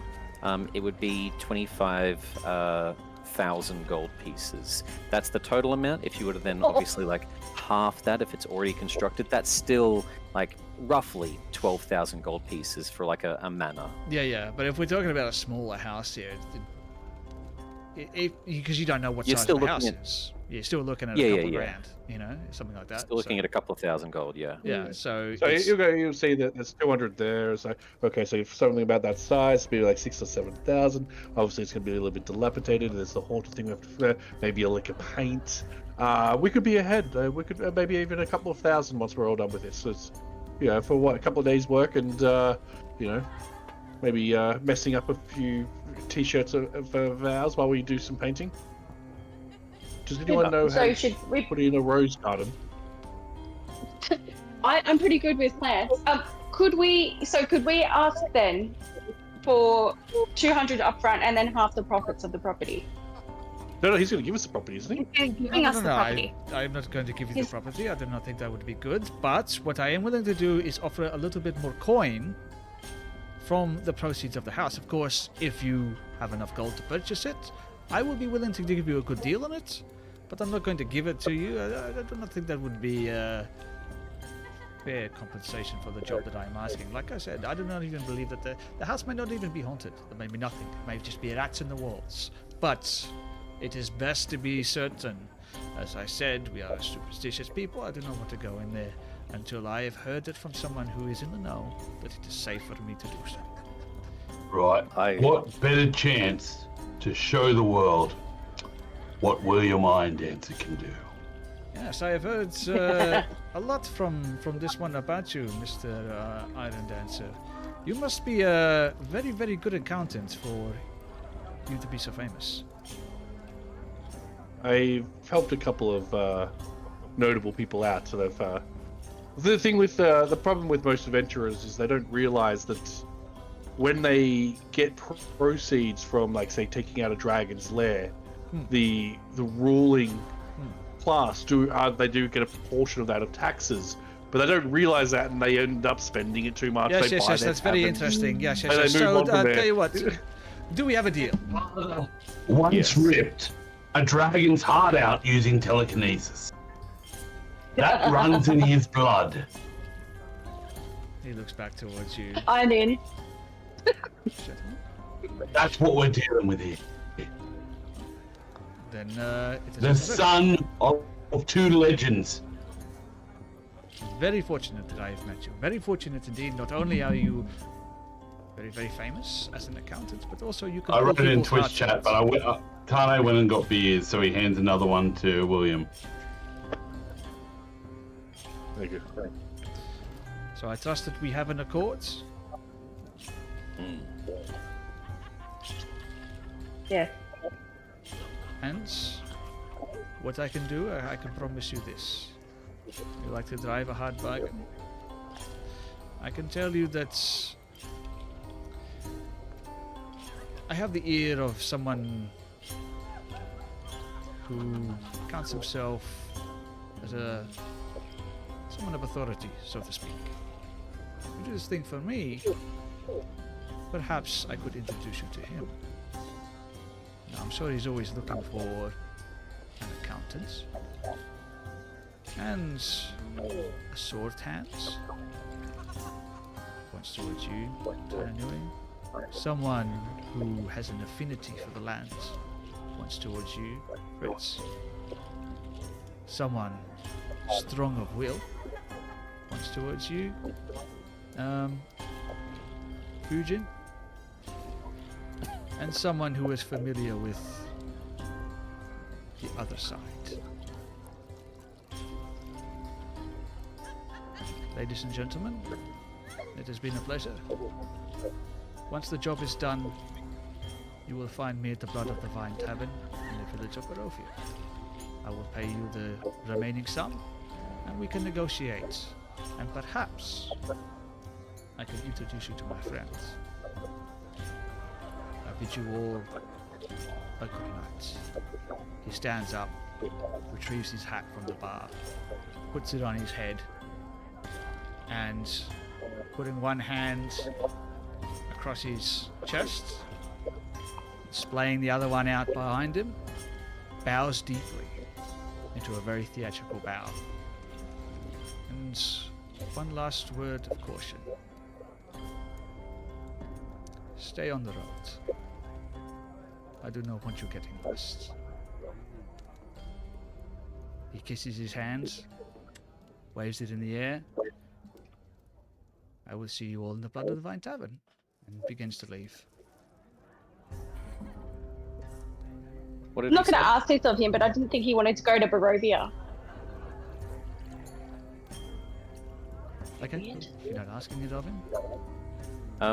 It would be 25,000 gold pieces. That's the total amount. If you were to then obviously like half that, if it's already constructed, that's still like roughly 12,000 gold pieces for like a manor. Yeah. But if we're talking about a smaller house here, because you don't know what size the house is, you're still looking at a couple of grand, something like that. Still looking at a couple of thousand gold, Yeah, so you'll see that there's 200 there. So okay, so if something about that size, maybe like 6,000 or 7,000. Obviously, it's going to be a little bit dilapidated. There's the haunted thing we have to maybe a lick of paint. We could be ahead. We could maybe even a couple of thousand once we're all done with this. So it's for a couple of days' work, and maybe messing up a few t-shirts of ours while we do some painting. Does anyone know how should we put in a rose garden? I'm pretty good with plants. Could we ask then for 200 upfront and then half the profits of the property? No, he's going to give us the property, isn't he? He's giving us the property. I'm not going to give you the property. I do not think that would be good. But what I am willing to do is offer a little bit more coin from the proceeds of the house. Of course, if you have enough gold to purchase it, I will be willing to give you a good deal on it, but I'm not going to give it to you. I do not think that would be fair compensation for the job that I'm asking. Like I said, I do not even believe that the house might not even be haunted. There may be nothing. It may just be rats in the walls. But it is best to be certain. As I said, we are superstitious people. I do not want to go in there until I have heard it from someone who is in the know that it is safe for me to do so. Right. What better chance to show the world what William Iron Dancer can do? Yes, I have heard a lot from this one about you, Mr. Iron Dancer. You must be a very, very good accountant for you to be so famous. I've helped a couple of notable people out. So the thing with the problem with most adventurers is they don't realize that when they get proceeds from, like, say, taking out a dragon's lair, the ruling class do get a portion of that of taxes, but they don't realize that, and they end up spending it too much. Yes, that's very interesting. Yes. So, tell you what, do we have a deal? Once ripped a dragon's heart out using telekinesis. That runs in his blood. He looks back towards you. I'm in. That's what we're dealing with here. Then the son of two legends. very fortunate that I have met you. Very fortunate indeed. Not only are you very, very famous as an accountant, but also you can. I pull wrote it in people's Twitch hearts chat, out. but Tane went and got beers, so he hands another one to William. Thank you. So I trust that we have an accord. Yeah. And what I can do, I can promise you this. You like to drive a hard bargain? I can tell you that I have the ear of someone who counts himself as someone of authority, so to speak. You do this thing for me, perhaps I could introduce you to him. Now, I'm sure he's always looking for an accountant and a sword hand. Points towards you, Tane. Someone who has an affinity for the land. Points towards you, Fritz. Someone strong of will. Points towards you, Fujin. And someone who is familiar with the other side. Ladies and gentlemen, it has been a pleasure. Once the job is done, you will find me at the Blood of the Vine Tavern in the village of Barovia. I will pay you the remaining sum, and we can negotiate. And perhaps I can introduce you to my friends. I bid you all a good night. He stands up, retrieves his hat from the bar, puts it on his head, and putting one hand across his chest, displaying the other one out behind him, bows deeply into a very theatrical bow. And one last word of caution. Stay on the road. I do not want you getting lost. He kisses his hands, waves it in the air. I will see you all in the Blood of the Vine Tavern, and begins to leave. What I'm did not he going to say? ask this of him, but I didn't think he wanted to go to Barovia. Okay, if you're not asking it of him.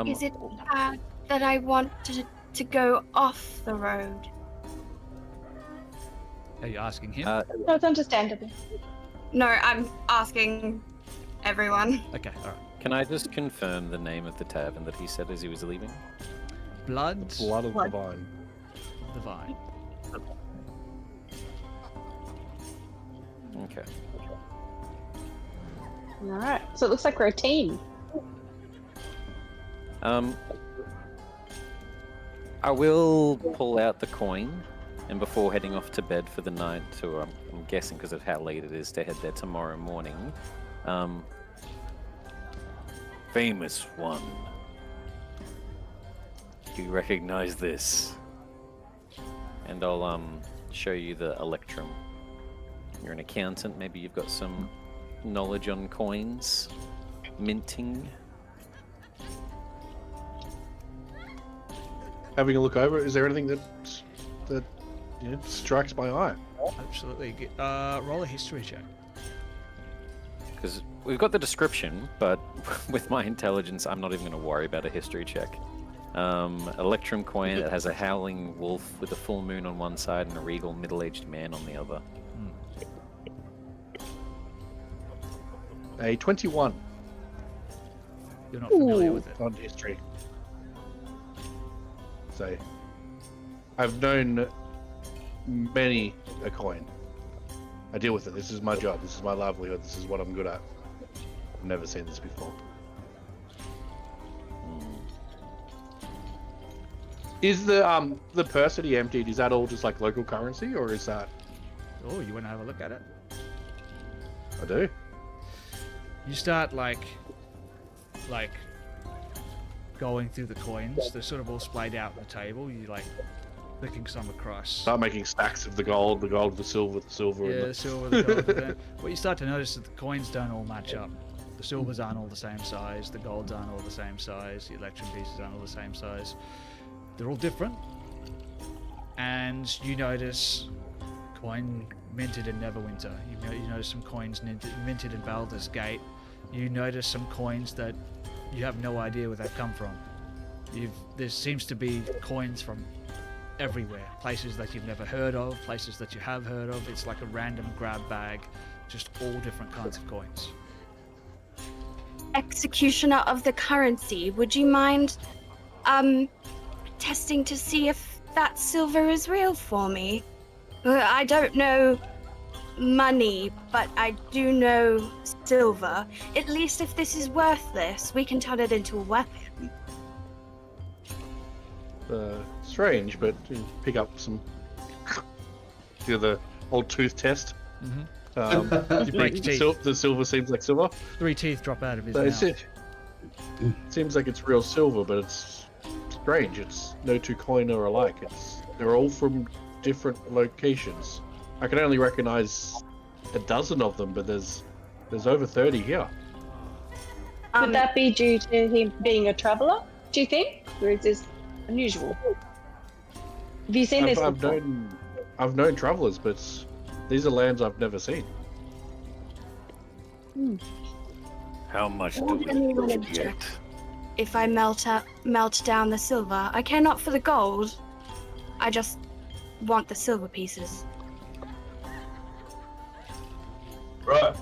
Is it that I want to go off the road? Are you asking him? No, it's understandable. No, I'm asking everyone. Okay, alright. Can I just confirm the name of the tavern that he said as he was leaving? Blood, Blood of the Vine. the Vine. Okay. Alright, so it looks like we're a team. I will pull out the coin, and before heading off to bed for the night, or I'm guessing because of how late it is to head there tomorrow morning, famous one. Do you recognize this? And I'll show you the electrum. You're an accountant, maybe you've got some knowledge on coins, minting. Having a look over it, is there anything that strikes my eye? Absolutely. Roll a history check. Because we've got the description, but with my intelligence, I'm not even going to worry about a history check. Electrum coin that has a howling wolf with a full moon on one side and a regal middle-aged man on the other. A 21 You're not familiar with it. on history. So, I've known many a coin. I deal with it. This is my job. This is my livelihood. This is what I'm good at. I've never seen this before. Is the purse that he emptied, is that all just like local currency, or is that? Oh, you want to have a look at it? I do. You start like going through the coins. They're sort of all splayed out on the table. You like flicking some across. Start making stacks of the gold, the silver, Yeah, and the silver, the gold. What you start to notice is that the coins don't all match up. The silvers aren't all the same size, the golds aren't all the same size, the electrum pieces aren't all the same size. They're all different. And you notice coin minted in Neverwinter. You notice some coins minted in Baldur's Gate. You notice some coins that you have no idea where they've come from. There seems to be coins from everywhere. Places that you've never heard of, places that you have heard of. It's like a random grab bag, just all different kinds of coins. Executioner of the currency, would you mind testing to see if that silver is real for me? I don't know money, but I do know silver. At least if this is worthless, we can turn it into a weapon. strange, but you pick up some. Do the old tooth test. Mm-hmm. You break your teeth. The silver seems like silver. 3 teeth drop out of his But mouth. it seems like it's real silver, but it's strange. It's no two coin are alike. They're all from different locations. I can only recognize a dozen of them, but there's over 30 here. Would that be due to him being a traveller, do you think? Or is this unusual? Have you seen this before? I've known travellers, but these are lands I've never seen. How much do What we do you want to get? check? If I melt down the silver, I care not for the gold. I just want the silver pieces. Right.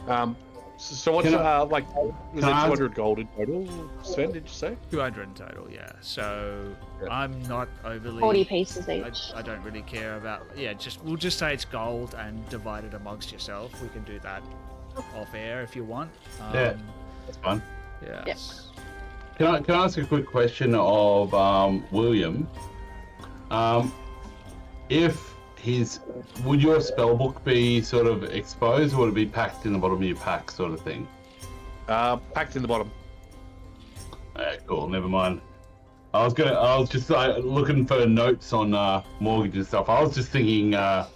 So what's Can like? Was it can I ask- 200 gold in total? Sven, did you say? 200 in total, yeah. So Yeah. I'm not overly. 40 pieces each. I don't really care about. Yeah, we'll just say it's gold and divide it amongst yourself. We can do that off air if you want. Yeah. That's fine. Yeah. Yep. Can I ask a quick question of William? Would your spellbook be sort of exposed, or would it be packed in the bottom of your pack, sort of thing? Packed in the bottom. Cool. Never mind. I was just looking for notes on mortgage and stuff. I was just thinking the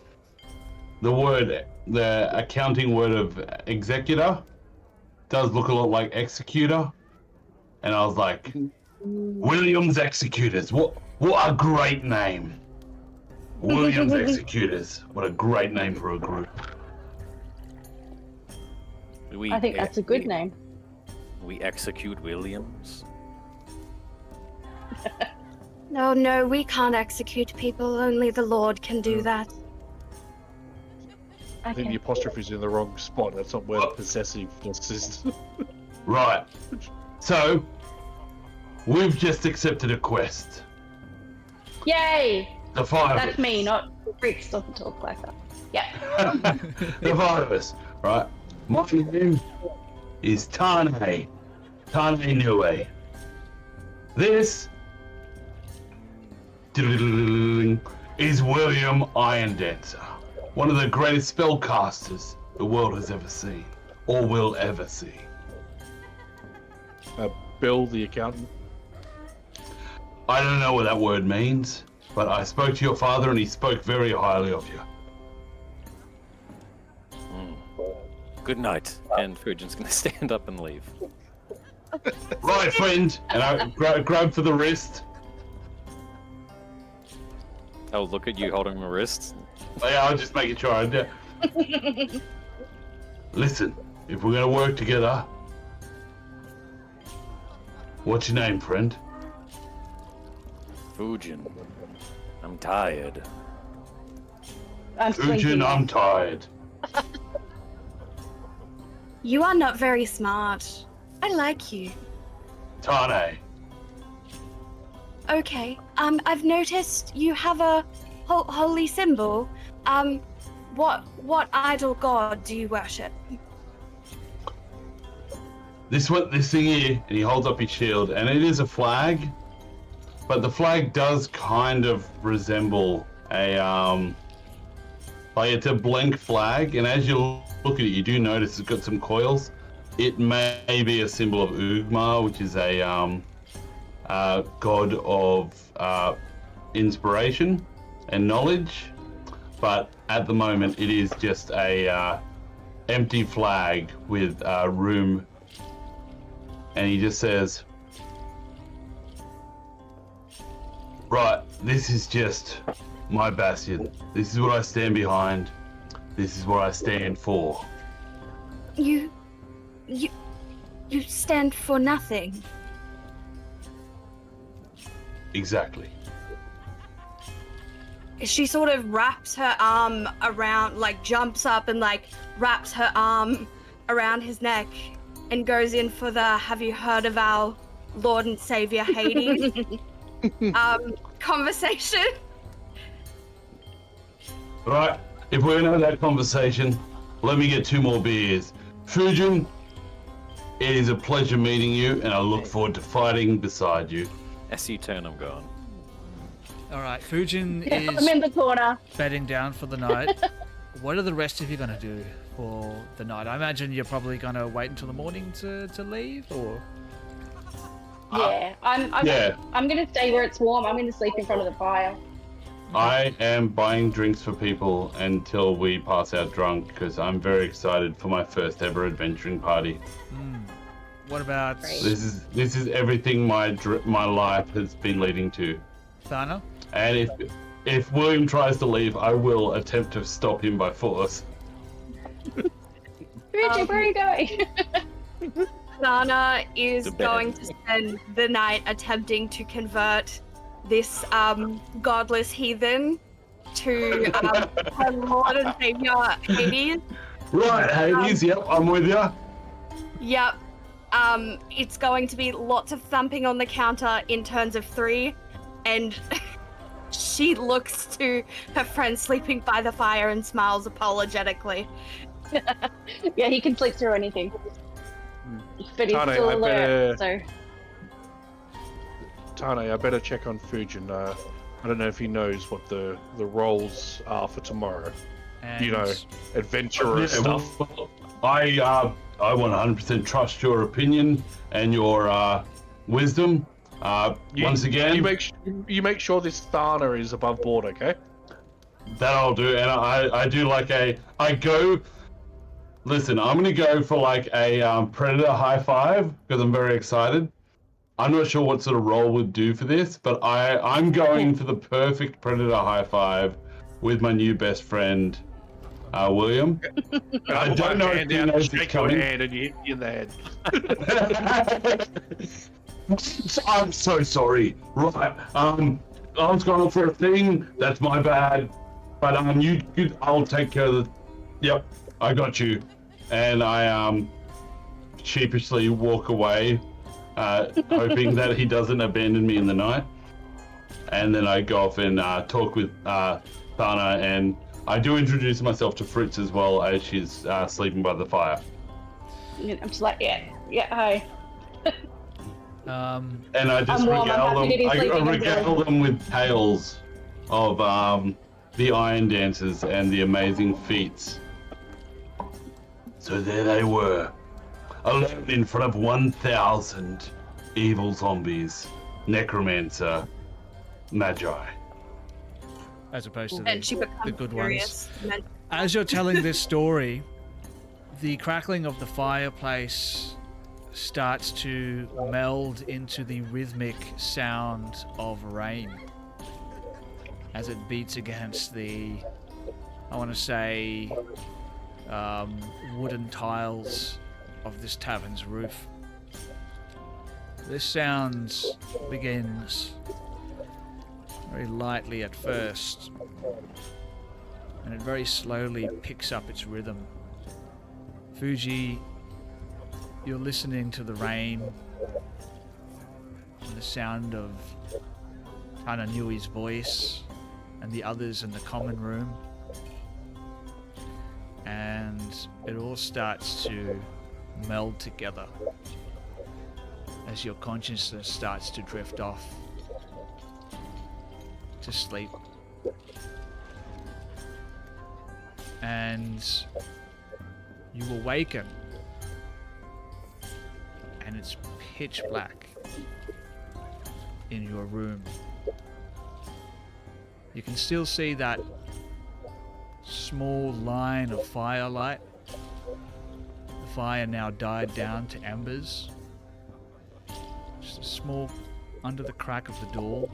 accounting word of executor does look a lot like executor, and I was like, Williams Executors. What a great name. Williams Executors. What a great name for a group. I think that's a good name. We execute Williams. No, we can't execute people. Only the Lord can do that. I think the apostrophe's in the wrong spot. That's not where the possessiveness is. Right. So, we've just accepted a quest. Yay! The five of That's us. me, not Fritz doesn't talk like that. Yeah. The five of us, right? My name is Tane. Tane Nue. This is William Irondancer, one of the greatest spellcasters the world has ever seen, or will ever see. Bill, the accountant. I don't know what that word means, but I spoke to your father and he spoke very highly of you. Good night. And Fujin's gonna stand up and leave. Right, friend. And I grab for the wrist. Oh, look at you holding my wrist. Yeah, I'll just make it sure. Listen, if we're gonna work together, what's your name, friend? Fujin. I'm tired. I'm Fujin, thinking. I'm tired. You are not very smart. I like you. Tane. Okay. I've noticed you have a holy symbol. What idol god do you worship? This thing here, and he holds up his shield, and it is a flag, but the flag does kind of resemble a like it's a blank flag, and as you look at it, you do notice it's got some coils. It may be a symbol of Ugmar, which is a god of inspiration. and knowledge, but at the moment it is just a empty flag with room, and he just says, right, this is just my bastion. This is what I stand behind. This is what I stand for. You stand for nothing. Exactly. She sort of wraps her arm around, like jumps up and like wraps her arm around his neck and goes in for the "Have you heard of our Lord and Savior Hades?" Conversation. Right, if we're gonna have that conversation, let me get 2 more beers. Fujin, it is a pleasure meeting you, and I look forward to fighting beside you. As you turn, I'm gone. All right, Fujin I'm in the corner. bedding down for the night. What are the rest of you gonna do for the night? I imagine you're probably gonna wait until the morning to leave, or Yeah, I'm gonna stay where it's warm. I'm gonna sleep in front of the fire. I am buying drinks for people until we pass out drunk, because I'm very excited for my first ever adventuring party. what about Great. This is everything my life has been leading to. Thana? And if William tries to leave, I will attempt to stop him by force. Richard, where are you going? Thana is To bed. going to spend the night attempting to convert this godless heathen to her Lord and Savior Hades. Right, Hades, yep, I'm with ya. Yep. It's going to be lots of thumping on the counter in turns of 3, and she looks to her friend sleeping by the fire and smiles apologetically. Yeah, he can sleep through anything. But he's Tane, still I alert, better- so... Tane, I better check on Fujin. I don't know if he knows what the roles are for tomorrow. And You know, adventurer stuff. Well, I 100% trust your opinion and your wisdom. Once again, you make sure this Thana is above board, okay? that I'll do, and I do like listen, I'm gonna go for like a predator high five, because I'm very excited. I'm not sure what sort of role would do for this, but I'm going for the perfect predator high five with my new best friend, William. I don't know if he knows it's shake your coming. hand and you hit you in the head. I'm so sorry. Right. I was going for a thing. That's my bad. But I'll take care of the. Yep, I got you. And I sheepishly walk away, hoping that he doesn't abandon me in the night. And then I go off and talk with Thana, and I do introduce myself to Fritz as well, as she's sleeping by the fire. I'm just like, yeah, hi. And I just I'm warm, I'm regale them. happy to be I sleeping regale them with tales of the Iron Dancers and the amazing feats. So there they were, alone in front of 1,000 evil zombies, necromancer, magi. as opposed to And she the becomes good furious. ones. As you're telling this story, the crackling of the fireplace starts to meld into the rhythmic sound of rain as it beats against the, I want to say, wooden tiles of this tavern's roof. This sound begins very lightly at first, and it very slowly picks up its rhythm. Fuji, you're listening to the rain and the sound of Tananui's voice and the others in the common room, and it all starts to meld together as your consciousness starts to drift off to sleep. And you awaken, and it's pitch black in your room. You can still see that small line of firelight. The fire now died down to embers. Just a small under the crack of the door.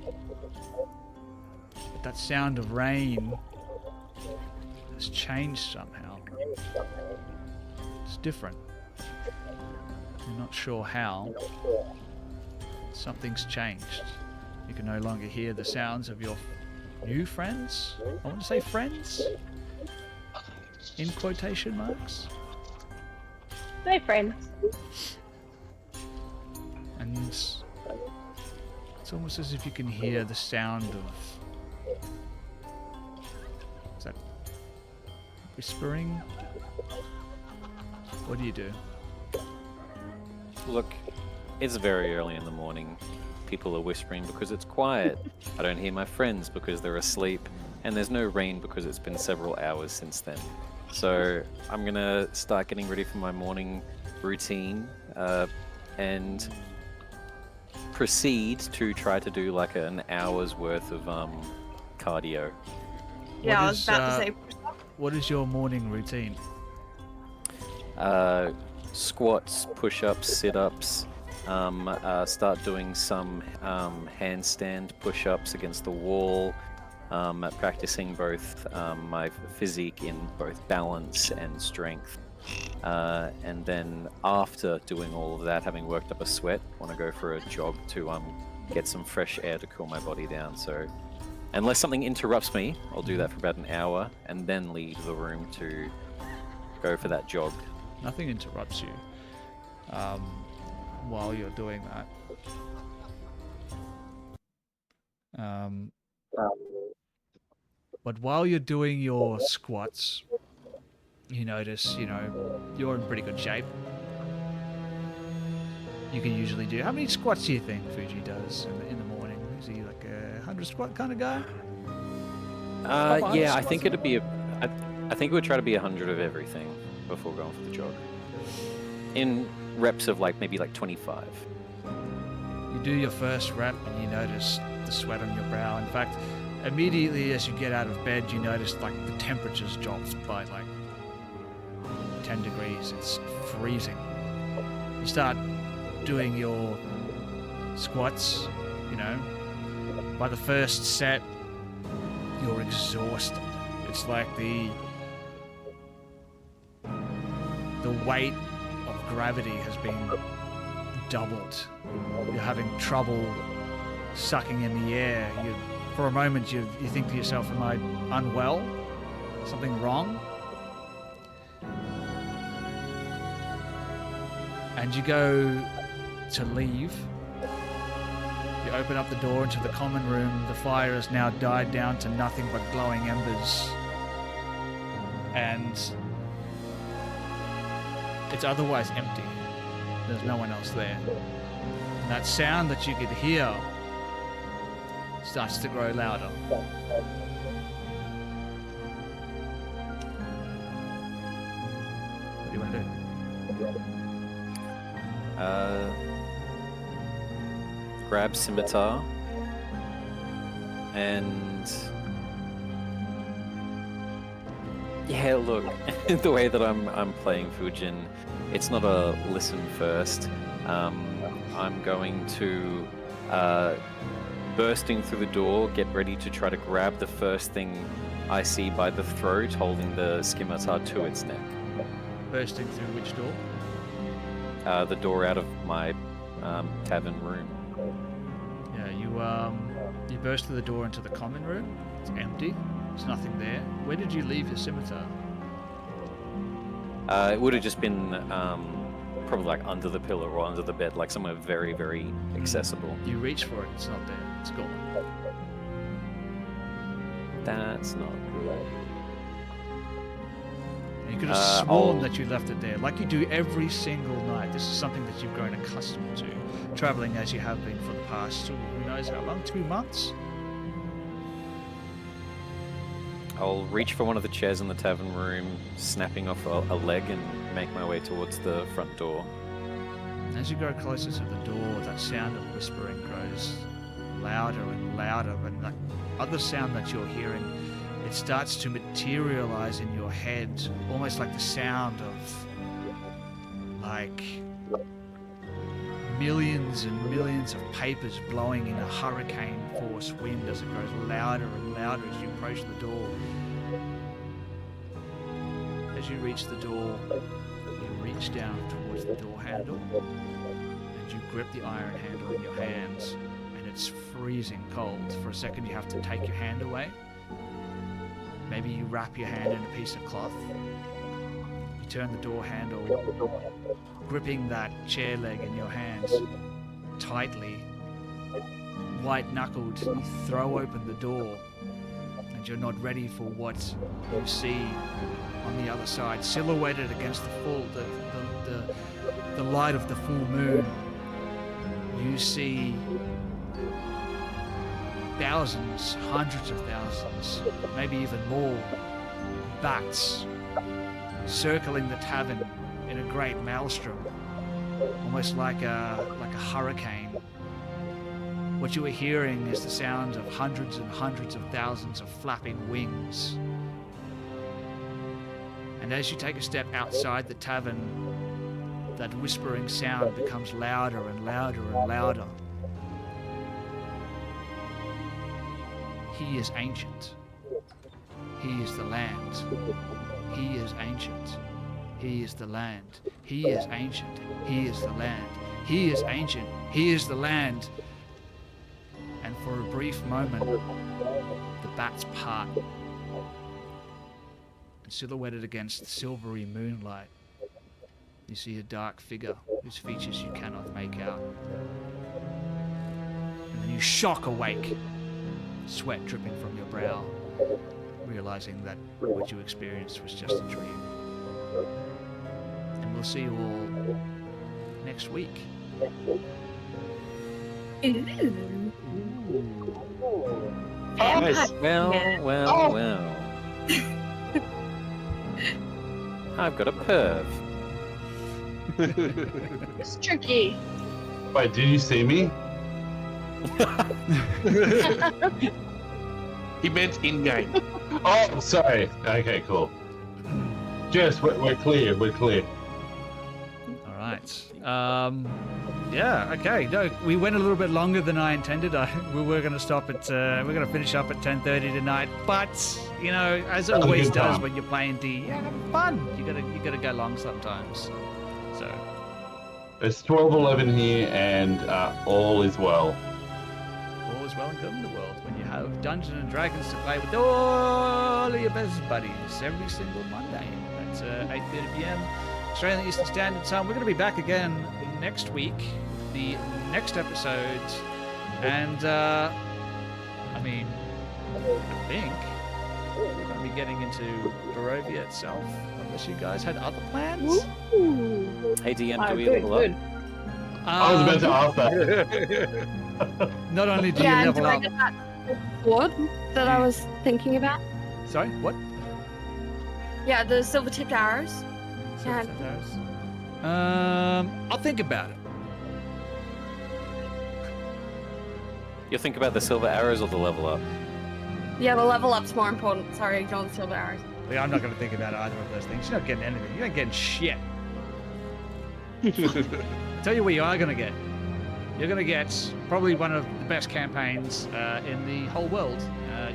But that sound of rain has changed somehow. It's different. You're not sure how. Something's changed. You can no longer hear the sounds of your new friends. I want to say friends. In quotation marks. No friends. And it's almost as if you can hear the sound of... Is that whispering? What do you do? Look, it's very early in the morning. People are whispering because it's quiet. I don't hear my friends because they're asleep. And there's no rain because it's been several hours since then. So I'm gonna start getting ready for my morning routine and proceed to try to do like an hour's worth of cardio. Yeah, What I was is, about to say. What is your morning routine? Squats, push-ups, sit-ups. Start doing some handstand push-ups against the wall. Practicing both my physique in both balance and strength. And then after doing all of that, having worked up a sweat, want to go for a jog to get some fresh air to cool my body down. So unless something interrupts me, I'll do that for about an hour and then leave the room to go for that jog. Nothing interrupts you while you're doing that. But while you're doing your squats, you notice, you're in pretty good shape. You can usually do... How many squats do you think Fuji does in the morning? Is he like a 100 squat kind of guy? Yeah, I think it'd be I think we'd try to be 100 of everything before going for the jog. In reps of maybe 25. You do your first rep and you notice the sweat on your brow. In fact, immediately as you get out of bed, you notice the temperature's dropped by 10 degrees. It's freezing. You start doing your squats, By the first set, you're exhausted. It's like the weight of gravity has been doubled. You're having trouble sucking in the air. For a moment, you think to yourself, am I unwell? Something wrong? And you go to leave. You open up the door into the common room. The fire has now died down to nothing but glowing embers. And it's otherwise empty. There's no one else there. And that sound that you could hear starts to grow louder. What do you want to do? Grab scimitar and yeah, look, the way that I'm playing Fujin, it's not a listen first. I'm going to bursting through the door, get ready to try to grab the first thing I see by the throat, holding the scimitar to its neck. Bursting through which door? The door out of my tavern room. Yeah, you burst through the door into the common room. It's empty. There's nothing there. Where did you leave your scimitar? It would have just been probably under the pillow or under the bed, somewhere very, very accessible. You reach for it. It's not there. It's gone. That's not good. You could have sworn that you left it there, like you do every single night. This is something that you've grown accustomed to, traveling as you have been for the past, who knows how long, 2 months? I'll reach for one of the chairs in the tavern room, snapping off a leg, and make my way towards the front door. As you go closer to the door, that sound of whispering grows louder and louder, and other sound that you're hearing, it starts to materialize in your head, almost like the sound of like millions and millions of papers blowing in a hurricane force wind as it grows louder and louder as you approach the door. As you reach the door, you reach down towards the door handle and you grip the iron handle in your hands, and it's freezing cold. For a second you have to take your hand away. Maybe you wrap your hand in a piece of cloth. You turn the door handle, gripping that chair leg in your hands tightly. White-knuckled, you throw open the door, and you're not ready for what you see on the other side. Silhouetted against the light of the full moon, you see thousands, hundreds of thousands, maybe even more bats circling the tavern in a great maelstrom, almost like a hurricane. What you are hearing is the sound of hundreds and hundreds of thousands of flapping wings. And as you take a step outside the tavern, that whispering sound becomes louder and louder and louder. He is ancient. He is the land. He is ancient. He is the land. He is ancient. He is the land. He is ancient. He is the land. And for a brief moment, the bats part. And silhouetted against the silvery moonlight, you see a dark figure whose features you cannot make out. And then you shock awake, sweat dripping from your brow, realizing that what you experienced was just a dream. And we'll see you all next week. Nice. Well. I've got a perv. It's tricky. Wait, did you see me? He meant in-game. Oh, sorry. Okay, cool. Jess, we're clear. We're clear. All right. Yeah. Okay. No, we went a little bit longer than I intended. We were going to stop at. We're going to finish up at 10:30 tonight. But you know, as it always does when you're playing D, yeah, have fun. You gotta go long sometimes. So. It's 12:11 here, and all is well. All is well and good in the world when you have Dungeons and Dragons to play with all of your best buddies every single Monday at 8:30 p.m. Australian Eastern Standard Time. We're going to be back again next week, the next episode, and I think we're going to be getting into Barovia itself, unless you guys had other plans. Hey DM, do we level up? I was about to ask that. Not only do you Yeah, and level did I up. get that sword that I was thinking about? Sorry, what? Yeah, the silver-tipped arrows. Yeah. I'll think about it. You think about the silver arrows or the level up? Yeah, the level up's more important. Sorry, ignore the silver arrows. Yeah, I'm not going to think about either of those things. You're not getting anything. You ain't getting shit. Tell you what you are going to get. You're going to get probably one of the best campaigns in the whole world.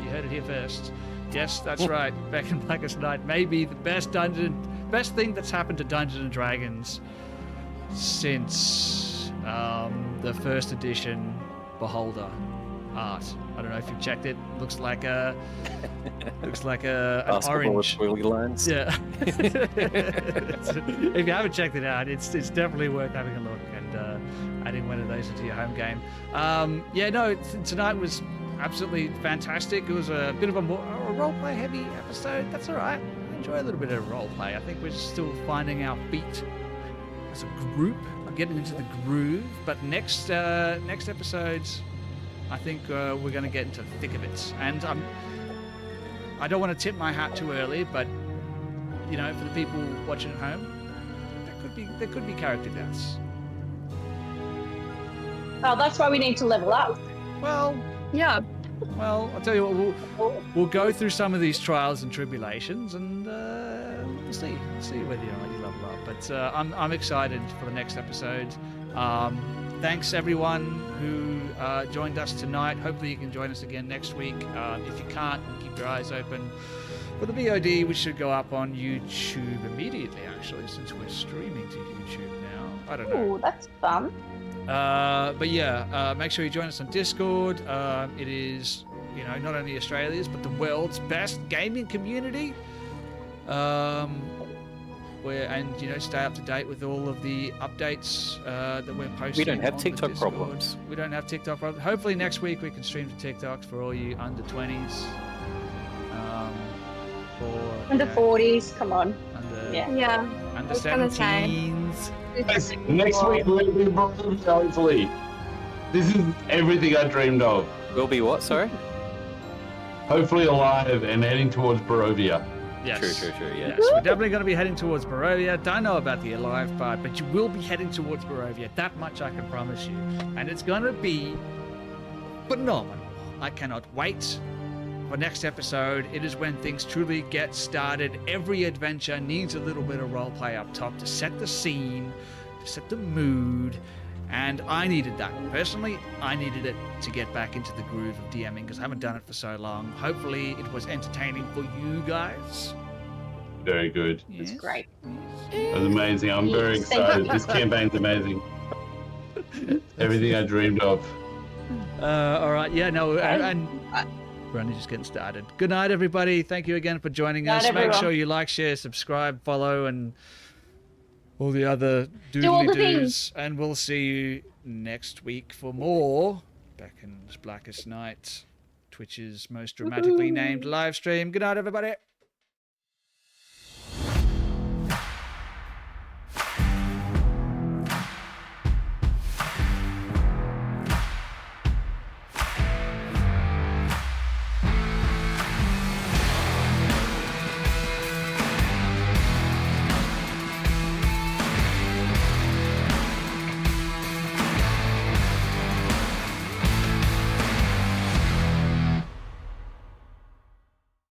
You heard it here first. Yes, that's right. Beckoned Blackest Night may be the best thing that's happened to Dungeons and Dragons since the first edition Beholder art. I don't know if you've checked it. Looks like an orange. With lines. Yeah. If you haven't checked it out, it's definitely worth having a look and adding one of those into your home game. Tonight was absolutely fantastic. It was a bit of a roleplay heavy episode. That's all right. I enjoy a little bit of roleplay. I think we're still finding our feet as a group, getting into the groove. But next episode, I think we're going to get into the thick of it. And I don't want to tip my hat too early, but you know, for the people watching at home, there could be character deaths. Oh, that's why we need to level up. Well, Yeah. Well, I'll tell you what, we'll go through some of these trials and tribulations, and we'll see whether you level up. But I'm excited for the next episode. Thanks everyone who joined us tonight. Hopefully you can join us again next week. If you can't, keep your eyes open for the VOD, which should go up on YouTube immediately, actually, since we're streaming to YouTube now. I don't know. Ooh, that's fun. But yeah, make sure you join us on Discord. It is, not only Australia's, but the world's best gaming community. Stay up to date with all of the updates that we're posting. We don't have on TikTok the Discord. problems. We don't have TikTok problems. Hopefully next week we can stream to TikToks for all you under 20s. Under 40s, come on. Yeah. Under I was gonna say. 17s. Next week we'll be Barovia, hopefully. This is everything I dreamed of. Will be what? Sorry. Hopefully alive and heading towards Barovia. Yes. True. Yeah. Yes, we're definitely going to be heading towards Barovia. Don't know about the alive part, but you will be heading towards Barovia. That much I can promise you. And it's going to be phenomenal. I cannot wait for next episode. It is when things truly get started. Every adventure needs a little bit of roleplay up top to set the scene, to set the mood. And I needed that. Personally, I needed it to get back into the groove of DMing because I haven't done it for so long. Hopefully it was entertaining for you guys. Very good. It's great. It was amazing. I'm very excited. This campaign's amazing. Everything I dreamed of. All right. Yeah, no, and we're only just getting started. Good night, everybody. Thank you again for joining us. Make sure you like, share, subscribe, follow, and all the other doodly-doos. And we'll see you next week for more Beckoned Blackest Night, Twitch's most dramatically named live stream. Good night, everybody.